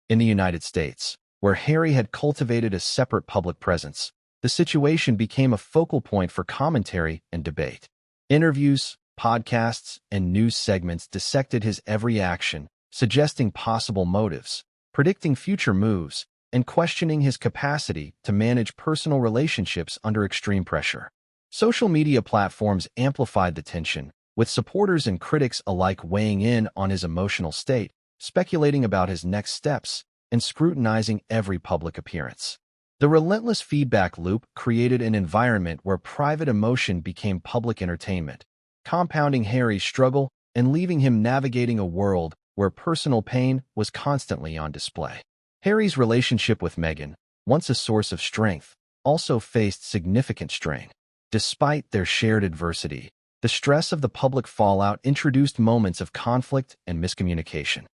In the United States, where Harry had cultivated a separate public presence, the situation became a focal point for commentary and debate. Interviews, podcasts, and news segments dissected his every action, suggesting possible motives, predicting future moves, and questioning his capacity to manage personal relationships under extreme pressure. Social media platforms amplified the tension, with supporters and critics alike weighing in on his emotional state, speculating about his next steps, and scrutinizing every public appearance. The relentless feedback loop created an environment where private emotion became public entertainment, compounding Harry's struggle and leaving him navigating a world where personal pain was constantly on display. Harry's relationship with Meghan, once a source of strength, also faced significant strain. Despite their shared adversity, the stress of the public fallout introduced moments of conflict and miscommunication.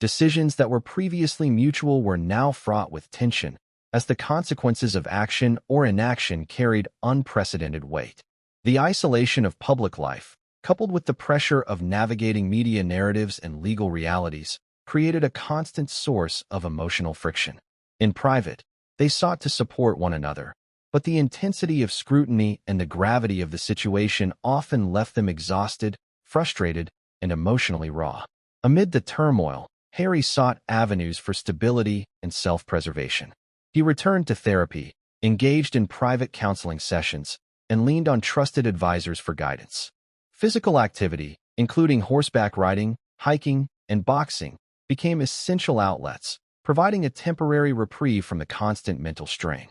Decisions that were previously mutual were now fraught with tension, as the consequences of action or inaction carried unprecedented weight. The isolation of public life, coupled with the pressure of navigating media narratives and legal realities, created a constant source of emotional friction. In private, they sought to support one another, but the intensity of scrutiny and the gravity of the situation often left them exhausted, frustrated, and emotionally raw. Amid the turmoil, Harry sought avenues for stability and self-preservation. He returned to therapy, engaged in private counseling sessions, and leaned on trusted advisors for guidance. Physical activity, including horseback riding, hiking, and boxing, became essential outlets, providing a temporary reprieve from the constant mental strain.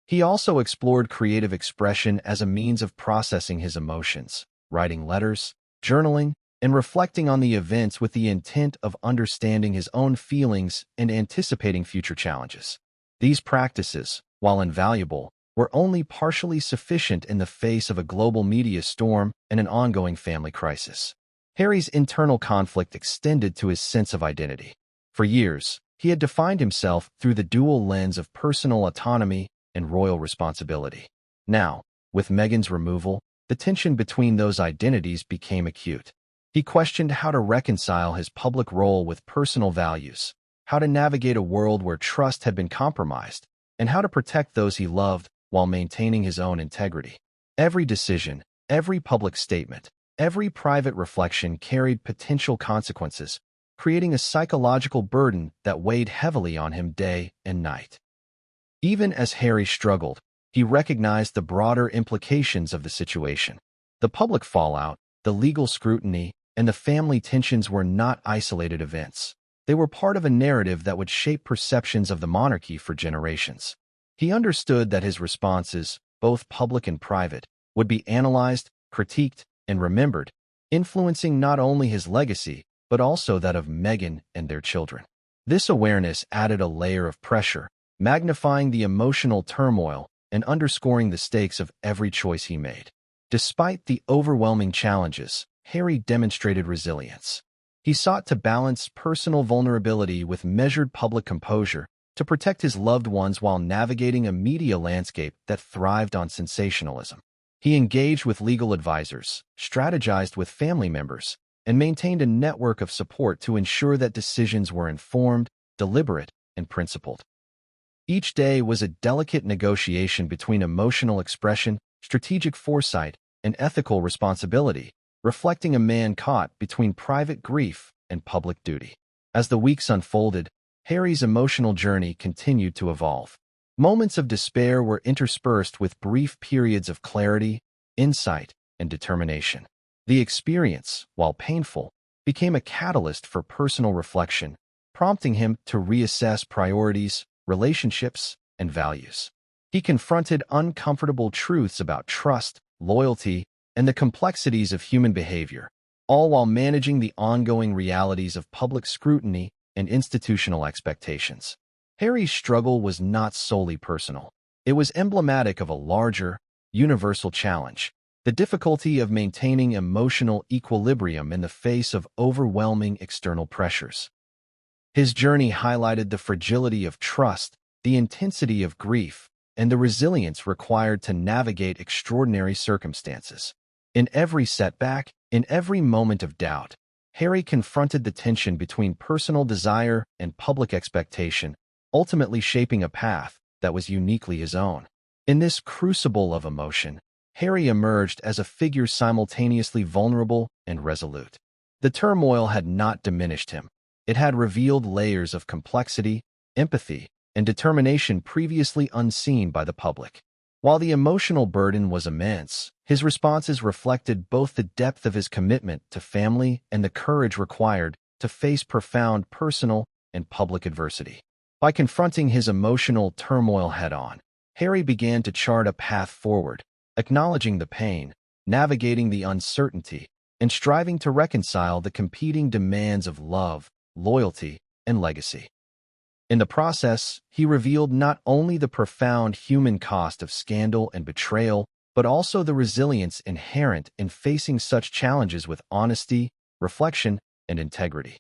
He also explored creative expression as a means of processing his emotions, writing letters, journaling, and reflecting on the events with the intent of understanding his own feelings and anticipating future challenges. These practices, while invaluable, were only partially sufficient in the face of a global media storm and an ongoing family crisis. Harry's internal conflict extended to his sense of identity. For years, he had defined himself through the dual lens of personal autonomy and royal responsibility. Now, with Meghan's removal, the tension between those identities became acute. He questioned how to reconcile his public role with personal values, how to navigate a world where trust had been compromised, and how to protect those he loved while maintaining his own integrity. Every decision, every public statement, every private reflection carried potential consequences, creating a psychological burden that weighed heavily on him day and night. Even as Harry struggled, he recognized the broader implications of the situation. The public fallout, the legal scrutiny, and the family tensions were not isolated events. They were part of a narrative that would shape perceptions of the monarchy for generations. He understood that his responses, both public and private, would be analyzed, critiqued, and remembered, influencing not only his legacy, but also that of Meghan and their children. This awareness added a layer of pressure, magnifying the emotional turmoil and underscoring the stakes of every choice he made. Despite the overwhelming challenges, Harry demonstrated resilience. He sought to balance personal vulnerability with measured public composure to protect his loved ones while navigating a media landscape that thrived on sensationalism. He engaged with legal advisors, strategized with family members, and maintained a network of support to ensure that decisions were informed, deliberate, and principled. Each day was a delicate negotiation between emotional expression, strategic foresight, and ethical responsibility, reflecting a man caught between private grief and public duty. As the weeks unfolded, Harry's emotional journey continued to evolve. Moments of despair were interspersed with brief periods of clarity, insight, and determination. The experience, while painful, became a catalyst for personal reflection, prompting him to reassess priorities, relationships, and values. He confronted uncomfortable truths about trust, loyalty, and the complexities of human behavior, all while managing the ongoing realities of public scrutiny and institutional expectations. Harry's struggle was not solely personal. It was emblematic of a larger, universal challenge, the difficulty of maintaining emotional equilibrium in the face of overwhelming external pressures. His journey highlighted the fragility of trust, the intensity of grief, and the resilience required to navigate extraordinary circumstances. In every setback, in every moment of doubt, Harry confronted the tension between personal desire and public expectation, ultimately shaping a path that was uniquely his own. In this crucible of emotion, Harry emerged as a figure simultaneously vulnerable and resolute. The turmoil had not diminished him. It had revealed layers of complexity, empathy, and determination previously unseen by the public. While the emotional burden was immense, his responses reflected both the depth of his commitment to family and the courage required to face profound personal and public adversity. By confronting his emotional turmoil head-on, Harry began to chart a path forward, acknowledging the pain, navigating the uncertainty, and striving to reconcile the competing demands of love, loyalty, and legacy. In the process, he revealed not only the profound human cost of scandal and betrayal, but also the resilience inherent in facing such challenges with honesty, reflection, and integrity.